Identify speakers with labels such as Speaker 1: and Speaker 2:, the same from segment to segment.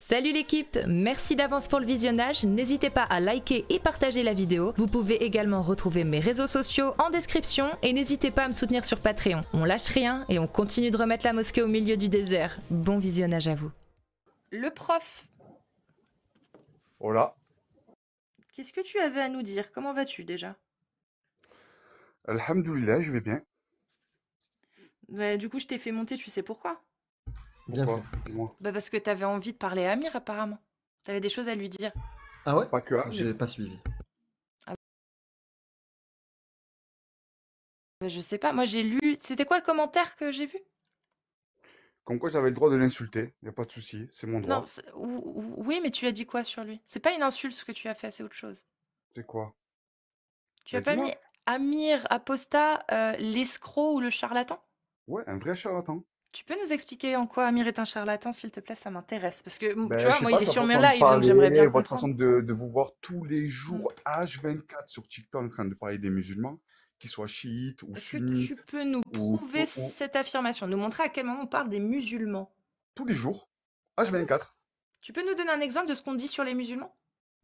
Speaker 1: Salut l'équipe, merci d'avance pour le visionnage, n'hésitez pas à liker et partager la vidéo. Vous pouvez également retrouver mes réseaux sociaux en description et n'hésitez pas à me soutenir sur Patreon. On lâche rien et on continue de remettre la mosquée au milieu du désert. Bon visionnage à vous. Le prof.
Speaker 2: Hola.
Speaker 1: Qu'est-ce que tu avais à nous dire? Comment vas-tu déjà?
Speaker 2: Alhamdoulilah, je vais bien.
Speaker 1: Bah, du coup, je t'ai fait monter, tu sais pourquoi?
Speaker 2: Pourquoi? Dis-moi.
Speaker 1: Bah parce que t'avais envie de parler à Amir apparemment. T'avais des choses à lui dire.
Speaker 3: Ah ouais?
Speaker 2: Pas que Amir.
Speaker 3: J'ai pas suivi.
Speaker 1: Bah, je sais pas, moi j'ai lu... C'était quoi le commentaire que j'ai vu?
Speaker 2: Comme quoi j'avais le droit de l'insulter, y a pas de souci, c'est mon droit.
Speaker 1: Non, oui, mais tu as dit quoi sur lui? C'est pas une insulte ce que tu as fait, c'est autre chose.
Speaker 2: C'est quoi?
Speaker 1: Tu as
Speaker 2: Bah,
Speaker 1: pas
Speaker 2: dis-moi.
Speaker 1: mis Amir Aposta, l'escroc ou le charlatan?
Speaker 2: Ouais, un vrai charlatan.
Speaker 1: Tu peux nous expliquer en quoi Amir est un charlatan, s'il te plaît, ça m'intéresse. Parce que, tu
Speaker 2: Ben,
Speaker 1: vois,
Speaker 2: je sais
Speaker 1: moi
Speaker 2: pas,
Speaker 1: il est
Speaker 2: sa
Speaker 1: sur mes
Speaker 2: façon de
Speaker 1: lives, donc j'aimerais bien
Speaker 2: parler, votre
Speaker 1: comprendre.
Speaker 2: façon de vous voir tous les jours H24 sur TikTok en train de parler des musulmans, qu'ils soient chiites ou
Speaker 1: Est-ce que tu
Speaker 2: sunnites,
Speaker 1: peux nous
Speaker 2: ou
Speaker 1: prouver cette affirmation, nous montrer à quel moment on parle des musulmans?
Speaker 2: tous les jours, H24.
Speaker 1: Tu peux nous donner un exemple de ce qu'on dit sur les musulmans?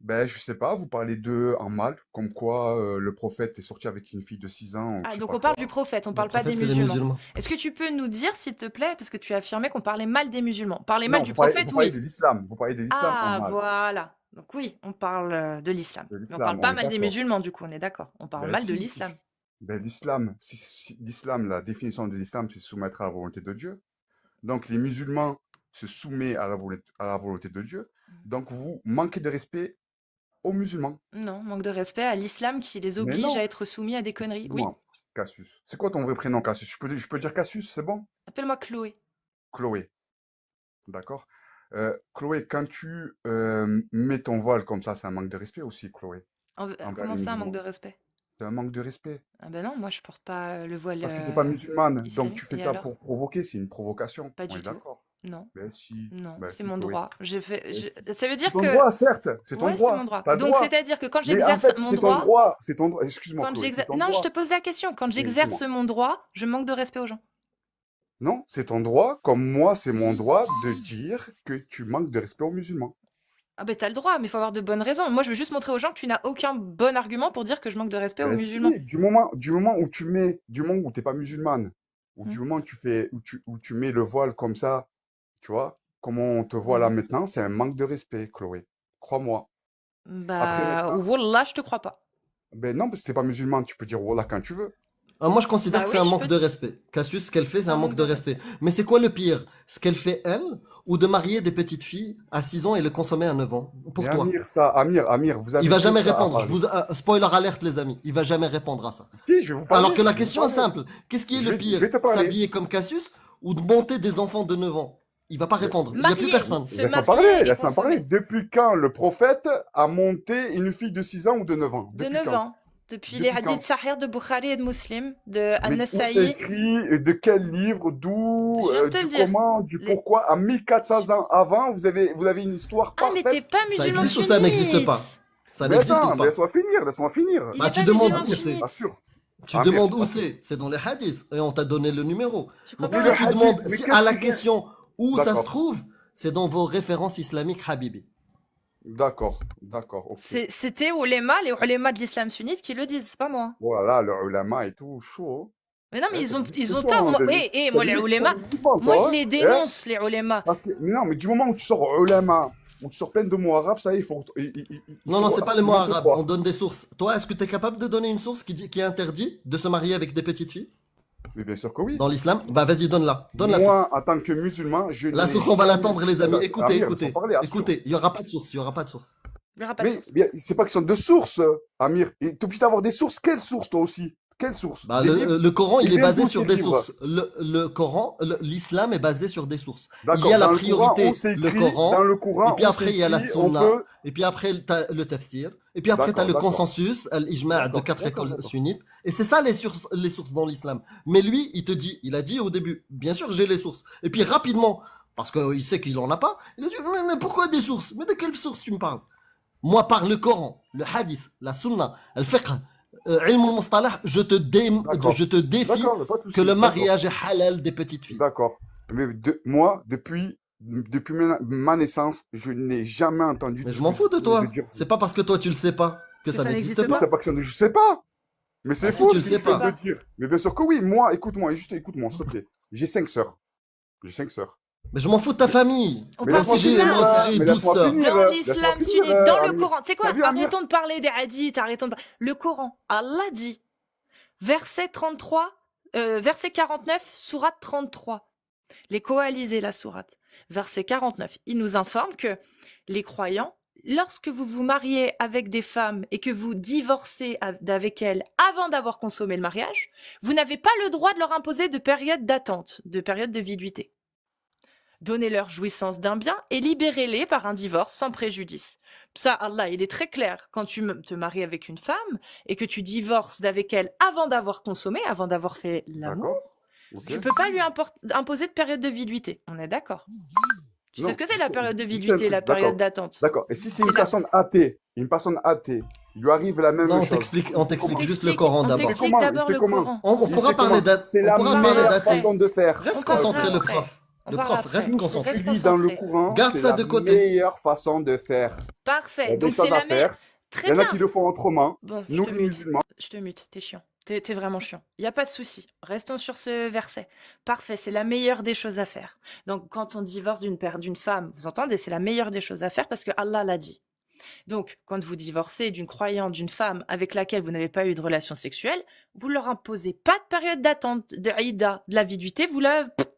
Speaker 2: Ben, je sais pas, vous parlez d'eux en mal, comme quoi le prophète est sorti avec une fille de 6 ans, ou je
Speaker 1: Ah,
Speaker 2: sais
Speaker 1: donc
Speaker 2: pas
Speaker 1: on parle
Speaker 2: quoi.
Speaker 1: du prophète, on
Speaker 3: Le
Speaker 1: parle pas des
Speaker 3: prophète, c'est les
Speaker 1: musulmans.
Speaker 3: musulmans.
Speaker 1: Est-ce que tu peux nous dire, s'il te plaît, parce que tu as affirmé qu'on parlait mal des musulmans. Parler mal
Speaker 2: Non,
Speaker 1: du
Speaker 2: vous parlez
Speaker 1: prophète,
Speaker 2: de
Speaker 1: oui.
Speaker 2: l'islam, vous parlez de l'islam en
Speaker 1: Ah,
Speaker 2: mal.
Speaker 1: voilà. Donc oui, on parle de l'islam.
Speaker 2: De
Speaker 1: Mais on
Speaker 2: l'islam,
Speaker 1: parle
Speaker 2: on
Speaker 1: pas
Speaker 2: est
Speaker 1: mal des
Speaker 2: d'accord.
Speaker 1: musulmans, du coup, on est d'accord. On parle
Speaker 2: Ben
Speaker 1: mal de
Speaker 2: si,
Speaker 1: l'islam.
Speaker 2: ben l'islam, l'islam, la définition de l'islam, c'est se soumettre à la volonté de Dieu. Donc les musulmans se soumettent à la volonté de Dieu. Donc vous manquez de respect aux musulmans.
Speaker 1: Non, manque de respect à l'islam qui les
Speaker 2: Mais
Speaker 1: oblige
Speaker 2: non,
Speaker 1: à être soumis à des conneries. Oui,
Speaker 2: excuse-moi, Cassius. C'est quoi ton vrai prénom, Cassius? Je peux dire Cassius, c'est bon?
Speaker 1: appelle-moi Chloé.
Speaker 2: Chloé, d'accord? Chloé, quand tu mets ton voile comme ça, c'est un manque de respect aussi, Chloé, envers
Speaker 1: Comment
Speaker 2: les
Speaker 1: ça, un manque
Speaker 2: musulmans.
Speaker 1: de respect?
Speaker 2: C'est un manque de respect.
Speaker 1: Ah ben non, moi je porte pas le voile
Speaker 2: Parce que tu n'es pas musulmane, donc
Speaker 1: islamique.
Speaker 2: tu fais
Speaker 1: Et
Speaker 2: ça
Speaker 1: alors?
Speaker 2: pour provoquer, c'est une provocation.
Speaker 1: Pas
Speaker 2: On
Speaker 1: du
Speaker 2: est
Speaker 1: tout.
Speaker 2: d'accord?
Speaker 1: Non,
Speaker 2: Ben si,
Speaker 1: non,
Speaker 2: ben
Speaker 1: c'est
Speaker 2: si,
Speaker 1: mon
Speaker 2: Chloé.
Speaker 1: droit. Ça veut
Speaker 2: C'est
Speaker 1: dire
Speaker 2: ton
Speaker 1: que...
Speaker 2: droit, certes, c'est ton
Speaker 1: Ouais, c'est mon
Speaker 2: droit.
Speaker 1: droit.
Speaker 2: T'as le
Speaker 1: Donc
Speaker 2: droit.
Speaker 1: c'est-à-dire que quand
Speaker 2: Mais en
Speaker 1: j'exerce
Speaker 2: fait,
Speaker 1: mon
Speaker 2: c'est ton
Speaker 1: droit,
Speaker 2: droit. C'est ton droit. Excuse-moi, Chloé, c'est ton
Speaker 1: Non, je
Speaker 2: droit.
Speaker 1: te pose la question. Quand
Speaker 2: Mais
Speaker 1: j'exerce
Speaker 2: dis-moi.
Speaker 1: mon droit, je manque de respect aux gens.
Speaker 2: Non, c'est ton droit, comme moi, c'est mon droit de dire que tu manques de respect aux musulmans.
Speaker 1: Ah ben t'as le droit, mais il faut avoir de bonnes raisons. Moi je veux juste montrer aux gens que tu n'as aucun bon argument pour dire que je manque de respect aux
Speaker 2: Ben
Speaker 1: musulmans.
Speaker 2: si, du moment où du moment où t'es pas musulmane, ou du moment où où tu mets le voile comme ça, tu vois, comment on te voit là maintenant, c'est un manque de respect, Chloé. Crois-moi. Après,
Speaker 1: Bah,
Speaker 2: maintenant,
Speaker 1: wallah, je te crois pas.
Speaker 2: ben non, parce que t'es pas musulmane, tu peux dire Wallah quand tu veux.
Speaker 3: Moi, je considère
Speaker 1: Bah
Speaker 3: que
Speaker 1: oui,
Speaker 3: c'est un
Speaker 1: je
Speaker 3: manque
Speaker 1: peux
Speaker 3: de
Speaker 1: te-
Speaker 3: respect. Cassius, ce qu'elle fait, c'est
Speaker 1: C'est
Speaker 3: un manque de respect. Mais c'est quoi le pire? Ce qu'elle fait, elle, ou de marier des petites filles à 6 ans et les consommer à 9 ans? Pour
Speaker 2: Mais
Speaker 3: toi.
Speaker 2: Amir, vous avez
Speaker 3: Il va
Speaker 2: que
Speaker 3: jamais
Speaker 2: ça à
Speaker 3: répondre.
Speaker 2: parler.
Speaker 3: Spoiler alerte, les amis. Il va jamais répondre à ça.
Speaker 2: Si, je vais vous parler.
Speaker 3: Alors que la
Speaker 2: je vais vous
Speaker 3: question est
Speaker 2: parler.
Speaker 3: simple. Qu'est-ce qui est
Speaker 2: Je
Speaker 3: le
Speaker 2: vais-
Speaker 3: pire?
Speaker 2: je vais te parler.
Speaker 3: S'habiller comme Cassius ou de monter des enfants de 9 ans? Il va pas répondre. Il n'y a plus
Speaker 1: Marier.
Speaker 3: personne.
Speaker 1: Se
Speaker 2: Laisse-moi
Speaker 1: marier
Speaker 2: parler,
Speaker 1: et
Speaker 2: laisse-moi parler.
Speaker 1: consommer.
Speaker 2: Depuis quand le prophète a monté une fille de 6 ans ou de 9 ans?
Speaker 1: De
Speaker 2: Depuis
Speaker 1: 9
Speaker 2: quand?
Speaker 1: ans. Depuis les
Speaker 2: Depuis quand?
Speaker 1: hadiths sahih de Bukhari et de Muslim, de
Speaker 2: Mais où c'est
Speaker 1: An-Nasa'i.
Speaker 2: écrit, de quel livre, d'où,
Speaker 1: Je viens de te
Speaker 2: du
Speaker 1: le dire.
Speaker 2: comment, du
Speaker 1: Les-
Speaker 2: pourquoi, à 1400 ans avant, vous avez une histoire
Speaker 1: Ah, mais t'es
Speaker 2: parfaite.
Speaker 1: pas
Speaker 3: Ça
Speaker 1: musulman
Speaker 3: existe ou ça n'existe
Speaker 1: sunnite.
Speaker 3: pas? Ça
Speaker 2: Mais
Speaker 3: n'existe
Speaker 2: attends,
Speaker 3: pas.
Speaker 2: laisse-moi finir, laisse-moi finir.
Speaker 1: Il
Speaker 3: Bah,
Speaker 1: est
Speaker 3: tu
Speaker 1: pas
Speaker 3: demandes
Speaker 1: musulman
Speaker 3: où c'est.
Speaker 2: Pas
Speaker 1: sunnite.
Speaker 2: sûr.
Speaker 3: Tu
Speaker 2: Amir,
Speaker 3: demandes où
Speaker 2: pas sûr.
Speaker 3: c'est dans les hadiths. Et on t'a donné le numéro.
Speaker 1: Tu crois
Speaker 3: Donc
Speaker 1: pas?
Speaker 3: si
Speaker 2: Mais
Speaker 3: tu
Speaker 2: le
Speaker 3: demandes,
Speaker 2: hadith, mais
Speaker 3: si
Speaker 2: qu'est-ce
Speaker 3: à la
Speaker 2: que j'ai-
Speaker 3: question où ça se
Speaker 2: D'accord,
Speaker 3: trouve, c'est dans vos références islamiques, Habibi.
Speaker 2: d'accord, ok.
Speaker 1: C'était les ulémas de l'islam sunnite qui le disent, c'est pas moi.
Speaker 2: Oh là là, le ulama et tout, chaud.
Speaker 1: Mais non, mais
Speaker 2: Eh,
Speaker 1: ils ont tort. Moi, moi les ulémas, moi je les dénonce, les ulémas.
Speaker 2: Parce que, mais non, mais du moment où tu sors ulama, où tu sors plein de mots arabes, ça y est, il faut.
Speaker 3: Non, c'est pas les mots
Speaker 2: absolument
Speaker 3: arabes.
Speaker 2: croire.
Speaker 3: On donne des sources. Toi, est-ce que tu es capable de donner une source qui interdit de se marier avec des petites filles
Speaker 2: Mais bien sûr que oui.
Speaker 3: dans l'islam? Bah vas-y, donne-la. Donne la
Speaker 2: Moi,
Speaker 3: source.
Speaker 2: en tant que musulman, je
Speaker 3: La
Speaker 2: n'ai
Speaker 3: source, on va
Speaker 2: jamais-
Speaker 3: l'attendre, les amis.
Speaker 2: Amir,
Speaker 3: Écoutez,
Speaker 2: il faut
Speaker 3: écoutez.
Speaker 2: parler, assure.
Speaker 3: Écoutez, il y aura pas de source. Il y aura pas de source.
Speaker 1: Il n'y aura pas de
Speaker 2: Mais
Speaker 1: source.
Speaker 2: c'est pas question de sources, Amir. Tu es obligé d'avoir des sources. Quelles sources, toi aussi? Quelles sources?
Speaker 3: Bah,
Speaker 2: Des livres?
Speaker 3: le Coran, il
Speaker 2: Des
Speaker 3: est basé
Speaker 2: livres
Speaker 3: sur
Speaker 2: ou
Speaker 3: des
Speaker 2: des livres?
Speaker 3: sources. Le Coran, l'islam est basé sur des sources. Il
Speaker 2: D'accord,
Speaker 3: y a la
Speaker 2: dans le Coran,
Speaker 3: priorité,
Speaker 2: on s'écrit,
Speaker 3: le Coran,
Speaker 2: dans le Coran,
Speaker 3: et puis
Speaker 2: on
Speaker 3: après il y a la
Speaker 2: s'écrit, on
Speaker 3: sunna,
Speaker 2: peut-
Speaker 3: et puis après t'as le tafsir, et puis après t'as
Speaker 2: D'accord,
Speaker 3: le
Speaker 2: d'accord.
Speaker 3: consensus, l'ijma' de
Speaker 2: D'accord,
Speaker 3: 4
Speaker 2: d'accord,
Speaker 3: écoles
Speaker 2: d'accord.
Speaker 3: sunnites. Et c'est ça les sources dans l'islam. Mais lui, il a dit au début, bien sûr j'ai les sources. Et puis rapidement, parce qu'il sait qu'il en a pas, il a dit, mais pourquoi des sources? Mais de quelles sources tu me parles? Moi, par le Coran, le hadith, la sunna, le fiqh, ilm al-mustalah, je te défie
Speaker 2: D'accord, pas de souci.
Speaker 3: que le
Speaker 2: D'accord.
Speaker 3: mariage est halal des petites filles.
Speaker 2: D'accord. Mais moi, depuis Depuis ma naissance, je n'ai jamais entendu
Speaker 3: Mais
Speaker 2: de
Speaker 3: je
Speaker 2: ce
Speaker 3: m'en
Speaker 2: que
Speaker 3: fous de
Speaker 2: je viens
Speaker 3: toi.
Speaker 2: de dire.
Speaker 3: C'est pas parce que toi tu le sais pas que
Speaker 1: Que
Speaker 3: ça
Speaker 1: ça
Speaker 3: n'existe
Speaker 1: n'existe
Speaker 2: Mais
Speaker 3: pas.
Speaker 2: c'est pas que je sais pas. Mais c'est
Speaker 3: Ah, si
Speaker 2: faux
Speaker 3: tu
Speaker 2: ce
Speaker 3: le
Speaker 2: que
Speaker 3: sais
Speaker 2: tu viens
Speaker 3: pas.
Speaker 2: de dire. Mais bien sûr que oui. Moi, écoute-moi, juste écoute-moi, s'il te plaît. J'ai 5 sœurs. J'ai 5 sœurs.
Speaker 3: Mais je m'en fous de ta famille.
Speaker 1: On
Speaker 2: Mais
Speaker 1: parle
Speaker 3: Moi
Speaker 1: du
Speaker 3: aussi
Speaker 2: laisse-moi
Speaker 1: d'islam.
Speaker 3: j'ai
Speaker 2: mais
Speaker 3: 12
Speaker 2: laisse-moi
Speaker 3: sœurs.
Speaker 2: finir.
Speaker 1: Dans
Speaker 2: Laisse-moi
Speaker 1: l'islam
Speaker 2: finir,
Speaker 1: sunnite, dans le
Speaker 2: Amir.
Speaker 1: Coran. Tu sais quoi?
Speaker 2: T'as vu, Amir?
Speaker 1: Arrêtons de parler des hadiths, arrêtons de... Le Coran, Allah dit, verset 33, verset 49, sourate 33. Les coalisés, la sourate. Verset 49. Il nous informe que les croyants, lorsque vous vous mariez avec des femmes et que vous divorcez avec elles avant d'avoir consommé le mariage, vous n'avez pas le droit de leur imposer de période d'attente, de période de viduité. Donnez-leur jouissance d'un bien et libérez-les par un divorce sans préjudice. Ça, Allah, il est très clair. Quand tu te maries avec une femme et que tu divorces d'avec elle avant d'avoir consommé, avant d'avoir fait l'amour,
Speaker 2: D'accord. Ok.
Speaker 1: tu peux pas lui imposer de période de viduité. On est d'accord? Tu sais
Speaker 2: Non,
Speaker 1: ce que c'est la période de
Speaker 2: juste un
Speaker 1: viduité,
Speaker 2: truc,
Speaker 1: la période
Speaker 2: d'accord.
Speaker 1: d'attente?
Speaker 2: D'accord. Et si c'est
Speaker 1: C'est
Speaker 2: une
Speaker 1: la...
Speaker 2: personne athée, il lui arrive la même
Speaker 3: Non,
Speaker 2: chose.
Speaker 3: on t'explique juste le
Speaker 1: t'explique,
Speaker 3: Coran
Speaker 1: on
Speaker 3: d'abord.
Speaker 1: t'explique
Speaker 2: comment
Speaker 1: d'abord
Speaker 2: Il fait
Speaker 1: le
Speaker 2: comment
Speaker 1: Coran.
Speaker 3: On
Speaker 2: Il
Speaker 3: pourra
Speaker 2: fait
Speaker 3: parler
Speaker 2: comment
Speaker 3: d'athée.
Speaker 2: C'est
Speaker 3: On
Speaker 2: la
Speaker 3: pourra
Speaker 1: parlera
Speaker 3: parler
Speaker 2: meilleure
Speaker 1: après.
Speaker 3: d'athée.
Speaker 2: façon de faire.
Speaker 3: Reste
Speaker 1: On parlera
Speaker 3: concentré, le
Speaker 1: après.
Speaker 3: prof.
Speaker 1: On
Speaker 3: Le
Speaker 1: parlera
Speaker 3: prof,
Speaker 1: après.
Speaker 3: reste
Speaker 2: Tout ce que
Speaker 3: concentré.
Speaker 2: tu
Speaker 1: Reste
Speaker 2: dis dans le
Speaker 1: concentré.
Speaker 2: Coran,
Speaker 3: Garde
Speaker 2: c'est
Speaker 3: ça
Speaker 2: la
Speaker 3: de côté.
Speaker 2: meilleure façon de faire. Il y
Speaker 1: Parfait.
Speaker 2: a des
Speaker 1: Donc c'est
Speaker 2: choses à
Speaker 1: la meilleure...
Speaker 2: faire. Il
Speaker 1: Très
Speaker 2: y en a
Speaker 1: bien.
Speaker 2: qui le font autrement.
Speaker 1: Bon, je
Speaker 2: Nous,
Speaker 1: te
Speaker 2: les
Speaker 1: mute.
Speaker 2: musulmans,
Speaker 1: Je te mute. T'es chiant. T'es vraiment chiant. Il n'y a pas de souci. Restons sur ce verset. Parfait. C'est la meilleure des choses à faire. Donc, quand on divorce d'une femme, vous entendez, c'est la meilleure des choses à faire parce que Allah l'a dit. Donc, quand vous divorcez d'une croyante, d'une femme avec laquelle vous n'avez pas eu de relation sexuelle, vous leur imposez pas de période d'attente, de Aïda, de la viduité,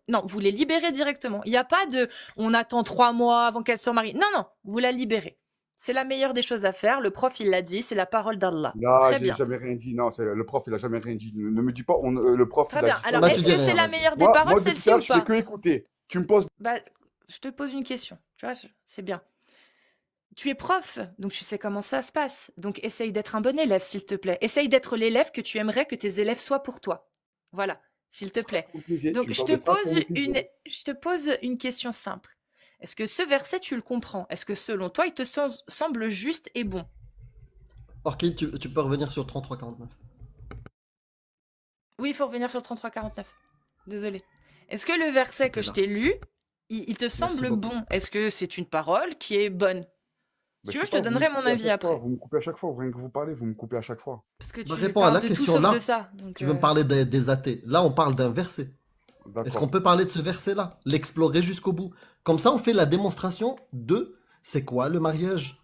Speaker 1: non, vous les libérez directement. Il n'y a pas de, on attend 3 mois avant qu'elle se marie. Non, non, vous la libérez. C'est la meilleure des choses à faire. Le prof, il l'a dit, c'est la parole d'Allah.
Speaker 2: là,
Speaker 1: Très
Speaker 2: j'ai
Speaker 1: bien.
Speaker 2: jamais rien dit. Non, le prof, il a jamais rien dit. Ne me dis pas, le prof,
Speaker 1: Très
Speaker 2: il a
Speaker 1: bien.
Speaker 2: dit ça.
Speaker 1: Alors,
Speaker 3: Bah, tu
Speaker 1: est-ce
Speaker 3: dis
Speaker 1: que
Speaker 3: rien,
Speaker 1: c'est la
Speaker 3: vas-y.
Speaker 1: meilleure des
Speaker 2: Moi,
Speaker 1: paroles,
Speaker 2: depuis tout
Speaker 1: celle-ci
Speaker 2: à l'heure,
Speaker 1: ou
Speaker 2: je fais
Speaker 1: pas?
Speaker 2: que écouter. Tu me poses.
Speaker 1: Bah, je te pose une question. Tu vois, c'est bien. Tu es prof, donc tu sais comment ça se passe. Donc, essaye d'être un bon élève, s'il te plaît. Essaye d'être l'élève que tu aimerais que tes élèves soient pour toi. Voilà, s'il te plaît.
Speaker 2: Pour me plaisir.
Speaker 1: Donc,
Speaker 2: Tu me
Speaker 1: je
Speaker 2: parles
Speaker 1: te
Speaker 2: de ça pour me
Speaker 1: pose
Speaker 2: plaisir.
Speaker 1: je te pose une question simple. Est-ce que ce verset, tu le comprends? Est-ce que selon toi, il te semble juste et bon?
Speaker 3: Orchid, tu peux revenir sur 33-49.
Speaker 1: Oui, il faut revenir sur le 33-49. Désolé. Est-ce que le verset que je
Speaker 3: C'était
Speaker 1: t'ai lu, il te semble
Speaker 3: beaucoup.
Speaker 1: bon? Est-ce que c'est une parole qui est bonne?
Speaker 2: Bah,
Speaker 1: Tu
Speaker 2: je
Speaker 1: veux,
Speaker 2: sais
Speaker 1: je te
Speaker 2: pas, vous me
Speaker 1: donnerai mon
Speaker 2: coupez à
Speaker 1: avis
Speaker 2: chaque fois,
Speaker 1: après.
Speaker 2: vous me coupez à chaque fois. Rien que vous parlez, vous me coupez à chaque fois.
Speaker 1: Parce que
Speaker 3: Bah,
Speaker 1: tu
Speaker 3: réponds à la
Speaker 1: parles de tout
Speaker 3: question
Speaker 1: sauf
Speaker 3: là.
Speaker 1: de ça. Donc,
Speaker 3: Tu veux me parler des athées. Là, on parle d'un verset. Est-ce qu'on
Speaker 2: D'accord.
Speaker 3: peut parler de ce verset-là? L'explorer jusqu'au bout. Comme ça, on fait la démonstration de c'est quoi le mariage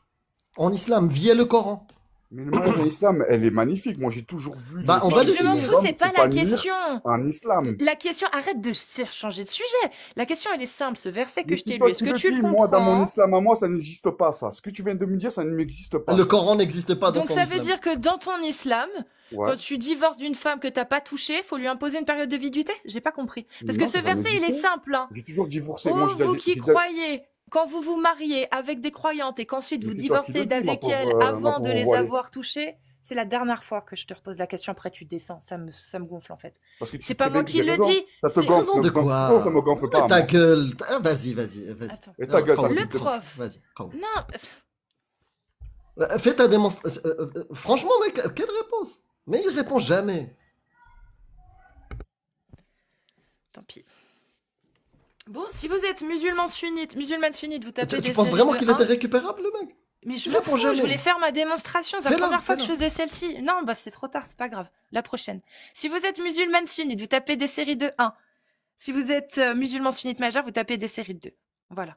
Speaker 3: en islam via le Coran.
Speaker 2: Mais le mariage en islam, elle est magnifique. Moi, j'ai toujours vu
Speaker 3: Bah,
Speaker 2: les
Speaker 3: on
Speaker 1: Mais
Speaker 3: va
Speaker 2: femmes
Speaker 3: le-
Speaker 1: je
Speaker 2: et
Speaker 1: m'en
Speaker 2: les
Speaker 1: fous,
Speaker 2: hommes
Speaker 1: c'est pas la
Speaker 2: s'épanouir
Speaker 1: question.
Speaker 2: en islam.
Speaker 1: La question, arrête de changer de sujet. La question, elle est simple. Ce verset que
Speaker 2: Mais
Speaker 1: je
Speaker 2: si
Speaker 1: t'ai lu,
Speaker 2: toi,
Speaker 1: est-ce
Speaker 2: tu
Speaker 1: que
Speaker 2: le
Speaker 1: tu
Speaker 2: dis,
Speaker 1: le
Speaker 2: moi, dans mon
Speaker 1: comprends?
Speaker 2: islam à moi, ça n'existe pas, ça. Ce que tu viens de me dire, ça n'existe pas,
Speaker 3: Le
Speaker 2: ça.
Speaker 3: Coran n'existe pas dans
Speaker 1: Donc
Speaker 3: son
Speaker 1: ça
Speaker 3: islam.
Speaker 1: veut dire que dans ton islam,
Speaker 2: Ouais.
Speaker 1: quand tu divorces d'une femme que t'as pas touchée, faut lui imposer une période de viduité? J'ai pas compris. Parce que
Speaker 2: Non,
Speaker 1: ce
Speaker 2: ça va
Speaker 1: verset, il est
Speaker 2: m'exister.
Speaker 1: simple, hein.
Speaker 2: J'ai toujours divorcé. Moi,
Speaker 1: Oh, vous qui
Speaker 2: j'ai
Speaker 1: croyez, quand vous vous mariez avec des croyantes et qu'ensuite
Speaker 2: Mais
Speaker 1: vous
Speaker 2: c'est toi qui
Speaker 1: divorcez
Speaker 2: le dis, ma
Speaker 1: d'avec elles
Speaker 2: pauvre, ma
Speaker 1: avant de
Speaker 2: pauvre
Speaker 1: les
Speaker 2: Walid.
Speaker 1: avoir touchées, c'est la dernière fois que je te repose la question, après tu descends. Ça me gonfle en fait.
Speaker 2: Parce que tu
Speaker 1: C'est
Speaker 2: sais
Speaker 1: pas
Speaker 2: très
Speaker 1: moi
Speaker 2: bien que
Speaker 1: qui
Speaker 2: j'ai
Speaker 1: le
Speaker 2: raison.
Speaker 1: dis.
Speaker 2: Ça te
Speaker 1: c'est-
Speaker 2: gonfle,
Speaker 3: Raison de
Speaker 2: ça me gonfle
Speaker 3: quoi?
Speaker 2: pas, ça me gonfle pas,
Speaker 3: Ta
Speaker 2: moi.
Speaker 3: gueule. Ah, vas-y.
Speaker 1: Attends.
Speaker 2: Et ta gueule, ça
Speaker 3: Kaoul,
Speaker 2: me
Speaker 1: Le
Speaker 2: fait plaisir.
Speaker 1: prof.
Speaker 3: Vas-y, Kaoul.
Speaker 1: Non,
Speaker 3: Fais ta démonstration. Franchement, mec, quelle réponse? Mais il répond jamais.
Speaker 1: tant pis. Bon, si vous êtes musulmane sunnite, vous tapez
Speaker 3: Tu
Speaker 1: des
Speaker 3: penses
Speaker 1: séries
Speaker 3: vraiment
Speaker 1: de
Speaker 3: qu'il
Speaker 1: 1.
Speaker 3: était récupérable, le mec?
Speaker 1: Mais je
Speaker 3: Il
Speaker 1: m'en
Speaker 3: répond
Speaker 1: fous, je
Speaker 3: jamais.
Speaker 1: voulais faire ma démonstration. C'est la
Speaker 3: Fais-la,
Speaker 1: première fois que je
Speaker 3: fais-la.
Speaker 1: faisais celle-ci. Non, bah c'est trop tard, c'est pas grave. La prochaine. Si vous êtes musulmane sunnite, vous tapez des séries de 1. Si vous êtes musulman sunnite majeur, vous tapez des séries de 2. Voilà.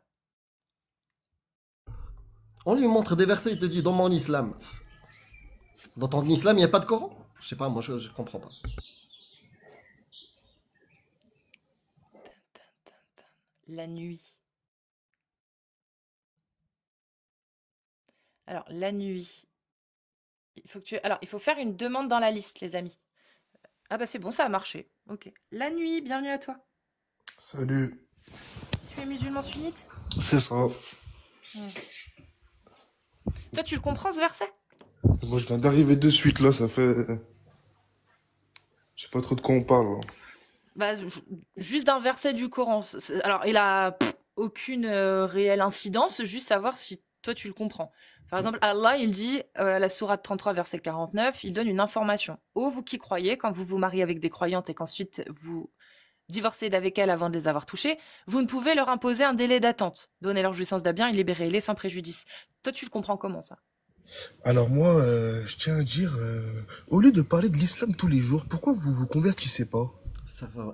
Speaker 3: On lui montre des versets, il te dit dans mon islam. Dans ton islam, il n'y a pas de Coran? Je sais pas, moi je comprends pas.
Speaker 1: La nuit. Alors, la nuit. Il faut faire une demande dans la liste, les amis. Ah bah c'est bon, ça a marché. Ok. La nuit, bienvenue à toi.
Speaker 4: Salut,
Speaker 1: Tu es musulman sunnite?
Speaker 4: c'est ça.
Speaker 1: Toi, tu le comprends ce verset?
Speaker 4: Moi, je viens d'arriver de suite, là, ça fait... Je sais pas trop de quoi on parle, là.
Speaker 1: Bah, juste d'un verset du Coran. Alors, il a aucune réelle incidence, juste savoir si toi tu le comprends. Par exemple, Allah, il dit, la sourate 33, verset 49, il donne une information. Ô vous qui croyez, quand vous vous mariez avec des croyantes et qu'ensuite vous divorcé d'avec elles avant de les avoir touchés, vous ne pouvez leur imposer un délai d'attente. Donner leur jouissance d'un bien et libérer-les sans préjudice. Toi, tu le comprends comment, ça?
Speaker 4: Alors moi, je tiens à dire, au lieu de parler de l'islam tous les jours, pourquoi vous vous convertissez pas?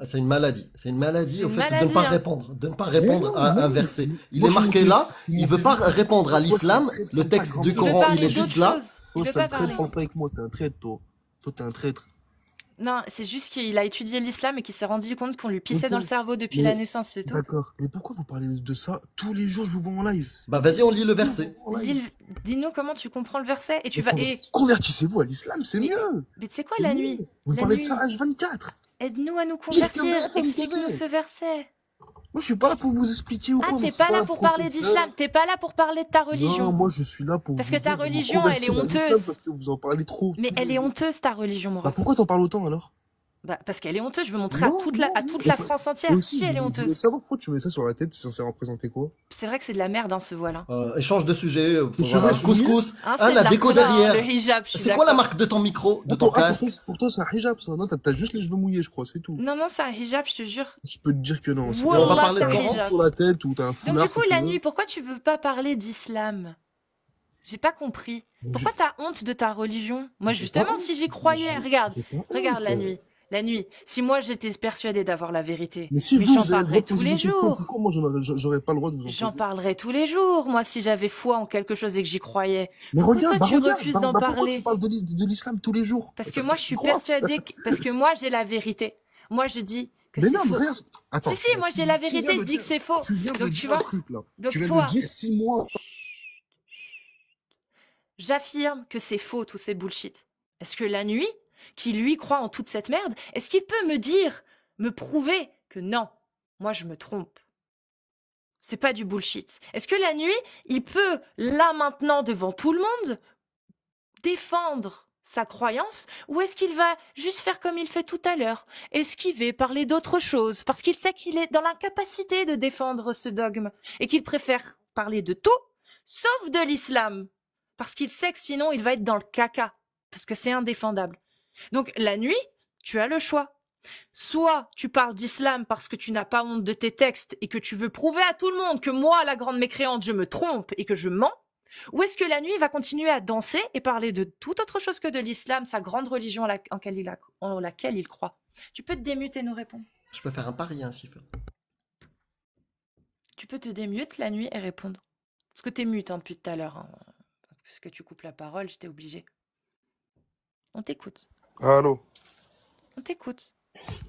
Speaker 3: C'est une maladie. C'est une maladie
Speaker 1: C'est
Speaker 3: au
Speaker 1: une
Speaker 3: fait de ne
Speaker 1: maladie,
Speaker 3: pas
Speaker 1: hein.
Speaker 3: répondre. De ne pas
Speaker 4: Mais
Speaker 3: répondre
Speaker 4: non,
Speaker 3: à un
Speaker 4: non.
Speaker 3: verset. Il
Speaker 4: Moi,
Speaker 3: est
Speaker 4: je suis
Speaker 3: marqué
Speaker 4: monté-
Speaker 3: là,
Speaker 4: je suis
Speaker 3: il
Speaker 4: monté
Speaker 3: veut pas
Speaker 4: juste-
Speaker 3: répondre à
Speaker 4: Moi,
Speaker 3: l'islam.
Speaker 4: c'est très
Speaker 3: Le texte
Speaker 4: grand.
Speaker 3: du
Speaker 1: Il veut
Speaker 3: Coran, il
Speaker 1: parler
Speaker 3: est
Speaker 1: d'autre
Speaker 3: juste là.
Speaker 1: chose. Il
Speaker 4: Toi,
Speaker 1: veut
Speaker 4: ça
Speaker 1: pas
Speaker 4: me traite,
Speaker 1: parler.
Speaker 4: parle pas avec moi, t'es un traître, toi. Toi, t'es un traître.
Speaker 1: Non, c'est juste qu'il a étudié l'islam et qu'il s'est rendu compte qu'on lui pissait
Speaker 4: Ok.
Speaker 1: dans le cerveau depuis
Speaker 4: Mais-
Speaker 1: la naissance, c'est tout.
Speaker 4: D'accord. Mais pourquoi vous parlez de ça tous les jours, je vous vois en live?
Speaker 3: Bah vas-y, on lit le verset.
Speaker 4: En live.
Speaker 1: Dis-nous comment tu comprends le verset et tu
Speaker 4: Mais
Speaker 1: vas. Et...
Speaker 4: Convertissez-vous à l'islam, c'est
Speaker 1: Mais-
Speaker 4: mieux.
Speaker 1: Mais tu sais quoi, la nuit?
Speaker 4: Vous
Speaker 1: La
Speaker 4: parlez
Speaker 1: nuit.
Speaker 4: de ça H24.
Speaker 1: Aide-nous à nous
Speaker 4: Pire qu'un
Speaker 1: convertir.
Speaker 4: BFM
Speaker 1: Explique-nous
Speaker 4: TV.
Speaker 1: ce verset.
Speaker 4: Moi, je suis pas là pour vous expliquer ou
Speaker 1: Ah,
Speaker 4: quoi.
Speaker 1: t'es
Speaker 4: je suis
Speaker 1: pas là
Speaker 4: un
Speaker 1: pour parler
Speaker 4: professeur.
Speaker 1: d'islam. T'es pas là pour parler de ta religion.
Speaker 4: Non, moi, je suis là pour
Speaker 1: Parce
Speaker 4: vous
Speaker 1: que ta
Speaker 4: dire de vous
Speaker 1: religion, elle est
Speaker 4: convertir à l'islam
Speaker 1: honteuse.
Speaker 4: parce que vous en parlez trop.
Speaker 1: Mais
Speaker 4: tous
Speaker 1: elle
Speaker 4: les
Speaker 1: est
Speaker 4: jours.
Speaker 1: honteuse, ta religion, mon
Speaker 4: Bah,
Speaker 1: ref.
Speaker 4: pourquoi t'en parles autant alors?
Speaker 1: Bah, parce qu'elle est honteuse. Je veux montrer
Speaker 4: Non,
Speaker 1: à toute la
Speaker 4: non,
Speaker 1: France entière.
Speaker 4: Et aussi,
Speaker 1: Si elle est
Speaker 4: je voulais
Speaker 1: honteuse.
Speaker 4: savoir pourquoi tu mets ça sur la tête, c'est censé représenter quoi?
Speaker 1: C'est vrai que c'est de la merde, hein, ce voile. Hein.
Speaker 3: Échange de sujet.
Speaker 4: Tu
Speaker 3: Voilà.
Speaker 4: veux
Speaker 3: Couscous.
Speaker 1: Hein,
Speaker 3: Ah,
Speaker 1: c'est
Speaker 3: la
Speaker 1: de
Speaker 3: déco
Speaker 1: l'art,
Speaker 3: derrière.
Speaker 1: Le hijab, je suis
Speaker 3: C'est quoi la
Speaker 1: d'accord.
Speaker 3: marque de ton micro, de ton casque?
Speaker 4: Pour toi, c'est un hijab, ça. Non, t'as juste les cheveux mouillés, je crois, c'est tout.
Speaker 1: Non, non, c'est un hijab, je te jure.
Speaker 4: Je peux te dire que non. c'est-
Speaker 1: Wallah,
Speaker 3: on va parler
Speaker 1: c'est
Speaker 3: de
Speaker 1: un
Speaker 3: Coran
Speaker 1: hijab.
Speaker 4: sur la tête ou t'as un
Speaker 1: Donc
Speaker 4: foulard.
Speaker 1: du coup,
Speaker 4: si tu
Speaker 1: la
Speaker 4: veux.
Speaker 1: nuit, pourquoi tu veux pas parler d'islam? J'ai pas compris.
Speaker 4: Mais
Speaker 1: Pourquoi t'as honte de ta religion? Moi,
Speaker 4: J'ai
Speaker 1: justement,
Speaker 4: pas
Speaker 1: si j'y croyais, regarde,
Speaker 4: J'ai pas
Speaker 1: regarde
Speaker 4: honte.
Speaker 1: la nuit. La nuit, si moi j'étais persuadée d'avoir la vérité,
Speaker 4: Mais si
Speaker 1: mais
Speaker 4: vous,
Speaker 1: j'en
Speaker 4: vous avez le droit
Speaker 1: parlerais
Speaker 4: de
Speaker 1: tous
Speaker 4: poser
Speaker 1: les
Speaker 4: des questions,
Speaker 1: jours.
Speaker 4: pourquoi moi, j'aurais pas le droit de vous en
Speaker 1: J'en
Speaker 4: poser?
Speaker 1: parlerais tous les jours, moi, si j'avais foi en quelque chose et que j'y croyais.
Speaker 4: Mais regarde,
Speaker 1: Pourquoi tu
Speaker 4: regarde,
Speaker 1: refuses d'en
Speaker 4: pourquoi
Speaker 1: parler?
Speaker 4: tu parles de l'islam tous les jours?
Speaker 1: Parce
Speaker 4: Ça
Speaker 1: que moi,
Speaker 4: fait
Speaker 1: je suis
Speaker 4: quoi?
Speaker 1: persuadée, parce que moi, j'ai la vérité. Moi, je dis que
Speaker 4: Mais
Speaker 1: c'est
Speaker 4: non, mais
Speaker 1: faux.
Speaker 4: regarde. Attends.
Speaker 1: Si, moi, j'ai la
Speaker 4: tu viens
Speaker 1: vérité,
Speaker 4: de
Speaker 1: je dis que c'est faux.
Speaker 4: Tu viens de
Speaker 1: Donc, tu
Speaker 4: dire un
Speaker 1: vois,
Speaker 4: truc, là.
Speaker 1: donc
Speaker 4: Tu viens
Speaker 1: toi,
Speaker 4: de dire 6 mois.
Speaker 1: j'affirme que c'est faux, tous ces bullshit. Est-ce que la nuit, qui lui croit en toute cette merde, est-ce qu'il peut me dire, me prouver que non, moi je me trompe? C'est pas du bullshit. Est-ce que la nuit, il peut, là maintenant, devant tout le monde, défendre sa croyance, ou est-ce qu'il va juste faire comme il fait tout à l'heure, esquiver, parler d'autre chose, parce qu'il sait qu'il est dans l'incapacité de défendre ce dogme, et qu'il préfère parler de tout, sauf de l'islam, parce qu'il sait que sinon il va être dans le caca, parce que c'est indéfendable. Donc la nuit, tu as le choix. Soit tu parles d'islam parce que tu n'as pas honte de tes textes et que tu veux prouver à tout le monde que moi, la grande mécréante, je me trompe et que je mens, ou est-ce que la nuit va continuer à danser et parler de toute autre chose que de l'islam, sa grande religion en laquelle il croit? Tu peux te démute et nous répondre.
Speaker 3: Je peux faire un pari, hein, Sifa.
Speaker 1: Tu peux te démute la nuit et répondre. Parce que t'es mute hein, depuis tout à l'heure. Hein. Parce que tu coupes la parole, j'étais obligée. On t'écoute.
Speaker 4: Allô?
Speaker 1: On t'écoute.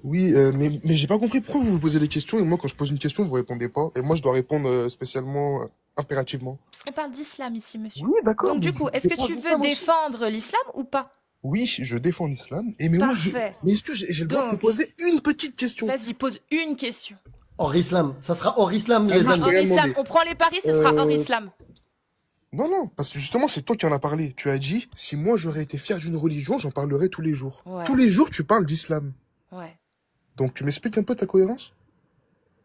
Speaker 4: Oui, mais j'ai pas compris pourquoi vous vous posez des questions et moi, quand je pose une question, vous répondez pas. Et moi, je dois répondre spécialement, impérativement.
Speaker 1: Parce qu'on parle d'islam ici, monsieur.
Speaker 4: Oui, d'accord.
Speaker 1: Donc
Speaker 4: mais
Speaker 1: du coup,
Speaker 4: je
Speaker 1: est-ce que
Speaker 4: parle
Speaker 1: tu veux
Speaker 4: d'islam aussi.
Speaker 1: défendre l'islam ou pas?
Speaker 4: Oui, je défends l'islam. Et mais moi,
Speaker 1: Parfait.
Speaker 4: mais est-ce que j'ai le droit de te
Speaker 1: Donc-
Speaker 4: poser une petite question?
Speaker 1: Vas-y, pose une question.
Speaker 3: Hors islam. Ça sera hors islam,
Speaker 4: Ah,
Speaker 3: les
Speaker 4: moi,
Speaker 3: amis.
Speaker 4: je
Speaker 1: Hors
Speaker 4: rien
Speaker 1: islam,
Speaker 4: demandé.
Speaker 1: on prend les paris, ce sera hors
Speaker 4: Euh,
Speaker 1: islam.
Speaker 4: Non, non, parce que justement, c'est toi qui en as parlé. Tu as dit, si moi j'aurais été fier d'une religion, j'en parlerais tous les jours.
Speaker 1: Ouais.
Speaker 4: Tous les jours, tu parles d'islam.
Speaker 1: Ouais.
Speaker 4: Donc, tu m'expliques un peu ta cohérence?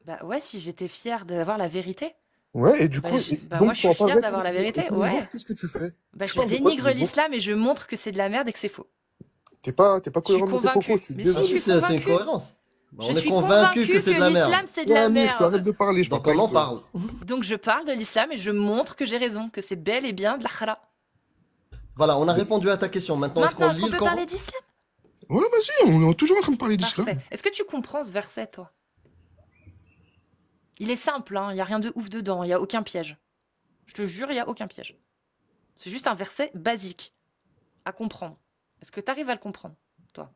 Speaker 1: Bah ouais, si j'étais fière d'avoir la vérité.
Speaker 4: Ouais, et du
Speaker 1: Bah,
Speaker 4: coup,
Speaker 1: bah,
Speaker 4: donc
Speaker 1: moi, je
Speaker 4: tu en
Speaker 1: suis fière
Speaker 4: parlerais
Speaker 1: d'avoir
Speaker 4: tous
Speaker 1: la
Speaker 4: les jours.
Speaker 1: vérité,
Speaker 4: Et tous les
Speaker 1: ouais.
Speaker 4: jours, qu'est-ce que tu fais?
Speaker 1: Bah,
Speaker 4: Tu
Speaker 1: je
Speaker 4: parles de quoi tous
Speaker 1: dénigre
Speaker 4: les jours?
Speaker 1: l'islam et je montre que c'est de la merde et que c'est faux.
Speaker 4: T'es pas
Speaker 1: Je suis
Speaker 4: cohérent dans tes
Speaker 1: convaincue.
Speaker 4: propos, je suis
Speaker 1: Mais
Speaker 3: Ah
Speaker 1: si,
Speaker 4: désolé.
Speaker 1: je suis
Speaker 3: si, c'est une
Speaker 1: convaincue.
Speaker 3: cohérence. Bah,
Speaker 1: Je
Speaker 3: on est
Speaker 1: suis
Speaker 3: convaincu
Speaker 1: convaincue
Speaker 3: que c'est de la merde.
Speaker 1: l'islam, c'est de
Speaker 4: Ouais,
Speaker 1: la
Speaker 4: Amir, t'arrêtes
Speaker 1: merde.
Speaker 4: de parler, je
Speaker 3: Donc
Speaker 4: parle
Speaker 3: on en
Speaker 4: pas.
Speaker 3: parle.
Speaker 1: Donc je parle de l'islam et je montre que j'ai raison, que c'est bel et bien de la khara.
Speaker 3: Voilà, on a répondu à ta question. Maintenant, est-ce qu'on
Speaker 1: Maintenant, est-ce
Speaker 3: lit
Speaker 1: qu'on
Speaker 3: le
Speaker 1: peut
Speaker 3: Coran?
Speaker 1: parler d'islam?
Speaker 4: Ouais, vas-y, on est toujours en train de parler d'islam.
Speaker 1: Parfait. Est-ce que tu comprends ce verset, toi? Il est simple, hein, il n'y a rien de ouf dedans, il n'y a aucun piège. Je te jure, il n'y a aucun piège. C'est juste un verset basique à comprendre. Est-ce que tu arrives à le comprendre, toi?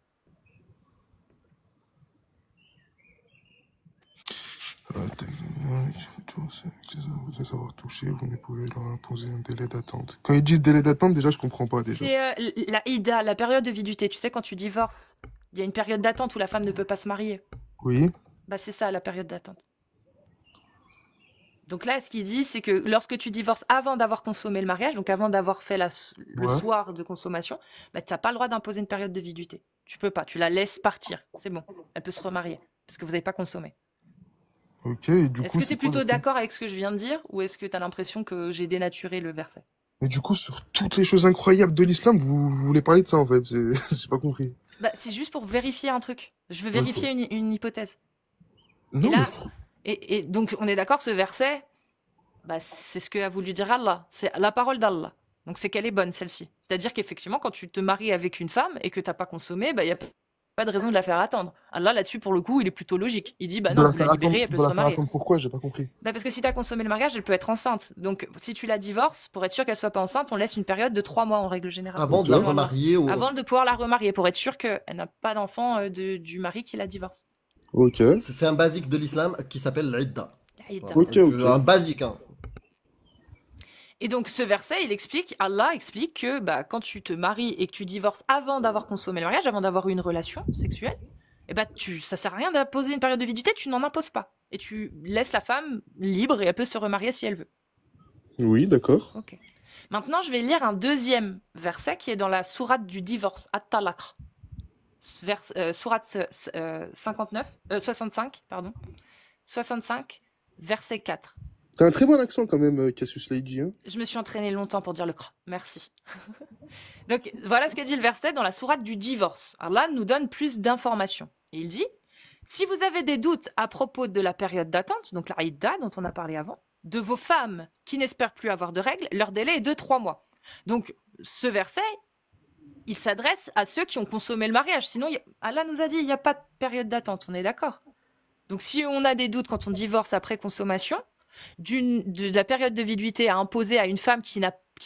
Speaker 4: Vous avoir touché, vous ne pouvez leur imposer un délai d'attente. Quand ils disent délai d'attente, déjà, je comprends pas, déjà.
Speaker 1: C'est la Ida, la période de viduité. Tu sais, quand tu divorces, il y a une période d'attente où la femme ne peut pas se marier.
Speaker 4: Oui.
Speaker 1: Bah, c'est ça, la période d'attente. Donc là, ce qu'il dit, c'est que lorsque tu divorces avant d'avoir consommé le mariage, donc avant d'avoir fait le
Speaker 4: Ouais.
Speaker 1: soir de consommation, bah, tu n'as pas le droit d'imposer une période de viduité. Tu peux pas, tu la laisses partir. C'est bon, elle peut se remarier, parce que vous n'avez pas consommé.
Speaker 4: Ok, et du
Speaker 1: Est-ce
Speaker 4: coup,
Speaker 1: que tu
Speaker 4: c'est
Speaker 1: es
Speaker 4: quoi
Speaker 1: plutôt
Speaker 4: le truc?
Speaker 1: d'accord avec ce que je viens de dire, ou est-ce que tu as l'impression que j'ai dénaturé le verset?
Speaker 4: Mais du coup, sur toutes les choses incroyables de l'islam, vous voulez parler de ça, en fait. J'ai pas compris.
Speaker 1: Bah, c'est juste pour vérifier un truc. Je veux vérifier une hypothèse.
Speaker 4: Non,
Speaker 1: là,
Speaker 4: mais je trouve...
Speaker 1: et donc, on est d'accord, ce verset, bah, c'est ce que a voulu dire Allah. C'est la parole d'Allah. Donc, c'est qu'elle est bonne, celle-ci. C'est-à-dire qu'effectivement, quand tu te maries avec une femme et que tu n'as pas consommé, bah, il n'y a pas de raison de la faire attendre. Allah, là-dessus, pour le coup, il est plutôt logique. Il dit, bah
Speaker 4: De
Speaker 1: non,
Speaker 4: la
Speaker 1: vous la
Speaker 4: faire attendre,
Speaker 1: libérez, elle peut
Speaker 4: de
Speaker 1: se
Speaker 4: la faire
Speaker 1: remarier.
Speaker 4: attendre pourquoi? J'ai pas compris.
Speaker 1: Bah, parce que si tu as consommé le mariage, elle peut être enceinte. Donc, si tu la divorces, pour être sûr qu'elle soit pas enceinte, on laisse une période de 3 mois en règle générale.
Speaker 3: Avant de la
Speaker 1: Selon Allah.
Speaker 3: remarier ou...
Speaker 1: Avant de pouvoir la remarier, pour être sûr qu'elle n'a pas d'enfant du mari qui la divorce.
Speaker 4: Ok.
Speaker 3: C'est un basique de l'islam qui s'appelle l'idda.
Speaker 1: Aïda.
Speaker 4: Ok, ok.
Speaker 3: Un basique, hein.
Speaker 1: Et donc ce verset, il explique, Allah explique que bah, quand tu te maries et que tu divorces avant d'avoir consommé le mariage, avant d'avoir eu une relation sexuelle, eh ben ça sert à rien d'imposer une période de viduité, tu n'en imposes pas. Et tu laisses la femme libre et elle peut se remarier si elle veut.
Speaker 4: Oui, d'accord.
Speaker 1: Ok. Maintenant, je vais lire un deuxième verset qui est dans la sourate du divorce, At-Talaq. Sourate 65, pardon. 65, verset 4.
Speaker 4: T'as un très bon accent quand même, Cassius Lady, hein.
Speaker 1: Je me suis entraînée longtemps pour dire le cra. Merci. Donc, voilà ce que dit le verset dans la sourate du divorce. Allah nous donne plus d'informations. Il dit, si vous avez des doutes à propos de la période d'attente, donc la idda dont on a parlé avant, de vos femmes qui n'espèrent plus avoir de règles, leur délai est de 3 mois. Donc, ce verset, il s'adresse à ceux qui ont consommé le mariage. Sinon, Allah nous a dit, il n'y a pas de période d'attente, on est d'accord. Donc, si on a des doutes quand on divorce après consommation, de la période de viduité à imposer à une femme qui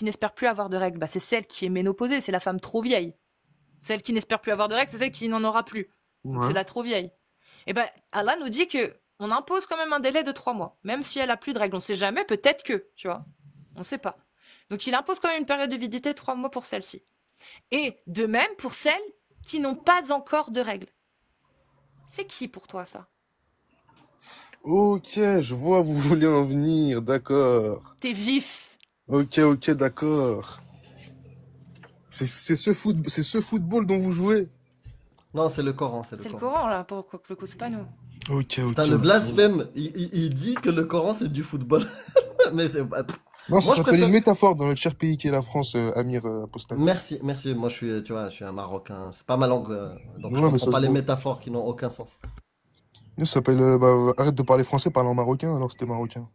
Speaker 1: n'espère plus avoir de règles, bah c'est celle qui est ménopausée, c'est la femme trop vieille. Celle qui n'espère plus avoir de règles, c'est celle qui n'en aura plus. Donc
Speaker 4: Ouais.
Speaker 1: c'est la trop vieille. Et ben Allah nous dit que on impose quand même un délai de 3 mois, même si elle a plus de règles. On sait jamais, peut-être que, tu vois, on sait pas. Donc il impose quand même une période de viduité de 3 mois pour celle-ci. Et de même pour celles qui n'ont pas encore de règles. C'est qui pour toi ça?
Speaker 4: Ok, je vois où vous voulez en venir, d'accord.
Speaker 1: T'es vif.
Speaker 4: Ok, d'accord. C'est ce football dont vous jouez.
Speaker 3: Non, c'est le Coran, c'est le
Speaker 1: C'est le
Speaker 3: Coran.
Speaker 1: Coran là, pour que le coup c'est pas nous.
Speaker 4: Ok.
Speaker 3: Putain, le blasphème, il dit que le Coran c'est du football. Mais c'est...
Speaker 4: Non, ça
Speaker 3: Moi, je
Speaker 4: s'appelle
Speaker 3: préfère-
Speaker 4: une métaphore dans notre cher pays qui est la France, Amir Apostat.
Speaker 3: Merci. Moi, je suis un Marocain. C'est pas ma langue, donc je
Speaker 4: Ouais, mais
Speaker 3: comprends
Speaker 4: ça
Speaker 3: pas
Speaker 4: se
Speaker 3: les
Speaker 4: voit.
Speaker 3: métaphores qui n'ont aucun sens.
Speaker 4: Ça s'appelle, arrête de parler français, parle en marocain alors que t'es marocain.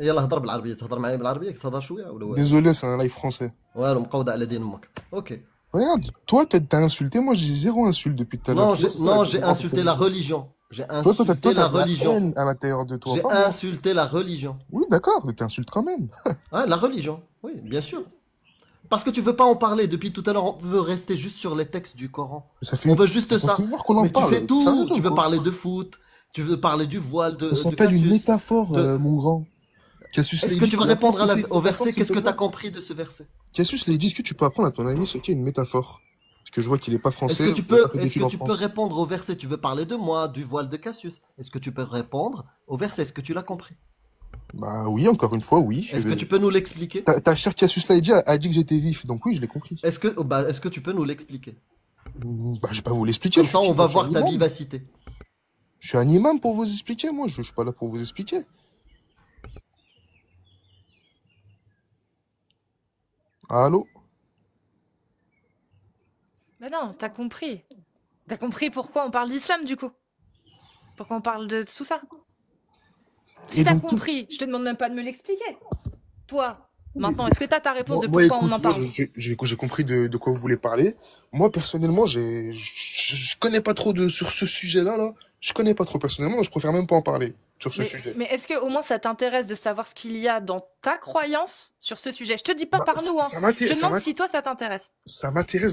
Speaker 3: يلا هضر بالعربية تهضر معايا بالعربية تهضر شوية ولا
Speaker 4: Désolé, c'est un live français.
Speaker 3: والو مقودة على دين أمك. Ok.
Speaker 4: Regarde, toi, t'as insulté, moi j'ai zéro insulte depuis tout à l'heure.
Speaker 3: Non,
Speaker 4: Tu vois, c'est ça,
Speaker 3: j'ai insulté la religion. J'ai
Speaker 4: Toi,
Speaker 3: insulté la
Speaker 4: t'as de la
Speaker 3: religion.
Speaker 4: haine à l'intérieur de toi.
Speaker 3: J'ai
Speaker 4: pas moi.
Speaker 3: insulté la religion.
Speaker 4: Oui, d'accord, mais t'insultes quand même.
Speaker 3: Ah, la religion. Oui, bien sûr. Parce que tu veux pas en parler. Depuis tout à l'heure, on veut rester juste sur les textes du Coran.
Speaker 4: Ça fait,
Speaker 3: On veut juste
Speaker 4: ça
Speaker 3: ça.
Speaker 4: fait une heure qu'on en
Speaker 3: Mais tu
Speaker 4: parle.
Speaker 3: fais tout.
Speaker 4: Sérieux,
Speaker 3: Tu veux
Speaker 4: quoi.
Speaker 3: parler de foot. Tu veux parler du voile de
Speaker 4: Ça s'appelle une
Speaker 3: Cassius.
Speaker 4: métaphore,
Speaker 3: de-
Speaker 4: mon grand. Cassius
Speaker 3: Est-ce que
Speaker 4: Lady,
Speaker 3: tu vas
Speaker 4: peux
Speaker 3: répondre
Speaker 4: apprendre ce que c'est
Speaker 3: au
Speaker 4: une
Speaker 3: verset?
Speaker 4: métaphore,
Speaker 3: Qu'est-ce que
Speaker 4: s'il te
Speaker 3: tu as
Speaker 4: plaît
Speaker 3: compris de ce verset?
Speaker 4: Cassius Lady, est-ce que tu peux apprendre à ton ami ce qu'est une métaphore? Parce que je vois qu'il est pas
Speaker 3: Est-ce
Speaker 4: français.
Speaker 3: que tu
Speaker 4: il a
Speaker 3: peux,
Speaker 4: pas fait
Speaker 3: est-ce
Speaker 4: d'études
Speaker 3: que
Speaker 4: en
Speaker 3: tu peux
Speaker 4: France.
Speaker 3: répondre au verset? Tu veux parler de moi, du voile de Cassius. Est-ce que tu peux répondre au verset? Est-ce que tu l'as compris?
Speaker 4: Bah oui, encore une fois, oui.
Speaker 3: Est-ce que tu peux nous l'expliquer?
Speaker 4: Ta chère Cassius Lady a dit que j'étais vif, donc oui, je l'ai compris.
Speaker 3: Est-ce que tu peux nous l'expliquer?
Speaker 4: Bah, je vais pas vous l'expliquer.
Speaker 3: Comme ça, on va voir ta
Speaker 4: vie.
Speaker 3: vivacité.
Speaker 4: Je suis un imam pour vous expliquer, moi. Je suis pas là pour vous expliquer. Allô?
Speaker 1: Mais non, t'as compris. T'as compris pourquoi on parle d'islam du coup. Pourquoi on parle de tout ça. Si
Speaker 4: Et
Speaker 1: t'as
Speaker 4: donc,
Speaker 1: compris, je te demande même pas de me l'expliquer. Toi, maintenant, est-ce que t'as ta réponse de
Speaker 4: moi,
Speaker 1: pourquoi
Speaker 4: écoute,
Speaker 1: on en
Speaker 4: moi,
Speaker 1: parle?
Speaker 4: j'ai compris de quoi vous voulez parler. Moi, personnellement, je connais pas trop sur ce sujet-là, là. Je connais pas trop personnellement, je préfère même pas en parler sur ce sujet.
Speaker 1: Mais est-ce que au moins ça t'intéresse de savoir ce qu'il y a dans ta croyance sur ce sujet? Je te dis pas
Speaker 4: Bah,
Speaker 1: par nous, hein.
Speaker 4: ça
Speaker 1: Je
Speaker 4: m'intéresse,
Speaker 1: te
Speaker 4: ça
Speaker 1: demande
Speaker 4: m'int-
Speaker 1: si toi ça t'intéresse.
Speaker 4: ça m'intéresse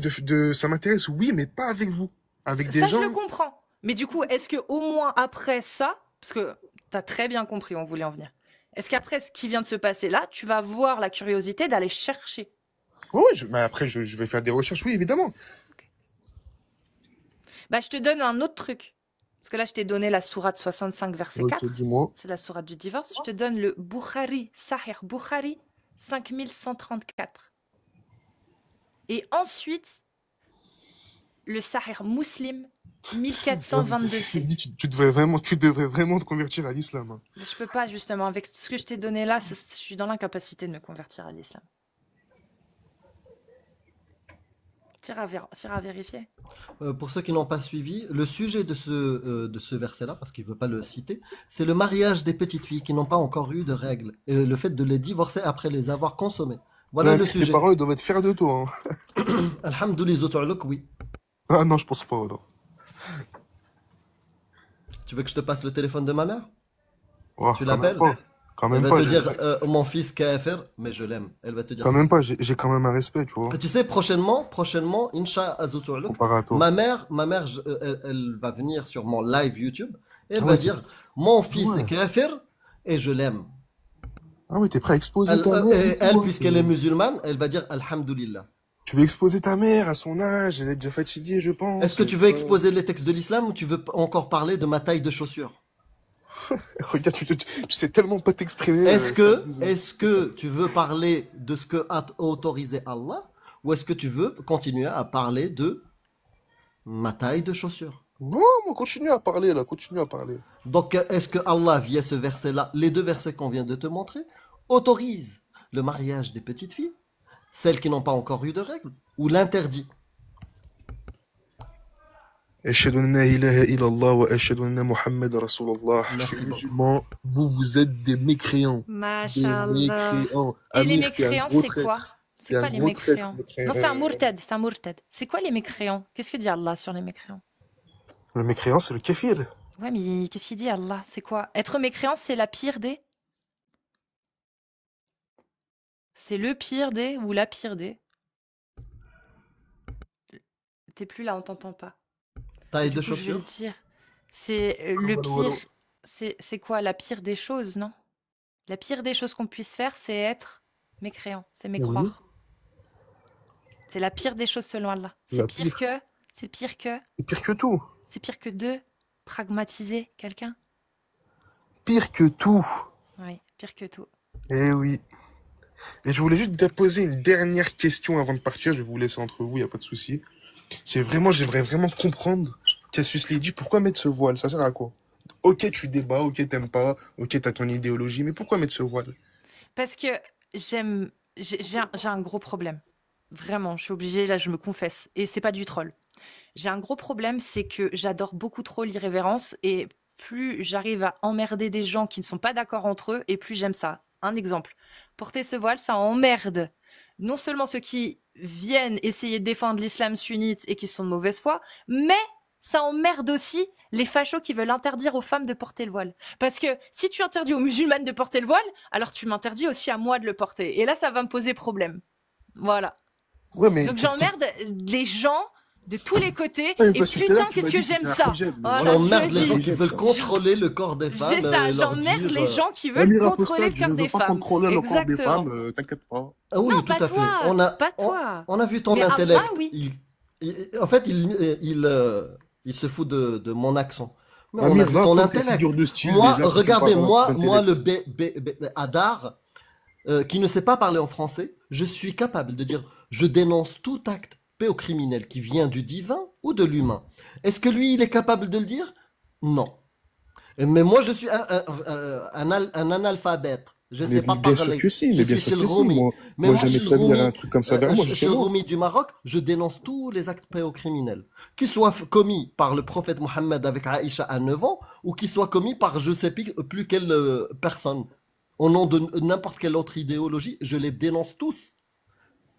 Speaker 4: ça m'intéresse, oui, mais pas avec vous. Avec des
Speaker 1: Ça,
Speaker 4: gens.
Speaker 1: je le comprends. Mais du coup, est-ce que au moins après ça, parce que t'as très bien compris où on voulait en venir, est-ce qu'après ce qui vient de se passer là, tu vas avoir la curiosité d'aller chercher?
Speaker 4: Ouais, mais après, je vais faire des recherches, oui, évidemment.
Speaker 1: Bah, je te donne un autre truc. Parce que là, je t'ai donné la sourate 65, verset
Speaker 4: Ok,
Speaker 1: 4.
Speaker 4: dis-moi.
Speaker 1: C'est la sourate du divorce. Je te donne le Bukhari, Sahih Bukhari, 5134. Et ensuite, le Sahih Muslim, 1422c.
Speaker 4: Tu devrais vraiment te convertir à l'islam, hein.
Speaker 1: Mais je peux pas, justement. Avec ce que je t'ai donné là, je suis dans l'incapacité de me convertir à l'islam. tire à vérifier.
Speaker 3: Pour ceux qui n'ont pas suivi, le sujet de ce verset-là, parce qu'il ne veut pas le citer, c'est le mariage des petites filles qui n'ont pas encore eu de règles. Et le fait de les divorcer après les avoir consommées. Voilà
Speaker 4: Ouais,
Speaker 3: le
Speaker 4: tes
Speaker 3: sujet.
Speaker 4: parents, ils doivent être fiers de toi. Hein.
Speaker 3: Alhamdoulilah, oui.
Speaker 4: Ah non, je pense pas, là.
Speaker 3: Tu veux que je te passe le téléphone de ma mère?
Speaker 4: Oh,
Speaker 3: Tu
Speaker 4: quand même
Speaker 3: l'appelles?
Speaker 4: pas. Quand
Speaker 3: Elle
Speaker 4: même
Speaker 3: va
Speaker 4: pas.
Speaker 3: te dire mon fils kafir, mais je l'aime. Elle va te dire
Speaker 4: Quand
Speaker 3: ça.
Speaker 4: même pas. J'ai quand même un respect, tu vois.
Speaker 3: Tu sais, prochainement, Inch'Allah,
Speaker 4: Comparé à toi.
Speaker 3: ma mère, elle va venir sur mon live YouTube et elle
Speaker 4: Ah
Speaker 3: va
Speaker 4: ouais,
Speaker 3: dire mon fils
Speaker 4: ouais.
Speaker 3: est kafir et je l'aime.
Speaker 4: Ah ouais, t'es prêt à exposer
Speaker 3: Elle,
Speaker 4: ta mère et
Speaker 3: et elle,
Speaker 4: tout, hein,
Speaker 3: puisqu'elle est musulmane, elle va dire Alhamdulillah.
Speaker 4: Tu veux exposer ta mère à son âge, elle est déjà fatiguée, je pense.
Speaker 3: Est-ce que tu veux exposer les textes de l'islam ou tu veux encore parler de ma taille de chaussure?
Speaker 4: Regarde, tu sais tellement pas t'exprimer.
Speaker 3: Est-ce que tu veux parler de ce que a autorisé Allah ou est-ce que tu veux continuer à parler de ma taille de chaussure?
Speaker 4: Non, moi, continue à parler, là, continue à parler.
Speaker 3: Donc, est-ce que Allah, via ce verset-là, les deux versets qu'on vient de te montrer, autorise le mariage des petites filles, celles qui n'ont pas encore eu de règles, ou l'interdit?
Speaker 4: Ashhadu an la ilaha illallah wa ashhadu anna Muhammad Rasulullah. Je
Speaker 3: Merci
Speaker 4: suis
Speaker 3: beaucoup.
Speaker 4: musulman, vous êtes des mécréants. Des
Speaker 1: Mashallah.
Speaker 4: mécréants.
Speaker 1: Et les
Speaker 4: Amir, t'es un
Speaker 1: mécréants,
Speaker 4: gros
Speaker 1: c'est
Speaker 4: traître.
Speaker 1: quoi? C'est
Speaker 4: T'es
Speaker 1: quoi
Speaker 4: un
Speaker 1: les
Speaker 4: gros traître,
Speaker 1: mécréants?
Speaker 4: mécréant.
Speaker 1: Non, c'est un mourtad, c'est un mourtad. C'est quoi les mécréants? Qu'est-ce que dit Allah sur les mécréants?
Speaker 4: Le mécréant, c'est le kéfir.
Speaker 1: Ouais, mais qu'est-ce qu'il dit Allah? C'est quoi? Être mécréant, c'est la pire des? C'est le pire des ou la pire des? T'es plus là, on t'entend pas.
Speaker 3: Taille
Speaker 1: Du
Speaker 3: de
Speaker 1: coup, je vais
Speaker 3: chaussure?
Speaker 1: le dire. C'est le pire. C'est quoi la pire des choses, non? La pire des choses qu'on puisse faire, c'est être mécréant, c'est mécroire.
Speaker 3: Oui.
Speaker 1: C'est la pire des choses selon Allah. C'est
Speaker 4: La
Speaker 1: pire que. C'est pire que.
Speaker 4: C'est pire que tout.
Speaker 1: C'est pire que de pragmatiser quelqu'un.
Speaker 4: Pire que tout.
Speaker 1: Oui, pire que tout.
Speaker 4: Eh oui. Et je voulais juste te poser une dernière question avant de partir. Je vais vous laisser entre vous, il n'y a pas de souci. J'aimerais vraiment comprendre, Cassius Lady, pourquoi mettre ce voile? Ça sert à quoi? Ok, tu débats, ok, t'aimes pas, ok, t'as ton idéologie, mais pourquoi mettre ce voile?
Speaker 1: Parce que j'ai un gros problème. Vraiment, je suis obligée, là, je me confesse. Et c'est pas du troll. J'ai un gros problème, c'est que j'adore beaucoup trop l'irrévérence et plus j'arrive à emmerder des gens qui ne sont pas d'accord entre eux et plus j'aime ça. Un exemple. Porter ce voile, ça emmerde non seulement ceux qui viennent essayer de défendre l'islam sunnite et qui sont de mauvaise foi, mais ça emmerde aussi les fachos qui veulent interdire aux femmes de porter le voile. Parce que si tu interdis aux musulmanes de porter le voile, alors tu m'interdis aussi à moi de le porter. Et là, ça va me poser problème. Voilà.
Speaker 4: Ouais, mais
Speaker 1: Donc j'emmerde les gens de tous les côtés.
Speaker 4: Ouais,
Speaker 1: Et
Speaker 4: parce que tout à l'heure,
Speaker 1: putain,
Speaker 4: tu m'as
Speaker 1: qu'est-ce que
Speaker 4: dit que
Speaker 1: j'aime
Speaker 4: c'était un
Speaker 1: ça.
Speaker 4: hijab.
Speaker 1: Voilà,
Speaker 3: On emmerde
Speaker 1: je
Speaker 3: les
Speaker 1: dis.
Speaker 3: gens qui veulent contrôler le corps des femmes.
Speaker 1: J'ai ça,
Speaker 3: leur
Speaker 1: j'emmerde
Speaker 3: dire,
Speaker 1: les gens qui veulent
Speaker 4: Amir
Speaker 1: contrôler
Speaker 4: Apostat,
Speaker 1: le
Speaker 4: je
Speaker 1: cœur
Speaker 4: ne veux
Speaker 1: des
Speaker 4: pas
Speaker 1: femmes.
Speaker 4: contrôler le corps des
Speaker 1: Exactement.
Speaker 4: femmes, t'inquiète pas.
Speaker 3: Ah oui,
Speaker 1: Non,
Speaker 3: tout
Speaker 1: pas
Speaker 3: à fait.
Speaker 1: toi, pas toi.
Speaker 3: On a vu ton
Speaker 1: Mais
Speaker 3: intellect.
Speaker 1: Allah, oui.
Speaker 3: En fait, il se fout de mon accent. Mais on a
Speaker 4: Amir,
Speaker 3: vu
Speaker 4: va
Speaker 3: ton
Speaker 4: prendre tes
Speaker 3: intellect.
Speaker 4: figures de style
Speaker 3: Moi,
Speaker 4: déjà, que tu
Speaker 3: regardez,
Speaker 4: parles
Speaker 3: moi,
Speaker 4: d'intellect.
Speaker 3: le Hadar, qui ne sait pas parler en français, je suis capable de dire, je dénonce tout acte pédocriminel qui vient du divin ou de l'humain. Est-ce que lui, il est capable de le dire? Non. Mais moi, je suis un analphabète. Je sais
Speaker 4: Mais
Speaker 3: pas
Speaker 4: bien sûr
Speaker 3: parler.
Speaker 4: que si,
Speaker 3: Je
Speaker 4: mais bien
Speaker 3: suis
Speaker 4: sûr
Speaker 3: chez le
Speaker 4: que si.
Speaker 3: Rumi. Mais
Speaker 4: Moi,
Speaker 3: moi,
Speaker 4: jamais
Speaker 3: chez
Speaker 4: de
Speaker 3: le
Speaker 4: ta vie, il y
Speaker 3: Rumi,
Speaker 4: aurait un truc comme ça vers moi,
Speaker 3: chez le Rumi du Maroc, je dénonce tous les actes pédocriminels, qu'ils soient commis par le prophète Mohammed avec Aïcha à 9 ans, ou qu'ils soient commis par je sais plus quelle personne. Au nom de n'importe quelle autre idéologie, je les dénonce tous.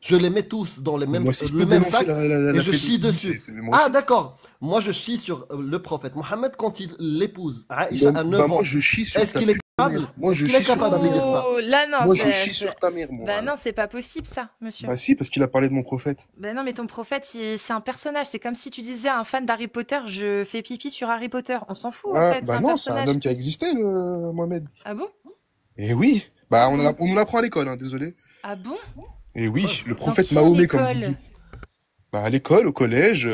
Speaker 3: Je les mets tous dans les mêmes,
Speaker 4: Moi, si je
Speaker 3: le
Speaker 4: peux
Speaker 3: même
Speaker 4: dénoncer
Speaker 3: sac et je chie
Speaker 4: pédophilie,
Speaker 3: dessus.
Speaker 4: c'est moi
Speaker 3: Ah
Speaker 4: aussi.
Speaker 3: d'accord, moi je chie sur le prophète Mohammed quand il l'épouse Aïcha à 9 ans.
Speaker 4: Moi, je chie sur
Speaker 3: Est-ce
Speaker 4: ta
Speaker 3: qu'il est
Speaker 4: putain de
Speaker 3: capable
Speaker 4: mère. Moi,
Speaker 3: Est-ce
Speaker 4: je
Speaker 3: qu'il est
Speaker 4: chie sur
Speaker 3: capable
Speaker 4: ta
Speaker 3: de
Speaker 4: mère.
Speaker 3: dire ça?
Speaker 1: Oh, là, non,
Speaker 4: Moi, je chie sur ta mère, moi.
Speaker 1: Bah non, c'est pas possible, ça, monsieur.
Speaker 4: Bah si, parce qu'il a parlé de mon prophète.
Speaker 1: Ben non, mais ton prophète, c'est un personnage. C'est comme si tu disais à un fan d'Harry Potter, je fais pipi sur Harry Potter. On s'en fout, en
Speaker 4: Ah,
Speaker 1: fait, c'est
Speaker 4: bah
Speaker 1: un
Speaker 4: non, c'est un
Speaker 1: personnage.
Speaker 4: homme qui a existé, le Mohamed.
Speaker 1: Ah bon?
Speaker 4: Eh oui. Bah, on nous l'apprend à l'école, hein, désolé.
Speaker 1: Ah bon?
Speaker 4: Eh oui, le
Speaker 1: Dans
Speaker 4: prophète
Speaker 1: quelle
Speaker 4: Mahomet, comme vous
Speaker 1: école?
Speaker 4: dites. Bah, à l'école, au collège.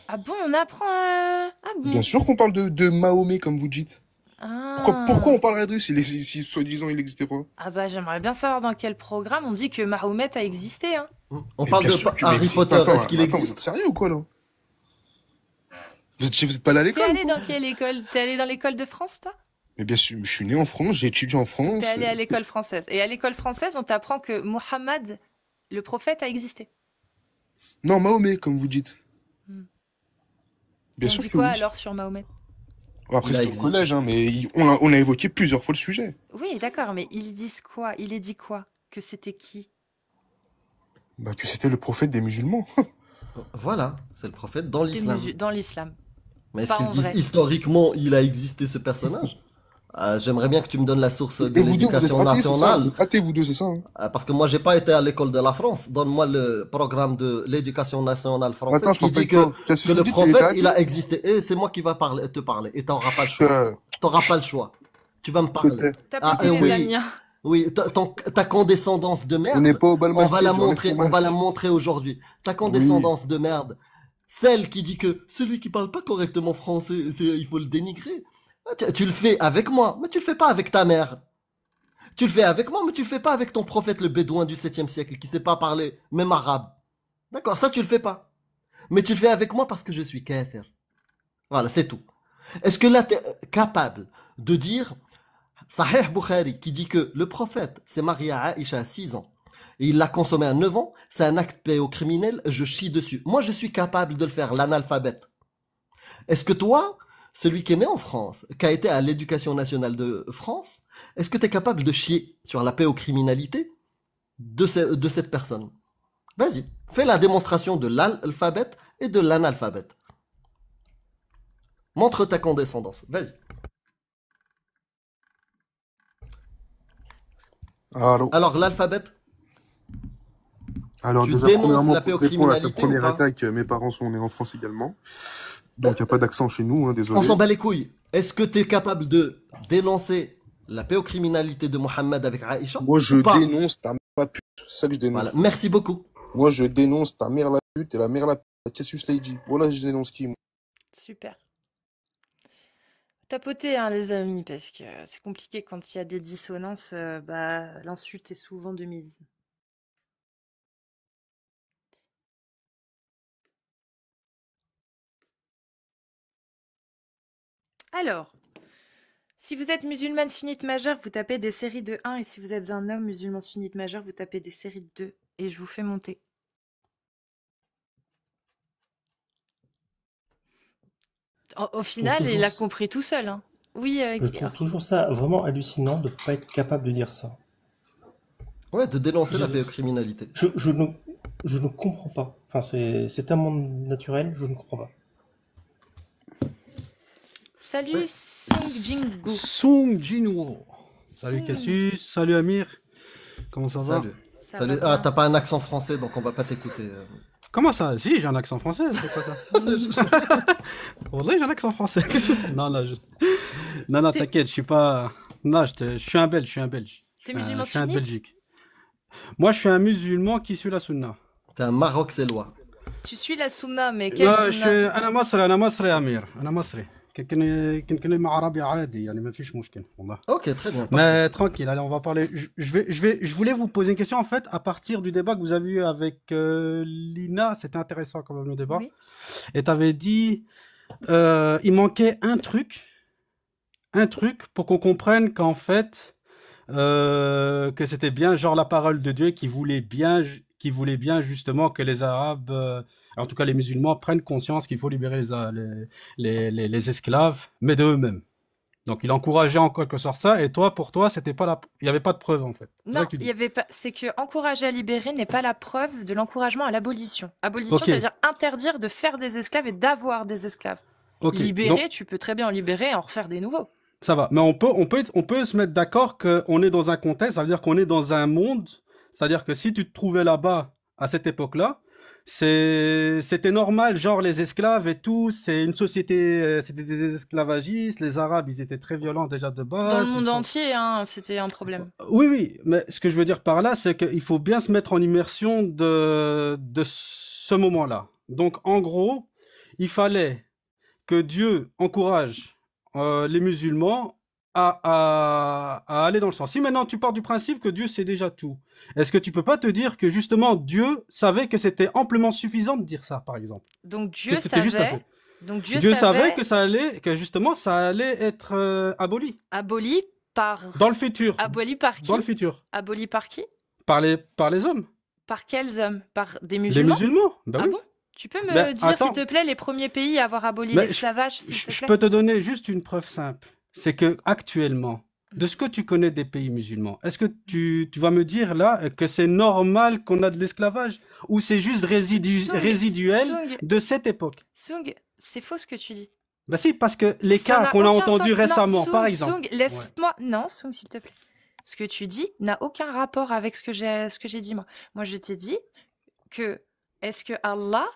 Speaker 1: Ah bon, on apprend Ah bon?
Speaker 4: Bien sûr qu'on parle de Mahomet, comme vous dites.
Speaker 1: Ah.
Speaker 4: Pourquoi on parlerait de lui si soi-disant il n'existait pas?
Speaker 1: Ah bah j'aimerais bien savoir dans quel programme on dit que Mahomet a existé, hein.
Speaker 3: On
Speaker 4: Mais
Speaker 3: parle
Speaker 4: bien
Speaker 3: de
Speaker 4: sûr que-
Speaker 3: Harry
Speaker 4: mais-
Speaker 3: Potter,
Speaker 4: attends,
Speaker 3: est-ce qu'il
Speaker 4: attends, Vous
Speaker 3: existe?
Speaker 4: êtes sérieux ou quoi, là? Vous êtes pas allé à
Speaker 1: T'es
Speaker 4: l'école?
Speaker 1: allé dans quelle école? T'es allé dans l'école de France, toi?
Speaker 4: Mais bien sûr, je suis né en France, j'ai étudié en France.
Speaker 1: T'es allé à l'école française. Et à l'école française, on t'apprend que Mohammed, le prophète, a existé.
Speaker 4: Non, Mahomet, comme vous dites.
Speaker 1: Hmm.
Speaker 4: Bien
Speaker 1: On
Speaker 4: sûr
Speaker 1: dit
Speaker 4: que
Speaker 1: quoi
Speaker 4: oui.
Speaker 1: alors sur Mahomet?
Speaker 4: Après,
Speaker 3: Il a
Speaker 4: c'était au
Speaker 3: existé.
Speaker 4: collège, hein, mais on a évoqué plusieurs fois le sujet.
Speaker 1: Oui, d'accord, mais ils disent quoi? Il est dit quoi? Que c'était qui?
Speaker 4: Bah, que c'était le prophète des musulmans.
Speaker 3: Voilà, c'est le prophète dans l'islam.
Speaker 1: Dans l'islam.
Speaker 3: Mais est-ce
Speaker 1: Pas
Speaker 3: qu'ils
Speaker 1: en
Speaker 3: disent
Speaker 1: vrai.
Speaker 3: historiquement il a existé ce personnage? J'aimerais bien que tu me donnes la source de
Speaker 4: Et vous deux, vous êtes
Speaker 3: l'éducation
Speaker 4: athées, c'est ça?
Speaker 3: nationale.
Speaker 4: Vous êtes athées, vous deux, c'est ça? Hein?
Speaker 3: Parce que moi, j'ai pas été à l'école de la France. Donne-moi le programme de l'éducation nationale française
Speaker 4: Attends, je
Speaker 3: qui
Speaker 4: t'en
Speaker 3: dit
Speaker 4: prie,
Speaker 3: que,
Speaker 4: toi. Tu as
Speaker 3: que le
Speaker 4: suscité, tu étais
Speaker 3: prophète, il
Speaker 4: athée?
Speaker 3: a existé. Et c'est moi qui va te parler. Et t'auras pas le choix. T'auras pas le choix. Tu vas me parler.
Speaker 4: Peut-être.
Speaker 1: T'as
Speaker 3: Ah,
Speaker 1: pété les
Speaker 3: oui.
Speaker 1: Amiens.
Speaker 3: Oui, ta condescendance de
Speaker 4: On n'est
Speaker 3: merde,
Speaker 4: pas au bal
Speaker 3: on va
Speaker 4: masqué,
Speaker 3: la
Speaker 4: j'en ai
Speaker 3: montrer,
Speaker 4: fait
Speaker 3: on va la
Speaker 4: masque.
Speaker 3: montrer aujourd'hui. Ta
Speaker 4: Oui.
Speaker 3: condescendance de merde, celle qui dit que celui qui parle pas correctement français, il faut le dénigrer. Ah, tu le fais avec moi, mais tu le fais pas avec ta mère. Tu le fais avec moi, mais tu le fais pas avec ton prophète le bédouin du 7e siècle qui sait pas parler même arabe. D'accord, ça tu le fais pas. Mais tu le fais avec moi parce que je suis kafir. Voilà, c'est tout. Est-ce que là t'es capable de dire Sahih Bukhari qui dit que le prophète s'est marié à Aïcha à 6 ans et il l'a consommé à 9 ans, c'est un acte pédocriminel, je chie dessus. Moi je suis capable de le faire, l'analphabète. Est-ce que toi, celui qui est né en France, qui a été à l'éducation nationale de France, est-ce que tu es capable de chier sur la pédocriminalité de cette personne? Vas-y, fais la démonstration de l'alphabète et de l'analphabète. Montre ta condescendance, vas-y.
Speaker 4: Alors,
Speaker 3: Alors l'alphabète,
Speaker 4: alors
Speaker 3: tu
Speaker 4: déjà,
Speaker 3: dénonces
Speaker 4: premièrement,
Speaker 3: la
Speaker 4: pour répondre à ta
Speaker 3: pédocriminalité ou
Speaker 4: première
Speaker 3: pas?
Speaker 4: attaque, mes parents sont nés en France également. Donc, il n'y a pas d'accent chez nous, hein,
Speaker 3: On
Speaker 4: désolé.
Speaker 3: s'en bat les couilles. Est-ce que tu es capable de dénoncer la pédocriminalité de Mohammed avec Aïcha
Speaker 4: Moi, je
Speaker 3: ou pas?
Speaker 4: dénonce ta mère la pute. C'est ça que je dénonce.
Speaker 3: Voilà, merci beaucoup.
Speaker 4: Moi, je dénonce ta mère la pute et la mère la pute. Cassius Lady. Voilà, je dénonce qui, moi.
Speaker 1: Super. Tapotez, hein, les amis, parce que c'est compliqué quand il y a des dissonances. L'insulte est souvent de mise. Alors, si vous êtes musulmane sunnite majeure, vous tapez des séries de 1, et si vous êtes un homme musulman sunnite majeur, vous tapez des séries de 2, et je vous fais monter. Au final, il a compris tout seul. Hein. Oui,
Speaker 5: Je trouve toujours ça vraiment hallucinant de ne pas être capable de dire ça.
Speaker 3: Ouais, de dénoncer la
Speaker 5: Je-
Speaker 3: pédocriminalité.
Speaker 5: Je ne comprends pas. Enfin, c'est tellement naturel, je ne comprends pas.
Speaker 1: Salut
Speaker 6: Ouais.
Speaker 1: Song Jingo.
Speaker 6: Song Jinwo. Salut
Speaker 1: Song.
Speaker 6: Cassius, salut Amir. Comment ça va?
Speaker 3: Salut.
Speaker 1: Ça
Speaker 3: Salut.
Speaker 1: va
Speaker 3: Ah,
Speaker 1: bien.
Speaker 3: t'as pas un accent français, donc on va pas t'écouter.
Speaker 6: Comment ça? Si, j'ai un accent français, c'est quoi ça? Wallah, j'ai un accent français. Non, non, non,
Speaker 1: T'es-
Speaker 6: t'inquiète, je suis pas. Non, je suis un Belge, je suis un Belge.
Speaker 1: T'es
Speaker 6: Je suis un-
Speaker 1: musulman
Speaker 6: je suis un de
Speaker 1: sunnite?
Speaker 6: Belgique. Moi, je suis un musulman qui suit la sunna.
Speaker 3: T'es un Maroc-Sélois.
Speaker 1: Tu suis la sunna, mais quelle
Speaker 6: لا
Speaker 1: sunna?
Speaker 6: أنا مصري يا أمير أنا مصري كنتكلم عربي عادي يعني ما فيش مشكل والله.
Speaker 3: Ok, très bien. parfait.
Speaker 6: Mais tranquille, allez, on va parler. Je voulais vous poser une question en fait à partir du débat que vous avez eu avec Lina. C'était intéressant quand même le débat.
Speaker 1: Oui.
Speaker 6: Et tu avais dit il manquait un truc pour qu'on comprenne qu'en fait que c'était bien genre la parole de Dieu qui voulait bien justement que les Arabes, en tout cas les musulmans, prennent conscience qu'il faut libérer les esclaves, mais de eux-mêmes. Donc il encourageait en quelque sorte ça, et toi, pour toi, c'était pas il n'y avait pas de preuve en fait. C'est ça
Speaker 1: Non,
Speaker 6: que tu
Speaker 1: il
Speaker 6: dis.
Speaker 1: y avait pas. C'est que encourager à libérer n'est pas la preuve de l'encouragement à l'abolition. Abolition,
Speaker 6: Ok.
Speaker 1: ça veut dire interdire de faire des esclaves et d'avoir des esclaves.
Speaker 6: Ok.
Speaker 1: Libérer,
Speaker 6: Donc
Speaker 1: tu peux très bien en libérer et en refaire des nouveaux.
Speaker 6: ça va. Mais on peut se mettre d'accord qu'on est dans un contexte, ça veut dire qu'on est dans un monde, c'est-à-dire que si tu te trouvais là-bas à cette époque-là, c'était normal, genre les esclaves et tout, c'est une société, c'était des esclavagistes, les Arabes, ils étaient très violents déjà de
Speaker 1: Dans le
Speaker 6: base.
Speaker 1: monde
Speaker 6: ils sont-
Speaker 1: entier, hein, c'était un problème.
Speaker 6: Oui, oui, mais ce que je veux dire par là, c'est qu'il faut bien se mettre en immersion de ce moment-là. Donc, en gros, il fallait que Dieu encourage les musulmans à aller dans le sens. Si maintenant tu pars du principe que Dieu sait déjà tout, est-ce que tu peux pas te dire que justement Dieu savait que c'était amplement suffisant de dire ça, par exemple?
Speaker 1: Donc
Speaker 6: Que
Speaker 1: Dieu
Speaker 6: c'était juste assez.
Speaker 1: savait. Donc Dieu
Speaker 6: Dieu
Speaker 1: savait
Speaker 6: savait que justement ça allait être aboli
Speaker 1: par.
Speaker 6: dans le futur.
Speaker 1: Aboli par qui?
Speaker 6: Dans le futur.
Speaker 1: Aboli par qui?
Speaker 6: Par les hommes.
Speaker 1: Par quels hommes? Par des
Speaker 6: Les
Speaker 1: musulmans?
Speaker 6: musulmans? Bah
Speaker 1: Ah
Speaker 6: oui.
Speaker 1: bon? Tu peux me
Speaker 6: Ben,
Speaker 1: dire, s'il
Speaker 6: attends,
Speaker 1: te plaît, les premiers pays à avoir aboli
Speaker 6: ben,
Speaker 1: l'esclavage, s'il te
Speaker 6: je
Speaker 1: plaît?
Speaker 6: peux te donner juste une preuve simple. C'est que actuellement, de ce que tu connais des pays musulmans, est-ce que tu vas me dire là que c'est normal qu'on a de l'esclavage ou c'est juste
Speaker 1: Sung,
Speaker 6: résiduel
Speaker 1: Sung,
Speaker 6: de cette époque?
Speaker 1: Sung, c'est faux ce que tu dis.
Speaker 6: Bah si, parce que les
Speaker 1: Ça
Speaker 6: cas
Speaker 1: n'a
Speaker 6: qu'on a
Speaker 1: aucun
Speaker 6: entendus
Speaker 1: sens. Non,
Speaker 6: récemment, par
Speaker 1: Sung,
Speaker 6: exemple.
Speaker 1: Sung,
Speaker 6: Ouais.
Speaker 1: laisse-moi. Non, Sung, s'il te plaît. Ce que tu dis n'a aucun rapport avec ce que j'ai dit, moi. Moi, je t'ai dit que est-ce que Allah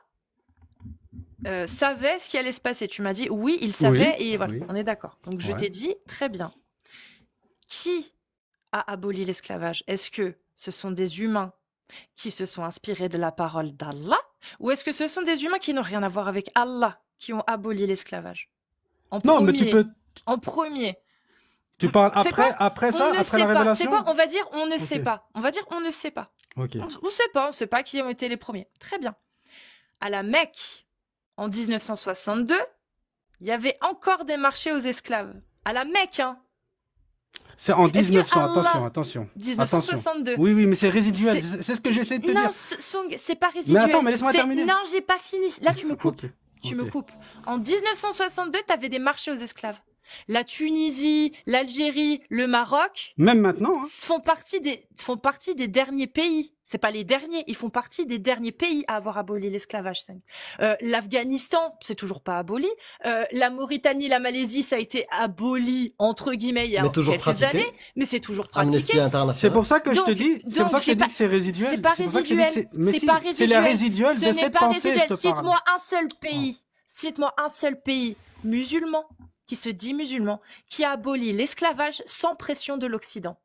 Speaker 1: savait ce qui allait se passer? Tu m'as dit oui, il savait,
Speaker 6: Oui,
Speaker 1: et voilà,
Speaker 6: oui,
Speaker 1: on est d'accord. Donc, je
Speaker 6: ouais.
Speaker 1: t'ai dit très bien. Qui a aboli l'esclavage? Est-ce que ce sont des humains qui se sont inspirés de la parole d'Allah, ou est-ce que ce sont des humains qui n'ont rien à voir avec Allah qui ont aboli l'esclavage? En
Speaker 6: Non, mais
Speaker 1: premier. En premier.
Speaker 6: tu parles
Speaker 1: C'est quoi?
Speaker 6: après
Speaker 1: On
Speaker 6: ça,
Speaker 1: ne
Speaker 6: après
Speaker 1: sait
Speaker 6: la
Speaker 1: pas. C'est
Speaker 6: révélation?
Speaker 1: quoi? On va dire on ne
Speaker 6: Ok,
Speaker 1: sait pas. On va dire on ne sait pas.
Speaker 6: ok.
Speaker 1: On ne sait pas qui ont été les premiers. Très bien. À la Mecque, en 1962, il y avait encore des marchés aux esclaves. À la Mecque, hein.
Speaker 6: C'est en
Speaker 1: Est-ce que
Speaker 6: 1900,
Speaker 1: Allah,
Speaker 6: attention.
Speaker 1: 1962,
Speaker 6: Oui, oui, mais c'est résiduel.
Speaker 1: c'est...
Speaker 6: C'est ce que j'essaie de te
Speaker 1: Non,
Speaker 6: dire.
Speaker 1: Sung, c'est pas
Speaker 6: Mais attends,
Speaker 1: résiduel.
Speaker 6: mais laisse-moi terminer.
Speaker 1: Non, j'ai pas fini. Là, tu me coupes.
Speaker 6: Ok,
Speaker 1: Tu me
Speaker 6: ok.
Speaker 1: coupes. En 1962, tu avais des marchés aux esclaves. La Tunisie, l'Algérie, le Maroc
Speaker 6: Même maintenant, hein.
Speaker 1: font partie des derniers pays. C'est pas les derniers, ils font partie des derniers pays à avoir aboli l'esclavage. L'Afghanistan, c'est toujours pas aboli. La Mauritanie, la Malaisie, ça a été aboli entre guillemets il y a
Speaker 3: Mais toujours
Speaker 1: quelques
Speaker 3: pratiqué.
Speaker 1: années, mais c'est toujours pratiqué.
Speaker 3: Amnesty
Speaker 6: C'est
Speaker 3: International.
Speaker 6: pour ça que je te
Speaker 1: Donc,
Speaker 6: dis, c'est pour
Speaker 1: donc
Speaker 6: ça que je te
Speaker 1: j'ai
Speaker 6: dis
Speaker 1: pas,
Speaker 6: que c'est résiduel.
Speaker 1: c'est pas
Speaker 6: C'est pour ça que je te dis que
Speaker 1: résiduel,
Speaker 6: mais
Speaker 1: c'est
Speaker 6: si,
Speaker 1: pas
Speaker 6: c'est la
Speaker 1: résiduel.
Speaker 6: résiduelle
Speaker 1: Ce
Speaker 6: de
Speaker 1: n'est
Speaker 6: cette
Speaker 1: pas
Speaker 6: pensée, je
Speaker 1: résiduel.
Speaker 6: te parle.
Speaker 1: Cite-moi un seul
Speaker 6: Oh.
Speaker 1: pays. Cite-moi un seul pays musulman qui se dit musulman qui a aboli l'esclavage sans pression de l'Occident.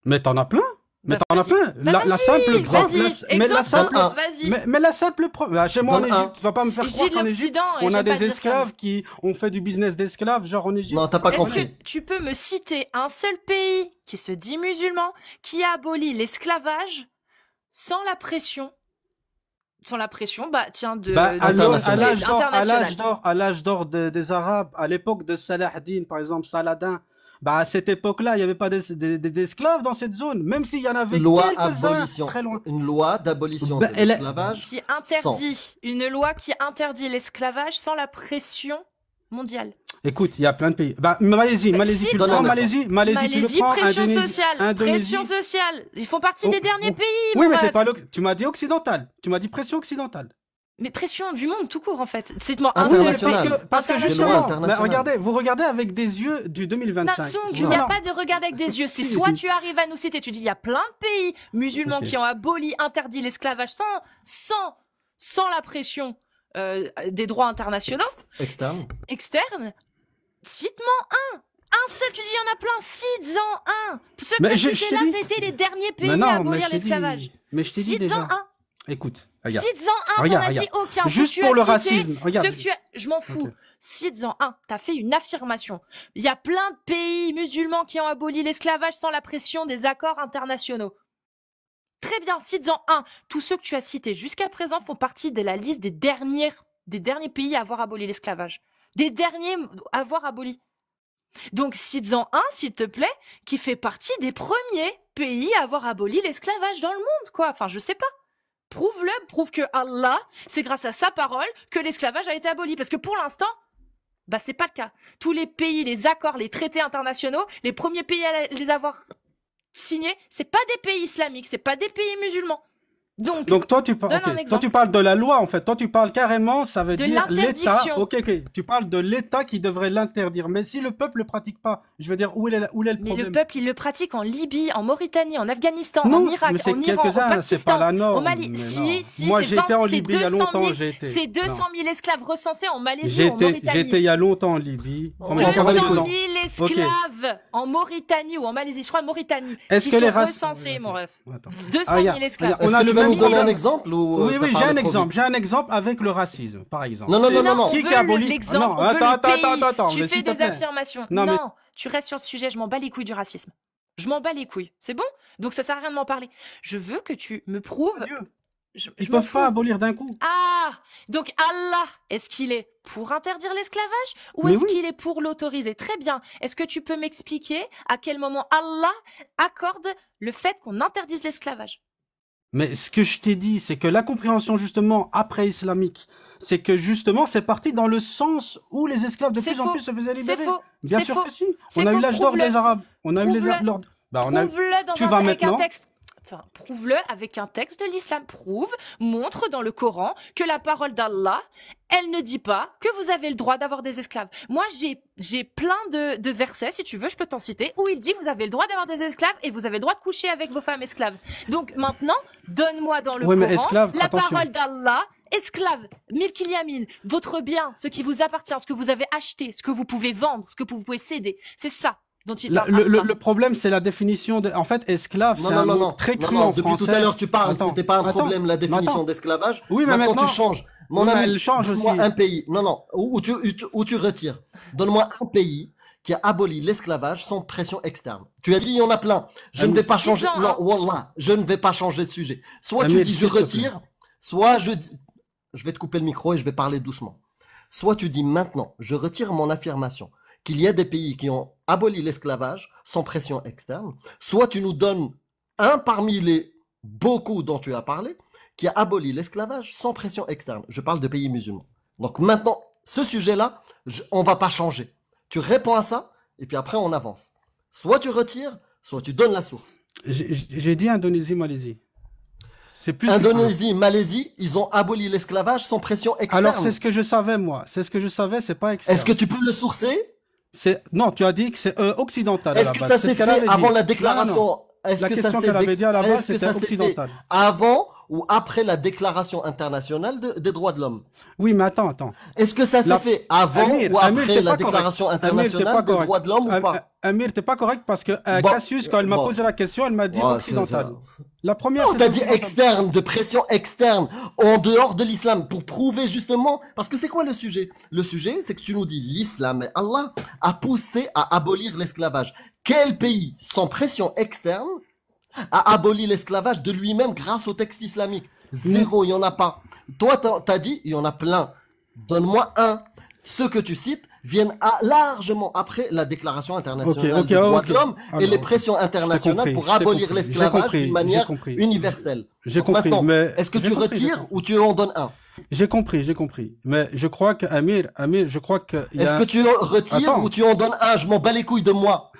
Speaker 6: Mais t'en as plein. Mais
Speaker 1: Bah
Speaker 6: t'en as
Speaker 1: vas-y,
Speaker 6: plein.
Speaker 1: bah
Speaker 6: La simple
Speaker 1: vas-y,
Speaker 6: preuve,
Speaker 1: vas-y,
Speaker 6: mais la
Speaker 1: exemple,
Speaker 6: simple,
Speaker 3: Donne un.
Speaker 1: vas-y.
Speaker 6: mais la simple preuve. Bah, chez moi en
Speaker 3: Donne un.
Speaker 6: Égypte, tu vas pas me faire
Speaker 1: Je
Speaker 6: croire
Speaker 1: dis de
Speaker 6: qu'en Égypte,
Speaker 1: l'Occident et
Speaker 6: on a
Speaker 1: j'aime pas
Speaker 6: des
Speaker 1: dire ça.
Speaker 6: esclaves qui ont fait du business d'esclaves, genre en Égypte.
Speaker 3: Non, t'as pas
Speaker 1: Est-ce
Speaker 3: compris.
Speaker 1: que tu peux me citer un seul pays qui se dit musulman qui a aboli l'esclavage sans la pression? Sans la pression, bah tiens,
Speaker 6: Bah,
Speaker 3: International.
Speaker 6: à l'âge d'or des Arabes, à l'époque de Salah ad-Din, par exemple, Saladin, bah, à cette époque-là, il n'y avait pas d'esclaves dans cette zone, même s'il y en avait
Speaker 3: Loi
Speaker 6: quelques-uns
Speaker 3: abolition.
Speaker 6: très loin.
Speaker 3: Une loi d'abolition
Speaker 6: Bah,
Speaker 3: de
Speaker 6: elle est-
Speaker 3: l'esclavage.
Speaker 1: qui interdit, une loi qui interdit l'esclavage sans la pression mondiale.
Speaker 6: Écoute, il y a plein de pays. Bah, Malaisie,
Speaker 1: si,
Speaker 6: tu le
Speaker 3: donne
Speaker 6: prends,
Speaker 3: un
Speaker 6: Malaisie, tu le
Speaker 1: Malaisie,
Speaker 6: prends,
Speaker 1: pression
Speaker 6: Indonésie,
Speaker 1: sociale,
Speaker 6: Indonésie.
Speaker 1: pression sociale. Ils font partie des
Speaker 6: Oh,
Speaker 1: derniers
Speaker 6: oh.
Speaker 1: pays,
Speaker 6: Oui,
Speaker 1: mon
Speaker 6: mais c'est
Speaker 1: ref.
Speaker 6: pas tu m'as dit occidental. Tu m'as dit pression occidentale.
Speaker 1: Mais pression du monde tout court en fait. Cite-moi un seul
Speaker 3: International.
Speaker 1: pays.
Speaker 6: Parce que
Speaker 3: Des lois
Speaker 6: justement,
Speaker 3: internationales.
Speaker 6: mais vous regardez avec des yeux du
Speaker 1: Non,
Speaker 6: 2025.
Speaker 1: Sung, il
Speaker 3: Non.
Speaker 1: n'y a pas de regarder avec des yeux. C'est
Speaker 6: Si,
Speaker 1: soit
Speaker 6: si.
Speaker 1: tu arrives à nous citer, tu dis il y a plein de pays musulmans
Speaker 6: Ok.
Speaker 1: qui ont aboli, interdit l'esclavage sans la pression des droits internationaux
Speaker 3: Externe.
Speaker 1: externes. Cite-moi un. Un seul, tu dis il y en a plein. Cite-en un. Ceux
Speaker 6: Mais
Speaker 1: que
Speaker 6: je
Speaker 1: tu
Speaker 6: t'ai
Speaker 1: citais là,
Speaker 6: dit.
Speaker 1: c'était les derniers pays
Speaker 6: Mais non,
Speaker 1: à
Speaker 6: mais
Speaker 1: abolir
Speaker 6: je t'ai dit-
Speaker 1: l'esclavage.
Speaker 6: Mais je t'ai dit
Speaker 1: Cite-en
Speaker 6: déjà.
Speaker 1: un.
Speaker 6: Écoute, regarde.
Speaker 1: Cite-en un,
Speaker 6: Regarde,
Speaker 1: t'en as dit
Speaker 6: regarde.
Speaker 1: aucun.
Speaker 6: Juste
Speaker 1: Tu
Speaker 6: pour
Speaker 1: as
Speaker 6: le
Speaker 1: cité
Speaker 6: racisme, regarde.
Speaker 1: ceux que tu as... Je m'en fous.
Speaker 6: Ok.
Speaker 1: Cite-en un. T'as fait une affirmation. Il y a plein de pays musulmans qui ont aboli l'esclavage sans la pression des accords internationaux. Très bien, cite-en un. Tous ceux que tu as cités jusqu'à présent font partie de la liste des derniers pays à avoir aboli l'esclavage. Des derniers à avoir aboli. Donc, cite-en un, s'il te plaît, qui fait partie des premiers pays à avoir aboli l'esclavage dans le monde, quoi. Enfin, je sais pas. Prouve-le, prouve que Allah, c'est grâce à sa parole que l'esclavage a été aboli. Parce que pour l'instant, bah, c'est pas le cas. Tous les pays, les accords, les traités internationaux, les premiers pays à les avoir signés, c'est pas des pays islamiques, c'est pas des pays musulmans. Donc
Speaker 6: toi tu parles,
Speaker 1: donne un
Speaker 6: toi
Speaker 1: exemple.
Speaker 6: tu parles de la loi en fait. Toi tu parles carrément, ça veut
Speaker 1: De
Speaker 6: dire l'État.
Speaker 1: l'interdiction.
Speaker 6: Ok. Tu parles de l'État qui devrait l'interdire. Mais si le peuple le pratique pas, je veux dire où est le
Speaker 1: mais
Speaker 6: problème?
Speaker 1: le peuple, il le pratique en Libye, en Mauritanie, en Afghanistan,
Speaker 6: Non,
Speaker 1: en Irak,
Speaker 6: mais c'est
Speaker 1: en Iran, au
Speaker 6: quelques-uns, c'est pas
Speaker 1: Pakistan,
Speaker 6: la norme.
Speaker 1: au Mali.
Speaker 6: mais
Speaker 1: Si,
Speaker 6: non.
Speaker 1: si,
Speaker 6: Moi
Speaker 1: c'est
Speaker 6: j'ai été en
Speaker 1: 20,
Speaker 6: Libye il y a
Speaker 1: 200 000,
Speaker 6: longtemps. J'ai été.
Speaker 1: c'est 200
Speaker 6: Non.
Speaker 1: 000 esclaves recensés en Malaisie ou en
Speaker 6: J'étais
Speaker 1: Mauritanie.
Speaker 6: il y a longtemps en Libye.
Speaker 3: On
Speaker 6: Mais
Speaker 3: s'en
Speaker 6: ça
Speaker 3: va
Speaker 6: va
Speaker 3: les
Speaker 1: 200
Speaker 3: couilles.
Speaker 1: 000 esclaves en Mauritanie ou en Malaisie, je crois en Mauritanie,
Speaker 6: Est-ce
Speaker 1: qui
Speaker 6: que
Speaker 1: sont
Speaker 6: les races-
Speaker 1: recensés, mon ref.
Speaker 6: Attends.
Speaker 1: 200
Speaker 6: Ah,
Speaker 1: 000
Speaker 6: regarde,
Speaker 1: esclaves.
Speaker 6: on
Speaker 3: Est-ce
Speaker 6: a
Speaker 3: que
Speaker 6: le
Speaker 3: tu peux
Speaker 6: même
Speaker 3: nous donner un
Speaker 6: problème.
Speaker 3: exemple ou
Speaker 6: Oui,
Speaker 3: t'as
Speaker 6: j'ai
Speaker 3: parlé
Speaker 6: un
Speaker 3: trop
Speaker 6: exemple.
Speaker 3: vite?
Speaker 6: J'ai un exemple avec le racisme, par exemple.
Speaker 3: Non, non, non, non,
Speaker 1: Non,
Speaker 3: non.
Speaker 1: on
Speaker 6: Qui
Speaker 1: veut
Speaker 6: abolit-
Speaker 1: l'exemple,
Speaker 6: Non,
Speaker 1: on veut le
Speaker 6: attends,
Speaker 1: pays.
Speaker 6: mais
Speaker 1: Tu fais
Speaker 6: s'il te
Speaker 1: des
Speaker 6: plaît.
Speaker 1: affirmations.
Speaker 6: Non,
Speaker 1: Non,
Speaker 6: mais-
Speaker 1: tu restes sur ce sujet, je m'en bats les couilles du racisme. Je m'en bats les couilles, c'est bon? Donc ça sert à rien de m'en parler. Je veux que tu me prouves...
Speaker 6: Dieu.
Speaker 1: Je
Speaker 6: Ils
Speaker 1: m'en
Speaker 6: peuvent
Speaker 1: fous.
Speaker 6: pas abolir d'un coup.
Speaker 1: Ah! Donc Allah, est-ce qu'il est pour interdire l'esclavage ou
Speaker 6: Mais
Speaker 1: est-ce
Speaker 6: oui.
Speaker 1: qu'il est pour l'autoriser? Très bien. Est-ce que tu peux m'expliquer à quel moment Allah accorde le fait qu'on interdise l'esclavage?
Speaker 6: Mais ce que je t'ai dit, c'est que la compréhension justement après-islamique, c'est que justement c'est parti dans le sens où les esclaves de
Speaker 1: C'est
Speaker 6: plus en
Speaker 1: faux.
Speaker 6: plus se faisaient
Speaker 1: C'est
Speaker 6: libérer.
Speaker 1: faux.
Speaker 6: Bien
Speaker 1: C'est
Speaker 6: sûr
Speaker 1: faux.
Speaker 6: que si.
Speaker 1: C'est
Speaker 6: On a eu
Speaker 1: faux.
Speaker 6: l'âge d'or
Speaker 1: Prouve-le.
Speaker 6: des Arabes. On a eu les
Speaker 1: Prouve-le.
Speaker 6: l'ordre. Bah, on a eu...
Speaker 1: Prouve-le
Speaker 6: Tu vas
Speaker 1: avec un
Speaker 6: maintenant.
Speaker 1: texte. Attends, prouve-le avec un texte de l'islam. Montre dans le Coran que la parole d'Allah, elle ne dit pas que vous avez le droit d'avoir des esclaves. Moi, j'ai plein de versets, si tu veux, je peux t'en citer, où il dit vous avez le droit d'avoir des esclaves et vous avez le droit de coucher avec vos femmes esclaves. Donc maintenant, donne-moi dans le
Speaker 6: Oui, mais
Speaker 1: Coran
Speaker 6: esclave,
Speaker 1: la
Speaker 6: attention.
Speaker 1: parole d'Allah. Esclave, Milk Yamin, votre bien, ce qui vous appartient, ce que vous avez acheté, ce que vous pouvez vendre, ce que vous pouvez céder. C'est ça dont il parle.
Speaker 6: Le problème, c'est la définition de... En fait, esclave, c'est un mot très cru en
Speaker 3: Depuis tout
Speaker 6: français.
Speaker 3: à l'heure, tu parles.
Speaker 6: Attends,
Speaker 3: C'était pas un
Speaker 6: attends,
Speaker 3: problème, la
Speaker 6: attends.
Speaker 3: définition d'esclavage.
Speaker 6: Oui, mais
Speaker 3: Maintenant,
Speaker 6: maintenant,
Speaker 3: tu changes. Mon
Speaker 6: oui, mais
Speaker 3: ami,
Speaker 6: elle change
Speaker 3: donne-moi
Speaker 6: aussi.
Speaker 3: un pays. Non, où tu retires. Donne-moi un pays qui a aboli l'esclavage sans pression externe. Tu as dit, il y en a plein. Je ne vais pas changer. Non, wallah, je ne vais pas changer de sujet. Soit tu dis je retire, soit je dis... Je vais te couper le micro et je vais parler doucement. Soit tu dis maintenant, je retire mon affirmation qu'il y a des pays qui ont aboli l'esclavage sans pression externe, soit tu nous donnes un parmi les beaucoup dont tu as parlé qui a aboli l'esclavage sans pression externe. Je parle de pays musulmans. Donc maintenant, ce sujet-là, on va pas changer. Tu réponds à ça et puis après on avance. Soit tu retires, soit tu donnes la source.
Speaker 6: J'ai dit Indonésie, Malaisie.
Speaker 3: Indonésie, Malaisie, ils ont aboli l'esclavage sans pression externe.
Speaker 6: Alors c'est ce que je savais moi. C'est ce que je savais, c'est pas externe.
Speaker 3: Est-ce que tu peux le sourcer?
Speaker 6: Non, tu as dit que c'est occidental.
Speaker 3: Est-ce que ça s'est fait avant la déclaration?
Speaker 6: La question qu'elle avait dit à la base, c'était occidental.
Speaker 3: Avant ou après la déclaration internationale des droits de l'homme?
Speaker 6: Oui, mais attends.
Speaker 3: Est-ce que ça s'est fait avant ou après la déclaration internationale des droits de l'homme ou pas?
Speaker 6: Amir, t'es pas correct parce que Cassius, quand elle m'a posé la question, elle m'a dit occidental. La première,
Speaker 3: on t'a dit externe, de pression externe, en dehors de l'islam, pour prouver justement, parce que c'est quoi le sujet? Le sujet, c'est que tu nous dis l'islam et Allah a poussé à abolir l'esclavage. Quel pays, sans pression externe, a aboli l'esclavage de lui-même grâce au texte islamique? Zéro, il n'y en a pas. Toi, t'as dit, il y en a plein. Donne-moi un. Ceux que tu cites viennent largement après la déclaration internationale des droits de l'homme et les pressions internationales pour abolir l'esclavage d'une manière universelle.
Speaker 6: J'ai compris. Mais
Speaker 3: est-ce que tu retires ou tu en donnes un?
Speaker 6: J'ai compris. Mais je crois que Amir, je crois que...
Speaker 3: Est-ce que tu retires ou tu en donnes un? Je m'en bats les couilles de moi.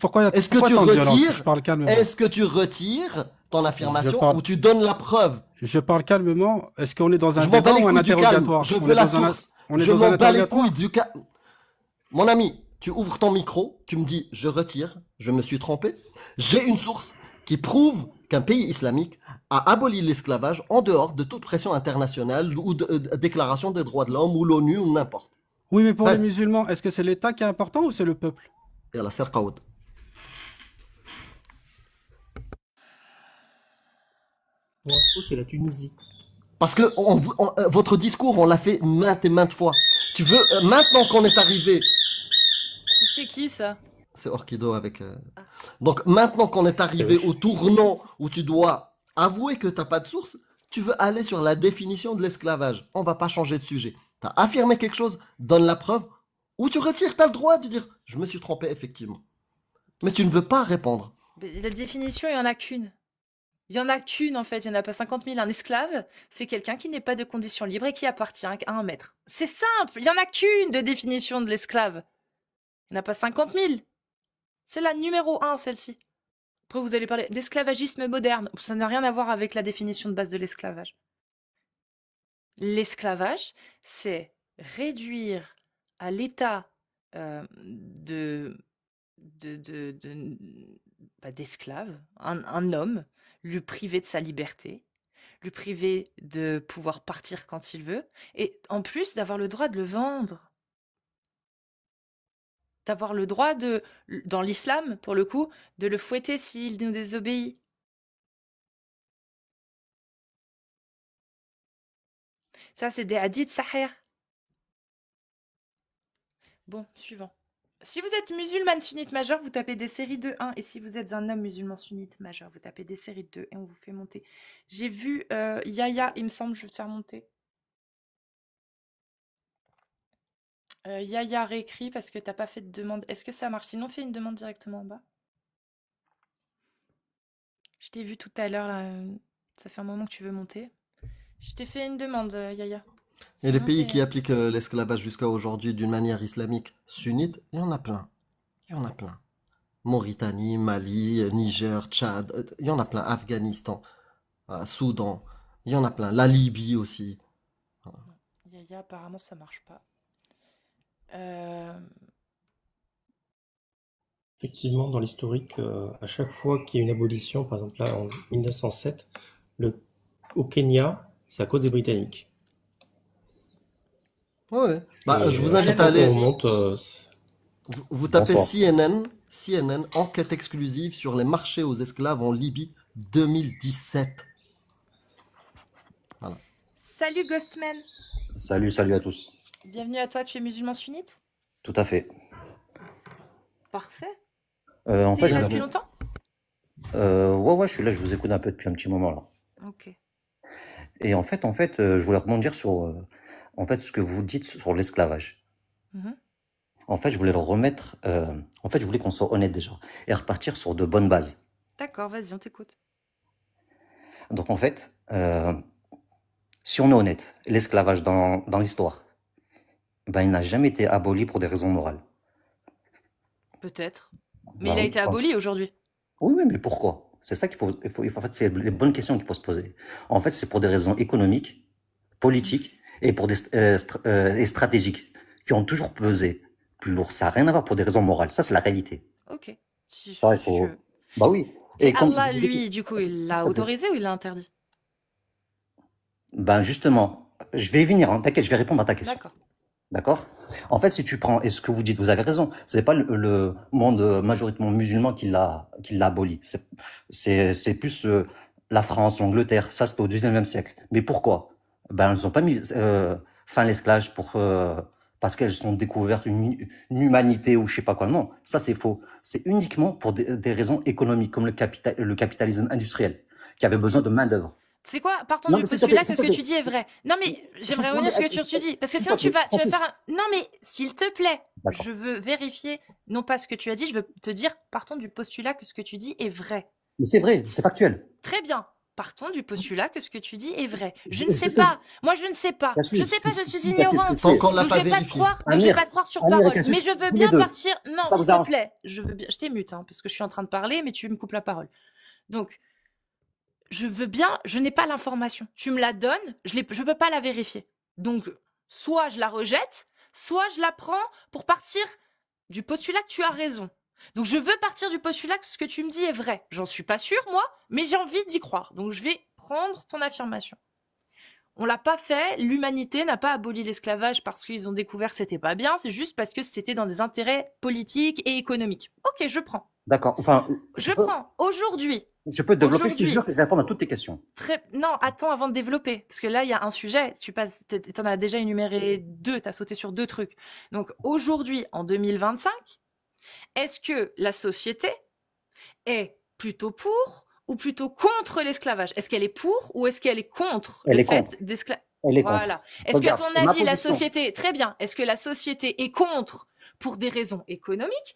Speaker 6: Pourquoi
Speaker 3: est-ce que tu retires? Est-ce que tu retires ton affirmation ou tu donnes la preuve?
Speaker 6: Je parle calmement. Est-ce qu'on est dans un débat ou un interrogatoire?
Speaker 3: Je veux la source. Je m'en bats les couilles du cas. Mon ami, tu ouvres ton micro, tu me dis je retire, je me suis trompé. J'ai une source qui prouve qu'un pays islamique a aboli l'esclavage en dehors de toute pression internationale ou de déclaration des droits de l'homme ou l'ONU ou n'importe.
Speaker 6: Oui, mais pour les musulmans, est-ce que c'est l'État qui est important ou c'est le peuple?
Speaker 3: Et la serqaoud.
Speaker 5: C'est la Tunisie.
Speaker 3: Parce que votre discours, on l'a fait maintes et maintes fois. Tu veux, maintenant qu'on est arrivé...
Speaker 1: C'est qui ça?
Speaker 3: C'est Orkido avec... Donc maintenant qu'on est arrivé au tournant où tu dois avouer que t'as pas de source, tu veux aller sur la définition de l'esclavage. On va pas changer de sujet. T'as affirmé quelque chose, donne la preuve, ou tu retires, t'as le droit de dire « je me suis trompé effectivement ». Mais tu ne veux pas répondre.
Speaker 1: La définition, il y en a qu'une. Il y en a qu'une en fait, il n'y en a pas 50 000. Un esclave, c'est quelqu'un qui n'est pas de condition libre et qui appartient à un maître. C'est simple, il n'y en a qu'une de définition de l'esclave. Il n'y en a pas 50 000. C'est la numéro 1, celle-ci. Après, vous allez parler d'esclavagisme moderne. Ça n'a rien à voir avec la définition de base de l'esclavage. L'esclavage, c'est réduire à l'état d'esclave un homme, lui priver de sa liberté, lui priver de pouvoir partir quand il veut, et en plus d'avoir le droit de le vendre. D'avoir le droit de, dans l'islam, pour le coup, de le fouetter s'il nous désobéit. Ça, c'est des hadiths sahih. Bon, suivant. Si vous êtes musulmane sunnite majeure, vous tapez des séries de 1. Et si vous êtes un homme musulman sunnite majeur, vous tapez des séries de 2 et on vous fait monter. J'ai vu Yaya, il me semble, je vais te faire monter. Yaya réécrit parce que t'as pas fait de demande. Est-ce que ça marche? Sinon, fais une demande directement en bas. Je t'ai vu tout à l'heure là. Ça fait un moment que tu veux monter. Je t'ai fait une demande, Yaya.
Speaker 3: Et les
Speaker 1: Sinon,
Speaker 3: pays
Speaker 1: c'est-
Speaker 3: qui appliquent l'esclavage jusqu'à aujourd'hui d'une manière islamique sunnite, il y en a plein. Il y en a plein. Mauritanie, Mali, Niger, Tchad, il y en a plein. Afghanistan, Soudan, il y en a plein. La Libye aussi.
Speaker 1: Yaya, apparemment, ça marche pas. Euh,
Speaker 5: Effectivement, dans l'historique, à chaque fois qu'il y a une abolition, par exemple là en 1907, au Kenya, c'est à cause des Britanniques.
Speaker 3: Ouais. Bah,
Speaker 5: Et
Speaker 3: je vous
Speaker 5: à
Speaker 3: invite
Speaker 5: chaque
Speaker 3: à
Speaker 5: fois qu'on
Speaker 3: aller.
Speaker 5: monte,
Speaker 3: Vous tapez
Speaker 7: Bonsoir.
Speaker 3: CNN, enquête exclusive sur les marchés aux esclaves en Libye 2017. Voilà.
Speaker 1: Salut Ghostman.
Speaker 7: Salut à tous.
Speaker 1: Bienvenue à toi, tu es musulman sunnite?
Speaker 7: Tout à fait.
Speaker 1: Parfait.
Speaker 7: En
Speaker 1: T'es
Speaker 7: fait,
Speaker 1: là
Speaker 7: je
Speaker 1: depuis longtemps?
Speaker 7: ouais, je suis là, je vous écoute un peu depuis un petit moment là.
Speaker 1: Ok.
Speaker 7: Et en fait, je voulais rebondir sur en fait ce que vous dites sur l'esclavage.
Speaker 1: Mhm.
Speaker 7: En fait, je voulais le remettre. En fait, je voulais qu'on soit honnête déjà et repartir sur de bonnes bases.
Speaker 1: D'accord, vas-y, on t'écoute.
Speaker 7: Donc en fait, si on est honnête, l'esclavage dans l'histoire, ben il n'a jamais été aboli pour des raisons morales.
Speaker 1: Peut-être. Mais
Speaker 7: Ben
Speaker 1: il a
Speaker 7: oui,
Speaker 1: été
Speaker 7: enfin,
Speaker 1: aboli aujourd'hui.
Speaker 7: oui, mais pourquoi? C'est ça en fait, c'est les bonnes questions qu'il faut se poser. En fait, c'est pour des raisons économiques, politiques et et stratégiques qui ont toujours pesé plus lourd. Ça n'a rien à voir pour des raisons morales. Ça, c'est la réalité.
Speaker 1: Ok. Si
Speaker 7: Ça, il
Speaker 1: tu
Speaker 7: faut.
Speaker 1: veux.
Speaker 7: Bah oui.
Speaker 1: Et
Speaker 7: comme
Speaker 1: Allah,
Speaker 7: vous disiez
Speaker 1: lui, du coup, il l'a
Speaker 7: tout à fait.
Speaker 1: autorisé ou il l'a interdit?
Speaker 7: Ben justement, je vais y venir, hein. T'inquiète, je vais répondre à ta question.
Speaker 1: D'accord.
Speaker 7: D'accord? En fait, si tu prends, et ce que vous dites, vous avez raison, c'est pas le monde majoritairement musulman qui l'a aboli. C'est plus la France, l'Angleterre. Ça, c'était au XIXe siècle. Mais pourquoi? Ben, elles ont pas mis fin à l'esclavage parce qu'elles ont découvert une humanité ou je sais pas quoi. Non, ça c'est faux. C'est uniquement pour des raisons économiques, comme le capitalisme industriel, qui avait besoin de main-d'œuvre.
Speaker 1: C'est quoi? Partons
Speaker 7: Non,
Speaker 1: du
Speaker 7: mais s'il te
Speaker 1: postulat
Speaker 7: plaît,
Speaker 1: que ce que tu dis est vrai. Non, mais j'aimerais revenir sur ce que tu dis. Parce que
Speaker 7: s'il
Speaker 1: sinon,
Speaker 7: te
Speaker 1: tu
Speaker 7: plaît,
Speaker 1: vas
Speaker 7: Francis.
Speaker 1: faire un... Non, mais s'il te plaît,
Speaker 7: D'accord.
Speaker 1: je veux vérifier, non pas ce que tu as dit, je veux te dire, partons du postulat que ce que tu dis est vrai.
Speaker 7: Mais c'est vrai, c'est factuel.
Speaker 1: Très bien. Partons du postulat que ce que tu dis est vrai. Je ne
Speaker 7: Je-
Speaker 1: sais
Speaker 7: c'est-
Speaker 1: pas. Moi, je ne sais pas.
Speaker 7: Bien sûr,
Speaker 1: Je sais pas, je
Speaker 7: si
Speaker 1: suis
Speaker 7: t'as fait
Speaker 1: ignorante.
Speaker 7: fixer.
Speaker 3: Tant qu'on l'a
Speaker 1: Donc,
Speaker 3: pas
Speaker 1: je vais pas te
Speaker 3: vérifié.
Speaker 1: croire, donc je
Speaker 7: Amir,
Speaker 1: vais pas te croire sur
Speaker 7: Amir et
Speaker 1: parole.
Speaker 7: Cassius,
Speaker 1: Mais je veux
Speaker 7: tous
Speaker 1: bien
Speaker 7: les deux.
Speaker 1: partir. Non,
Speaker 7: Ça
Speaker 1: s'il
Speaker 7: vous
Speaker 1: te
Speaker 7: arrange?
Speaker 1: plaît. Je veux bien. Je t'émute, hein, parce que je suis en train de parler, mais tu me coupes la parole. Donc, je veux bien, je n'ai pas l'information. Tu me la donnes, je peux pas la vérifier. Donc, soit je la rejette, soit je la prends pour partir du postulat que tu as raison. Donc, je veux partir du postulat que ce que tu me dis est vrai. J'en suis pas sûre, moi, mais j'ai envie d'y croire. Donc, je vais prendre ton affirmation. On l'a pas fait, l'humanité n'a pas aboli l'esclavage parce qu'ils ont découvert que c'était pas bien, c'est juste parce que c'était dans des intérêts politiques et économiques. Ok, je prends.
Speaker 7: D'accord. Enfin,
Speaker 1: Je prends. Aujourd'hui,
Speaker 7: je peux développer, je te
Speaker 1: Aujourd'hui.
Speaker 7: jure que je vais répondre à toutes tes questions.
Speaker 1: Non, attends avant de développer. Parce que là, il y a un sujet. T'en as déjà énuméré 2. T'as sauté sur 2 trucs. Donc, aujourd'hui, en 2025, est-ce que la société est plutôt pour ou plutôt contre l'esclavage? Est-ce qu'elle est pour ou est-ce qu'elle est contre
Speaker 7: Elle
Speaker 1: le
Speaker 7: est
Speaker 1: fait
Speaker 7: contre.
Speaker 1: d'esclaver?
Speaker 7: Elle est contre.
Speaker 1: Voilà. Est-ce qu'à
Speaker 7: Regarde,
Speaker 1: ton
Speaker 7: ma
Speaker 1: avis, la
Speaker 7: position.
Speaker 1: société, très bien, est-ce que la société est contre pour des raisons économiques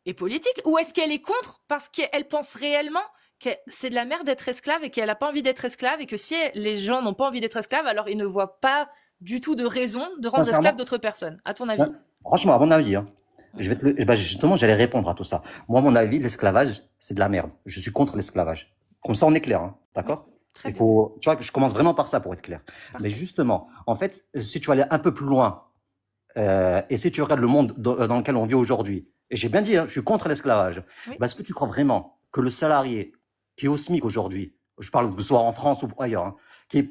Speaker 1: et politiques ou est-ce qu'elle est contre parce qu'elle pense réellement que c'est de la merde d'être esclave et qu'elle n'a pas envie d'être esclave et que si les gens n'ont pas envie d'être esclaves, alors ils ne voient pas du tout de raison de rendre
Speaker 7: Sincèrement.
Speaker 1: esclaves d'autres personnes, à ton avis?
Speaker 7: Franchement, à mon avis, hein, justement, j'allais répondre à tout ça. Moi, à mon avis, l'esclavage, c'est de la merde. Je suis contre l'esclavage. Comme ça, on est clair, hein, d'accord?
Speaker 1: Très
Speaker 7: Il
Speaker 1: bien.
Speaker 7: faut, tu vois, que je commence vraiment par ça pour être clair. Mais justement, en fait, si tu vas aller un peu plus loin, et si tu regardes le monde dans lequel on vit aujourd'hui, et j'ai bien dit, hein, je suis contre l'esclavage.
Speaker 1: Oui.
Speaker 7: Est-ce que tu crois vraiment que le salarié qui est au SMIC aujourd'hui, je parle que ce soit en France ou ailleurs, hein, qui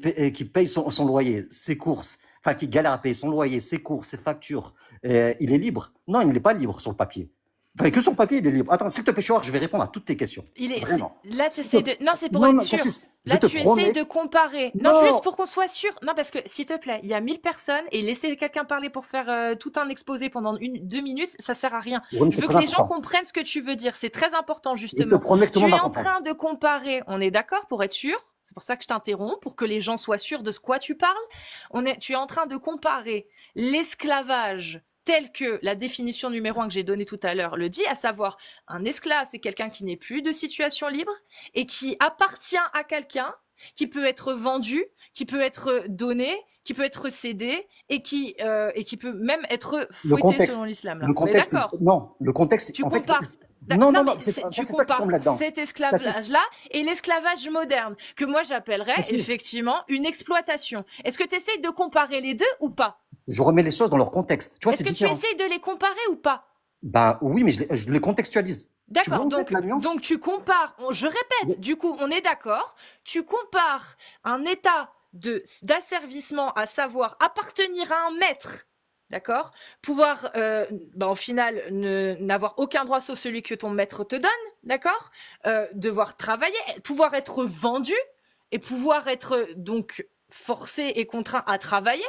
Speaker 7: paye son loyer, ses courses, enfin qui galère à payer son loyer, ses courses, ses factures, il est libre? Non, il n'est pas libre sur le papier. Enfin, que sur le papier, il est libre. Attends, s'il te plaît, Chouard, je vais répondre à toutes tes questions. Vraiment.
Speaker 1: Là, tu essaies de. Non, c'est pour
Speaker 7: Non,
Speaker 1: être
Speaker 7: non,
Speaker 1: sûr.
Speaker 7: Cassius, je
Speaker 1: Là,
Speaker 7: te
Speaker 1: tu
Speaker 7: promets.
Speaker 1: essaies de comparer. Non,
Speaker 7: Non.
Speaker 1: juste pour qu'on soit sûr. Non, parce que, s'il te plaît, il y a 1000 personnes et laisser quelqu'un parler pour faire tout un exposé pendant 2 minutes, ça sert à rien.
Speaker 7: Oui, mais
Speaker 1: Je
Speaker 7: c'est
Speaker 1: veux que
Speaker 7: très
Speaker 1: les gens
Speaker 7: important.
Speaker 1: comprennent ce que tu veux dire. C'est très important,
Speaker 7: Je te
Speaker 1: justement.
Speaker 7: promets que tout
Speaker 1: Tu
Speaker 7: le monde
Speaker 1: es
Speaker 7: va
Speaker 1: en
Speaker 7: comprendre.
Speaker 1: train de comparer. On est d'accord pour être sûr. C'est pour ça que je t'interromps, pour que les gens soient sûrs de ce quoi tu parles. Tu es en train de comparer l'esclavage tel que la définition numéro 1 que j'ai donnée tout à l'heure le dit, à savoir un esclave, c'est quelqu'un qui n'est plus de situation libre et qui appartient à quelqu'un qui peut être vendu, qui peut être donné, qui peut être cédé et qui peut même être
Speaker 7: Le
Speaker 1: fouetté
Speaker 7: contexte,
Speaker 1: selon l'islam. Là,
Speaker 7: le
Speaker 1: on est
Speaker 7: contexte,
Speaker 1: d'accord?
Speaker 7: non, le contexte,
Speaker 1: Tu
Speaker 7: en fait,
Speaker 1: compares.
Speaker 7: non,
Speaker 1: Non,
Speaker 7: non, non,
Speaker 1: mais
Speaker 7: c'est en
Speaker 1: tu
Speaker 7: fait, c'est toi qui
Speaker 1: compares
Speaker 7: tombes là-dedans.
Speaker 1: cet
Speaker 7: Cassius,
Speaker 1: esclavage-là et l'esclavage moderne, que moi j'appellerais
Speaker 7: Cassius,
Speaker 1: effectivement une exploitation. Est-ce que tu essayes de comparer les deux ou pas?
Speaker 7: je remets les choses dans leur contexte. Tu vois,
Speaker 1: Est-ce
Speaker 7: c'est
Speaker 1: que tu
Speaker 7: différent.
Speaker 1: essayes de les comparer ou pas?
Speaker 7: Ben oui, mais je les contextualise. Tu vois
Speaker 1: D'accord,
Speaker 7: en fait la nuance?
Speaker 1: donc tu compares, je répète, du coup, on est d'accord, tu compares un état d'asservissement, à savoir appartenir à un maître, d'accord, pouvoir, au final, n'avoir aucun droit sauf celui que ton maître te donne, d'accord, devoir travailler, pouvoir être vendu et pouvoir être donc forcé et contraint à travailler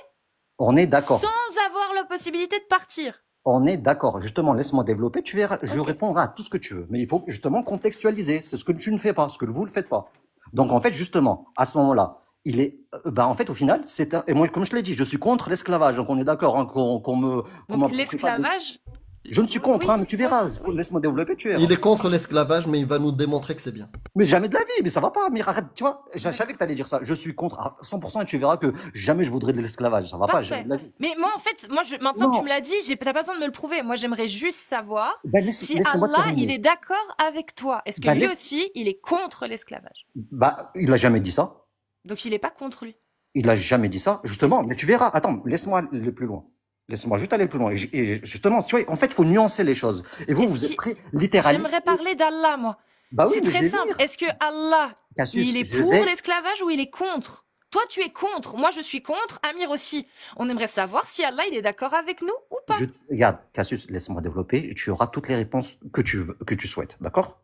Speaker 7: On est d'accord.
Speaker 1: sans avoir la possibilité de partir.
Speaker 7: On est d'accord. Justement, laisse-moi développer. Tu verras, je
Speaker 1: Ok.
Speaker 7: répondrai à tout ce que tu veux. Mais il faut justement contextualiser. C'est ce que tu ne fais pas, ce que vous ne faites pas. Donc, en fait, justement, à ce moment-là, il est, en fait, au final, et moi, comme je te l'ai dit, je suis contre l'esclavage. Donc, on est d'accord, hein, qu'on
Speaker 1: Donc
Speaker 7: m'approprie pas de-
Speaker 1: l'esclavage,
Speaker 7: Je ne suis contre,
Speaker 1: oui,
Speaker 7: hein, mais tu verras.
Speaker 1: oui.
Speaker 7: Laisse-moi développer, tu verras.
Speaker 3: Il est contre l'esclavage, mais il va nous démontrer que c'est bien.
Speaker 7: Mais jamais de la vie, mais ça va pas. Mais arrête, tu vois, je savais que tu allais dire ça. Je suis contre à 100% et tu verras que jamais je voudrais de l'esclavage. Ça va pas, jamais
Speaker 1: Parfait.
Speaker 7: de la vie.
Speaker 1: Mais moi, en fait, maintenant que tu
Speaker 7: Non,
Speaker 1: me l'as dit, t'as pas besoin de me le prouver. Moi, j'aimerais juste savoir
Speaker 7: ben
Speaker 1: si
Speaker 7: laisse-moi
Speaker 1: Allah, il
Speaker 7: terminer.
Speaker 1: est d'accord avec toi. Est-ce que
Speaker 7: Ben
Speaker 1: lui
Speaker 7: laisse,
Speaker 1: aussi, il est contre l'esclavage?
Speaker 7: bah, il a jamais dit ça.
Speaker 1: Donc, il est pas contre lui.
Speaker 7: Il a jamais dit ça, justement. Mais tu verras. Attends, laisse-moi aller plus loin. Laisse-moi juste aller plus loin. Et justement, tu vois, en fait, il faut nuancer les choses. Et vous,
Speaker 1: Est-ce
Speaker 7: vous êtes
Speaker 1: qu'il...
Speaker 7: très littéraliste.
Speaker 1: J'aimerais parler d'Allah, moi.
Speaker 7: Bah oui,
Speaker 1: C'est
Speaker 7: mais je
Speaker 1: très
Speaker 7: vais
Speaker 1: simple.
Speaker 7: venir.
Speaker 1: Est-ce que Allah,
Speaker 7: Cassius,
Speaker 1: il est
Speaker 7: je
Speaker 1: pour
Speaker 7: vais.
Speaker 1: l'esclavage ou il est contre? Toi, tu es contre. Moi, je suis contre. Amir aussi. On aimerait savoir si Allah, il est d'accord avec nous ou pas.
Speaker 7: Regarde, Cassius, laisse-moi développer. Tu auras toutes les réponses que tu souhaites. D'accord?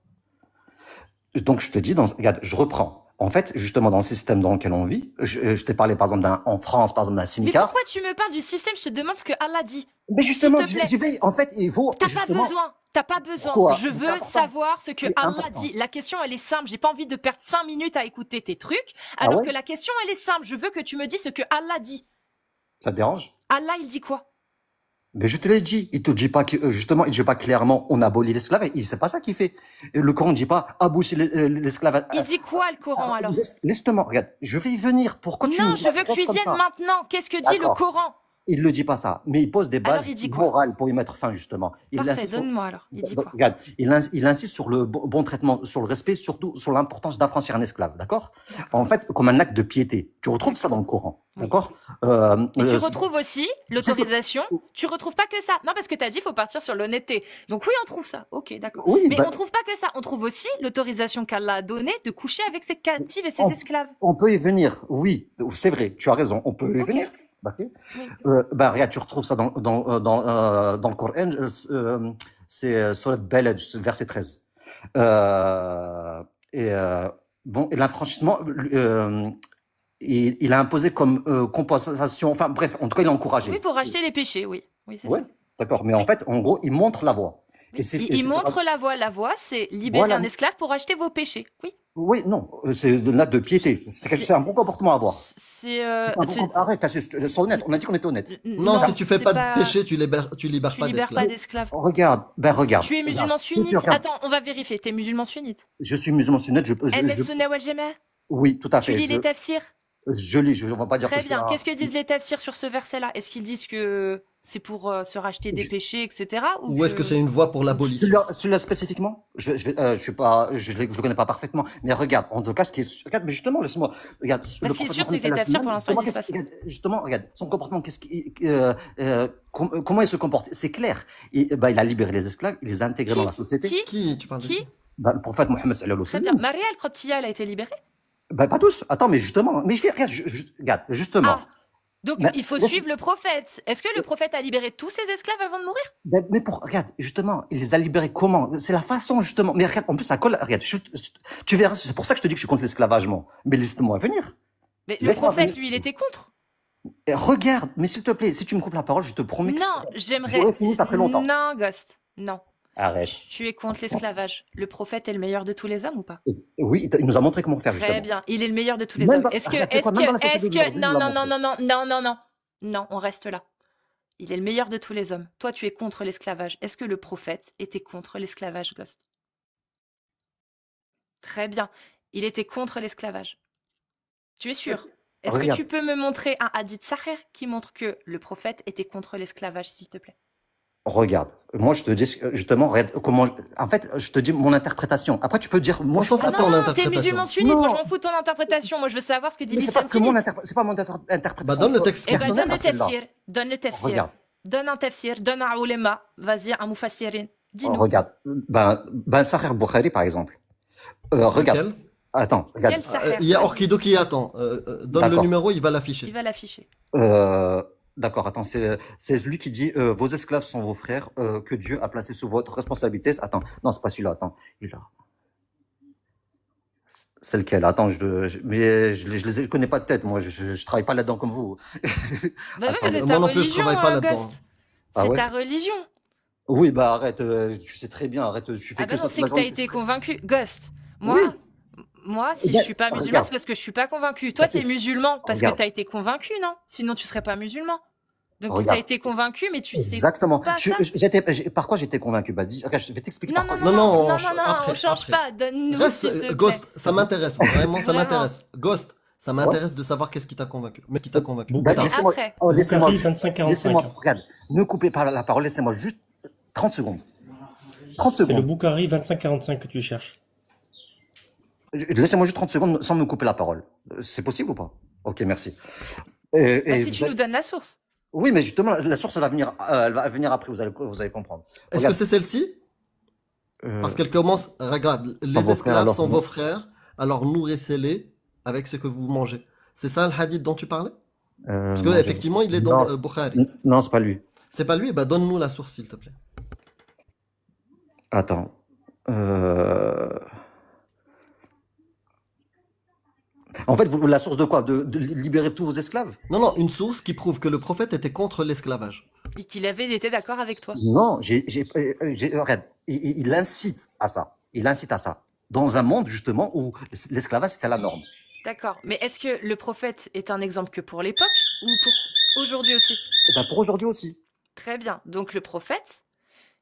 Speaker 7: Donc, je te dis, regarde, je reprends. En fait, justement, dans le système dans lequel on vit, je t'ai parlé, par exemple, en France, par exemple, d'un
Speaker 1: Mais
Speaker 7: simicard.
Speaker 1: pourquoi tu me parles du système? Je te demande ce que Allah dit.
Speaker 7: Mais
Speaker 1: S'il
Speaker 7: justement,
Speaker 1: te plaît.
Speaker 7: je vais, en fait, il faut,
Speaker 1: T'as pas
Speaker 7: justement,
Speaker 1: besoin. T'as pas besoin.
Speaker 7: pourquoi?
Speaker 1: Je
Speaker 7: C'est
Speaker 1: veux
Speaker 7: important.
Speaker 1: savoir ce que
Speaker 7: C'est
Speaker 1: Allah
Speaker 7: important.
Speaker 1: dit. La question, elle est simple. J'ai pas envie de perdre 5 minutes à écouter tes trucs.
Speaker 7: Ah
Speaker 1: Alors
Speaker 7: ouais?
Speaker 1: que la question, elle est simple. Je veux que tu me dises ce que Allah dit.
Speaker 7: Ça te dérange?
Speaker 1: Allah, il dit quoi?
Speaker 7: Mais je te l'ai dit, il te dit pas que, justement, il dit pas clairement, on abolit l'esclavage. C'est pas ça qu'il fait. Et le Coran ne dit pas, abolir l'esclavage.
Speaker 1: Il dit quoi, le Coran, alors?
Speaker 7: Laisse-moi, regarde, je vais y venir. Pourquoi tu
Speaker 1: Non,
Speaker 7: me
Speaker 1: je veux que tu y
Speaker 7: comme
Speaker 1: viennes
Speaker 7: ça?
Speaker 1: maintenant. Qu'est-ce que dit le
Speaker 7: D'accord.
Speaker 1: Coran?
Speaker 7: Il ne dit pas ça, mais il pose des
Speaker 1: Alors,
Speaker 7: bases
Speaker 1: il dit quoi?
Speaker 7: morales pour y mettre fin, justement. Il
Speaker 1: Parfait,
Speaker 7: insiste sur,
Speaker 1: donne-moi alors. Il dit quoi?
Speaker 7: regarde, il insiste sur le bon traitement, sur le respect, surtout sur l'importance d'affranchir un esclave, d'accord? En fait, comme un acte de piété. Tu retrouves ça dans le Coran,
Speaker 1: Oui.
Speaker 7: d'accord?
Speaker 1: Mais tu retrouves aussi l'autorisation.
Speaker 7: c'est
Speaker 1: Tu retrouves pas que ça. Non, parce que t'as dit, faut partir sur l'honnêteté. Donc oui, on trouve ça. Ok, d'accord.
Speaker 7: Oui,
Speaker 1: Mais
Speaker 7: bah,
Speaker 1: on trouve pas que ça. On trouve aussi l'autorisation qu'Allah a donnée de coucher avec ses captives et ses
Speaker 7: on,
Speaker 1: esclaves.
Speaker 7: on peut y venir, oui, c'est vrai, tu as raison, on peut y
Speaker 1: Ok.
Speaker 7: venir. Ok.
Speaker 1: Oui.
Speaker 7: Regarde, tu retrouves ça dans le Coran, c'est Surat Balad, verset 13. Bon, et l'affranchissement, il a imposé comme compensation, enfin bref, en tout cas, il a encouragé.
Speaker 1: Oui, pour racheter les péchés, oui. Oui, c'est
Speaker 7: Ouais,
Speaker 1: ça.
Speaker 7: d'accord, mais en
Speaker 1: Oui.
Speaker 7: fait, en gros, il montre la voie.
Speaker 1: Oui.
Speaker 7: Et
Speaker 1: Il montre la voie. La voie, c'est libérer
Speaker 7: Voilà.
Speaker 1: un esclave pour racheter vos péchés. Oui.
Speaker 7: Oui, non, c'est de l'acte de piété. C'est un bon comportement à avoir.
Speaker 1: C'est.
Speaker 7: Arrête, Cassius, sois honnête, on a dit qu'on était honnête.
Speaker 3: Non, si tu fais
Speaker 1: c'est
Speaker 3: pas de péché, tu libères
Speaker 1: Tu
Speaker 3: pas
Speaker 1: libères pas
Speaker 3: d'esclaves.
Speaker 1: d'esclaves.
Speaker 7: Regarde.
Speaker 1: Tu es musulman
Speaker 7: Regarde. Si
Speaker 1: sunnite.
Speaker 7: tu regardes-
Speaker 1: Attends, on va vérifier. T'es musulman sunnite.
Speaker 7: Je suis musulman sunnite,
Speaker 1: El Sunna wal Jamaa.
Speaker 7: oui, tout à
Speaker 1: Tu
Speaker 7: fait.
Speaker 1: lis les tafsirs.
Speaker 7: Je lis, on va pas dire
Speaker 1: Très
Speaker 7: que je suis
Speaker 1: bien.
Speaker 7: un-
Speaker 1: Qu'est-ce que disent les tafsirs sur ce verset-là? Est-ce qu'ils disent que c'est pour se racheter des péchés, etc.
Speaker 3: Ou est-ce que c'est une voie pour l'abolition?
Speaker 7: Celui-là spécifiquement, je suis pas, je le connais pas parfaitement, mais regarde, en tout cas, ce qui est, regarde, mais justement, laisse-moi, regarde.
Speaker 1: Ce qui est sûr, c'est que les tafsirs, pour l'instant, ils disent pas ça.
Speaker 7: Justement, regarde, son comportement, comment il se comporte, c'est clair. Et, il a libéré les esclaves, il les a intégrés dans la société.
Speaker 3: Qui tu parles de
Speaker 1: Qui?
Speaker 3: qui?
Speaker 7: Le prophète Mohammed sallallahu
Speaker 1: Très
Speaker 7: alayhi wa
Speaker 1: bien.
Speaker 7: sallam.
Speaker 1: Maria el-Qibtiyya, elle a été libérée?
Speaker 7: Pas tous. Attends, mais justement, regarde, justement.
Speaker 1: Ah. Donc,
Speaker 7: Ben,
Speaker 1: il faut
Speaker 7: laisse-
Speaker 1: suivre le prophète. Est-ce que le prophète a libéré tous ses esclaves avant de mourir?
Speaker 7: Mais regarde, justement, il les a libérés comment? C'est la façon, justement. Mais regarde, en plus, ça colle, regarde, tu verras, c'est pour ça que je te dis que je suis contre l'esclavagement. Mais laisse-moi venir.
Speaker 1: Mais le
Speaker 7: Laisse-moi
Speaker 1: prophète,
Speaker 7: venir.
Speaker 1: lui, il était contre.
Speaker 7: Et regarde, mais s'il te plaît, si tu me coupes la parole, je te promets que
Speaker 1: Non, j'aimerais.
Speaker 7: j'aurais fini ça très longtemps.
Speaker 1: Non, Ghost. Non.
Speaker 7: Arrête.
Speaker 1: Tu es contre l'esclavage. Le prophète est le meilleur de tous les hommes ou pas?
Speaker 7: Oui, il nous a montré comment faire,
Speaker 1: Très
Speaker 7: justement.
Speaker 1: bien. Il est le meilleur de tous les
Speaker 7: Même
Speaker 1: hommes.
Speaker 7: dans-
Speaker 1: Est-ce que,
Speaker 7: regarde,
Speaker 1: est-ce
Speaker 7: quoi, même dans la
Speaker 1: que,
Speaker 7: société
Speaker 1: est-ce que,
Speaker 7: d'aujourd'hui,
Speaker 1: non,
Speaker 7: il nous
Speaker 1: non,
Speaker 7: l'a
Speaker 1: non, non, non, non, non, non. Non, on reste là. Il est le meilleur de tous les hommes. Toi, tu es contre l'esclavage. Est-ce que le prophète était contre l'esclavage, Ghost? Très bien. Il était contre l'esclavage. Tu es sûr? Est-ce que
Speaker 7: Regarde,
Speaker 1: tu peux me montrer un hadith sahih qui montre que le prophète était contre l'esclavage, s'il te plaît?
Speaker 7: regarde. Moi, je te dis justement, regarde comment. En fait, je te dis mon interprétation. Après, tu peux dire, moi,
Speaker 3: On
Speaker 7: je
Speaker 3: s'en
Speaker 7: crois.
Speaker 3: fout
Speaker 1: Ah
Speaker 3: de
Speaker 1: non,
Speaker 3: ton
Speaker 1: non, t'es
Speaker 3: interprétation.
Speaker 1: musulman sunnite, moi je
Speaker 7: Non,
Speaker 1: m'en fous de ton interprétation, moi je veux savoir ce que dit
Speaker 7: mais c'est pas
Speaker 1: l'islam
Speaker 7: que mon
Speaker 1: sunnite.
Speaker 7: c'est pas mon
Speaker 3: Bah,
Speaker 7: interprétation
Speaker 3: donne le texte
Speaker 1: Eh ben
Speaker 3: personnel.
Speaker 1: donne le
Speaker 7: personnelle à celle-là.
Speaker 1: tafsir, donne le tafsir,
Speaker 7: Regarde,
Speaker 1: donne un tafsir, donne un ulema, vas-y, un mufassirin, dis-nous.
Speaker 7: regarde. Ben Sahih Bukhari, par exemple. Regarde.
Speaker 3: Lequel?
Speaker 7: Attends, regarde.
Speaker 1: Quel sahih?
Speaker 3: Il y a
Speaker 1: Vas-y,
Speaker 3: Orkido qui attend. Donne le
Speaker 7: D'accord.
Speaker 3: numéro, il va
Speaker 1: il
Speaker 3: l'afficher.
Speaker 1: va l'afficher.
Speaker 7: D'accord, attends, c'est lui qui dit vos esclaves sont vos frères que Dieu a placés sous votre responsabilité. Attends, non, c'est pas celui-là, attends. Il a... C'est lequel? Attends, mais je connais pas de tête, moi, je travaille pas là-dedans comme vous.
Speaker 1: Bah oui,
Speaker 7: Attends.
Speaker 1: mais c'est ta
Speaker 3: Moi non plus, je
Speaker 1: religion,
Speaker 3: travaille pas là-dedans.
Speaker 1: Ghost.
Speaker 7: Ah
Speaker 1: C'est
Speaker 7: ouais?
Speaker 1: ta religion.
Speaker 7: Oui, bah arrête, tu sais très bien, arrête, tu fais
Speaker 1: Ah
Speaker 7: que
Speaker 1: bah non,
Speaker 7: ça toute
Speaker 1: c'est
Speaker 7: la
Speaker 1: que t'as
Speaker 7: journée.
Speaker 1: été convaincu. Ghost,
Speaker 7: Oui,
Speaker 1: moi, si je
Speaker 7: regarde,
Speaker 1: suis pas musulman,
Speaker 7: regarde.
Speaker 1: c'est parce que je suis pas convaincu. Toi,
Speaker 7: Bah,
Speaker 1: t'es
Speaker 7: c'est-
Speaker 1: musulman parce que
Speaker 7: Regarde,
Speaker 1: t'as été convaincu, non? Sinon, tu serais pas musulman. Donc, t'as
Speaker 7: regarde.
Speaker 1: été convaincu, mais tu sais
Speaker 7: Exactement.
Speaker 1: pas ça.
Speaker 7: Par quoi j'étais convaincu? Bah, regarde, je vais t'expliquer
Speaker 1: Non,
Speaker 7: par
Speaker 1: non,
Speaker 7: quoi.
Speaker 1: non,
Speaker 3: Non,
Speaker 1: non,
Speaker 3: non,
Speaker 1: non, non, non, on
Speaker 3: après,
Speaker 1: change
Speaker 3: après.
Speaker 1: pas. Donne-nous,
Speaker 3: Reste,
Speaker 1: s'il te plaît.
Speaker 3: Ghost, ça m'intéresse. Vraiment, ça
Speaker 1: Vraiment.
Speaker 3: m'intéresse. Ghost, ça
Speaker 7: Ouais.
Speaker 3: m'intéresse de savoir qu'est-ce qui t'a convaincu. Mais qui t'a convaincu.
Speaker 7: Bah,
Speaker 1: Et
Speaker 7: laissez-moi,
Speaker 1: après?
Speaker 7: oh, laissez-moi,
Speaker 5: Bukhari 25-45.
Speaker 7: laissez-moi, regarde, ne coupez pas la parole, laissez-moi juste 30 secondes. 30
Speaker 5: C'est le
Speaker 7: secondes.
Speaker 5: Bukhari 25-45 que tu cherches.
Speaker 7: Laissez-moi juste 30 secondes sans me couper la parole. C'est possible ou pas? Ok, merci.
Speaker 1: Bah,
Speaker 7: Et
Speaker 1: si
Speaker 7: vous
Speaker 1: tu
Speaker 7: allez-
Speaker 1: nous donnes la source.
Speaker 7: Oui, mais justement, la source, elle va venir après, vous allez comprendre.
Speaker 3: Est-ce que
Speaker 7: Regarde,
Speaker 3: c'est celle-ci? Parce qu'elle commence, regarde, les
Speaker 7: vos frères,
Speaker 3: esclaves
Speaker 7: alors
Speaker 3: sont
Speaker 7: vous-
Speaker 3: vos frères, alors nourrissez-les avec ce que vous mangez. C'est ça le hadith dont tu parlais? Parce que
Speaker 7: non,
Speaker 3: effectivement, il est dans
Speaker 7: non,
Speaker 3: Bukhari.
Speaker 7: non, c'est pas lui.
Speaker 3: C'est pas lui, bah donne-nous la source s'il te plaît.
Speaker 7: Attends. En fait, la source de quoi? De libérer tous vos esclaves?
Speaker 3: Non, non, une source qui prouve que le prophète était contre l'esclavage.
Speaker 1: Et qu'il avait été d'accord avec toi.
Speaker 7: Non, regarde, il incite à ça. Il incite à ça. Dans un monde, justement, où l'esclavage était la norme.
Speaker 1: D'accord. Mais est-ce que le prophète est un exemple que pour l'époque ou pour aujourd'hui aussi?
Speaker 7: Ben, pour aujourd'hui aussi.
Speaker 1: Très bien. Donc le prophète,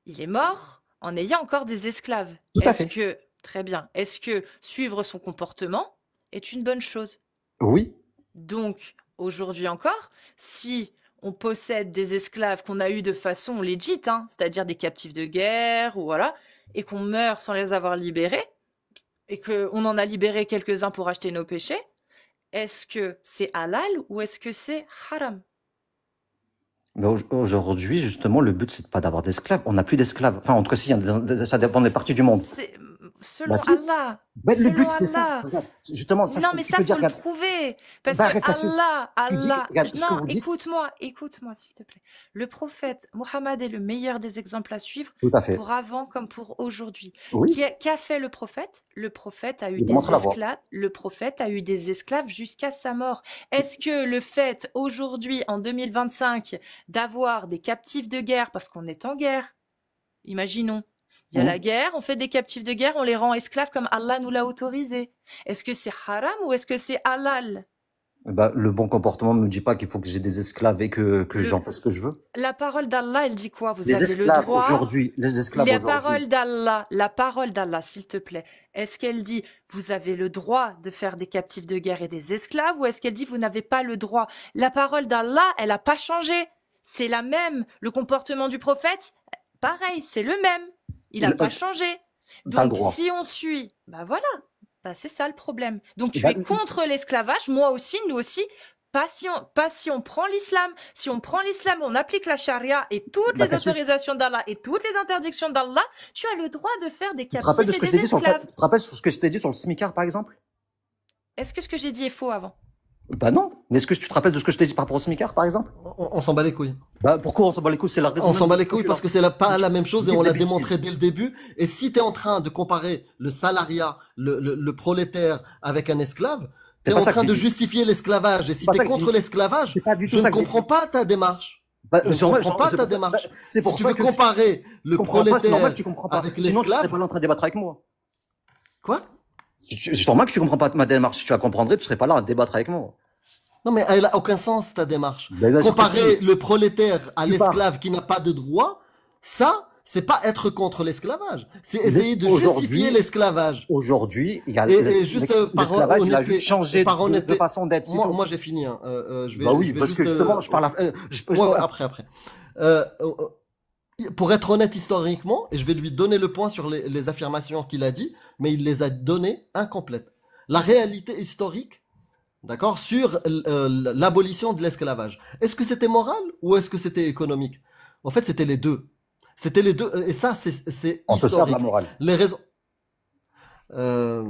Speaker 1: il est mort en ayant encore des esclaves.
Speaker 7: Tout à
Speaker 1: Est-ce
Speaker 7: fait.
Speaker 1: que, très bien, est-ce que suivre son comportement est une bonne chose?
Speaker 7: Oui.
Speaker 1: Donc, aujourd'hui encore, si on possède des esclaves qu'on a eus de façon legit, hein, c'est-à-dire des captifs de guerre, ou voilà, et qu'on meurt sans les avoir libérés, et qu'on en a libéré quelques-uns pour acheter nos péchés, est-ce que c'est halal ou est-ce que c'est haram?
Speaker 7: Mais aujourd'hui, justement, le but, c'est pas d'avoir d'esclaves. On n'a plus d'esclaves. Enfin, en tout cas, si, ça dépend des parties du monde.
Speaker 1: Selon
Speaker 7: Bah, si.
Speaker 1: Allah.
Speaker 7: Ben, le
Speaker 1: Selon
Speaker 7: but, c'était ça.
Speaker 1: Allah.
Speaker 7: Regarde, justement, ça,
Speaker 1: Non,
Speaker 7: ce
Speaker 1: mais
Speaker 7: que tu
Speaker 1: ça,
Speaker 7: peux
Speaker 1: faut
Speaker 7: dire,
Speaker 1: le
Speaker 7: regarde.
Speaker 1: prouver. Parce
Speaker 7: Bah,
Speaker 1: que
Speaker 7: arrête, Cassius.
Speaker 1: Allah,
Speaker 7: Tu dis, regarde, ce que
Speaker 1: non,
Speaker 7: vous dites.
Speaker 1: écoute-moi, s'il te plaît. Le prophète Mohammed est le meilleur des exemples à suivre
Speaker 7: Tout à fait.
Speaker 1: pour avant comme pour aujourd'hui.
Speaker 7: Oui.
Speaker 1: Qu'a fait le prophète? Le prophète a eu
Speaker 7: Il
Speaker 1: des
Speaker 7: montre la voie.
Speaker 1: esclaves. Le prophète a eu des esclaves jusqu'à sa mort. Est-ce que le fait aujourd'hui, en 2025, d'avoir des captifs de guerre, parce qu'on est en guerre, imaginons, il y a
Speaker 7: Mhm.
Speaker 1: la guerre, on fait des captifs de guerre, on les rend esclaves comme Allah nous l'a autorisé. Est-ce que c'est haram ou est-ce que c'est halal?
Speaker 7: Bah, le bon comportement ne me dit pas qu'il faut que j'ai des esclaves et que
Speaker 1: Le-
Speaker 7: j'en fasse ce que je veux.
Speaker 1: La parole d'Allah, elle dit quoi? Vous
Speaker 7: Les
Speaker 1: avez le
Speaker 7: esclaves
Speaker 1: droit.
Speaker 7: aujourd'hui, les esclaves
Speaker 1: La
Speaker 7: aujourd'hui.
Speaker 1: parole d'Allah, s'il te plaît, est-ce qu'elle dit vous avez le droit de faire des captifs de guerre et des esclaves ou est-ce qu'elle dit vous n'avez pas le droit? La parole d'Allah, elle n'a pas changé. C'est la même. Le comportement du prophète, pareil, c'est le même. Il n'a
Speaker 7: Le-
Speaker 1: pas changé.
Speaker 7: T'as le
Speaker 1: Donc,
Speaker 7: droit.
Speaker 1: si on suit, bah voilà, bah c'est ça le problème. Donc, tu
Speaker 7: Bah,
Speaker 1: es contre l'esclavage, moi aussi, nous aussi. Pas si on prend l'islam. Si on prend l'islam, on applique la charia et toutes
Speaker 7: Bah,
Speaker 1: les
Speaker 7: Cassius,
Speaker 1: autorisations d'Allah et toutes les interdictions d'Allah, tu as le droit de faire des
Speaker 7: tu te rappelles de
Speaker 1: captifs
Speaker 7: ce que
Speaker 1: et
Speaker 7: je t'ai
Speaker 1: des
Speaker 7: dit sur
Speaker 1: esclaves.
Speaker 7: tu te rappelles sur ce que je t'ai dit sur le smicard, par exemple?
Speaker 1: Est-ce que ce que j'ai dit est faux avant?
Speaker 7: Bah non. Mais est-ce que tu te rappelles de ce que je t'ai dit par rapport au smicard, par exemple?
Speaker 3: On s'en bat les couilles.
Speaker 7: Bah, pourquoi on s'en bat les couilles? C'est la raison
Speaker 3: On s'en
Speaker 7: même
Speaker 3: bat les
Speaker 7: pourquoi
Speaker 3: couilles
Speaker 7: je
Speaker 3: parce
Speaker 7: suis
Speaker 3: que c'est pas la même chose et
Speaker 7: Dis
Speaker 3: on
Speaker 7: des
Speaker 3: l'a
Speaker 7: bêtises.
Speaker 3: démontré dès le début. Et si tu es en train de comparer le salariat, le prolétaire avec un esclave, tu
Speaker 7: C'est
Speaker 3: es
Speaker 7: pas
Speaker 3: en
Speaker 7: ça que
Speaker 3: train
Speaker 7: j'ai
Speaker 3: de
Speaker 7: dit.
Speaker 3: justifier l'esclavage. Et si
Speaker 7: C'est pas
Speaker 3: tu
Speaker 7: ça
Speaker 3: es
Speaker 7: que j'ai
Speaker 3: contre
Speaker 7: dit.
Speaker 3: l'esclavage,
Speaker 7: C'est pas du tout
Speaker 3: je ne
Speaker 7: ça que j'ai
Speaker 3: comprends
Speaker 7: dit.
Speaker 3: pas ta démarche.
Speaker 7: Bah,
Speaker 3: Je ne
Speaker 7: c'est normal,
Speaker 3: comprends pas
Speaker 7: c'est
Speaker 3: ta
Speaker 7: pour ça-
Speaker 3: démarche.
Speaker 7: c'est
Speaker 3: Si
Speaker 7: pour
Speaker 3: tu
Speaker 7: ça
Speaker 3: veux
Speaker 7: que
Speaker 3: comparer
Speaker 7: je
Speaker 3: le
Speaker 7: comprends pas, c'est normal que tu
Speaker 3: prolétaire
Speaker 7: comprends pas.
Speaker 3: avec
Speaker 7: Sinon, tu serais
Speaker 3: l'esclave,
Speaker 7: pas là en train de débattre avec moi.
Speaker 3: quoi?
Speaker 7: C'est normal que tu comprends pas ma démarche. Si tu la comprendrais, tu serais pas là à débattre avec moi.
Speaker 3: Non, mais elle a aucun sens, ta démarche.
Speaker 7: Ben, bien sûr que
Speaker 3: Comparer
Speaker 7: si.
Speaker 3: le prolétaire à
Speaker 7: Tu pars.
Speaker 3: l'esclave qui n'a pas de droit, ça, c'est pas être contre l'esclavage, c'est
Speaker 7: Mais
Speaker 3: essayer de justifier l'esclavage.
Speaker 7: Aujourd'hui, il y a
Speaker 3: Et juste
Speaker 7: l'esclavage, il a
Speaker 3: honnêteté,
Speaker 7: juste changé
Speaker 3: par
Speaker 7: de
Speaker 3: honnêteté,
Speaker 7: façon d'être. c'est tout.
Speaker 3: moi j'ai fini. Hein.
Speaker 7: Bah oui,
Speaker 3: je vais
Speaker 7: parce
Speaker 3: juste.
Speaker 7: que justement, je parle.
Speaker 3: Ouais, après. Pour être honnête historiquement, et je vais lui donner le point sur les affirmations qu'il a dit, mais il les a données incomplètes. La réalité historique, d'accord, sur l'abolition de l'esclavage. Est-ce que c'était moral ou est-ce que c'était économique? En fait, c'était les deux. C'était les deux, et ça, c'est
Speaker 7: On se sert de la
Speaker 3: historique.
Speaker 7: morale.
Speaker 3: Les raisons. Euh,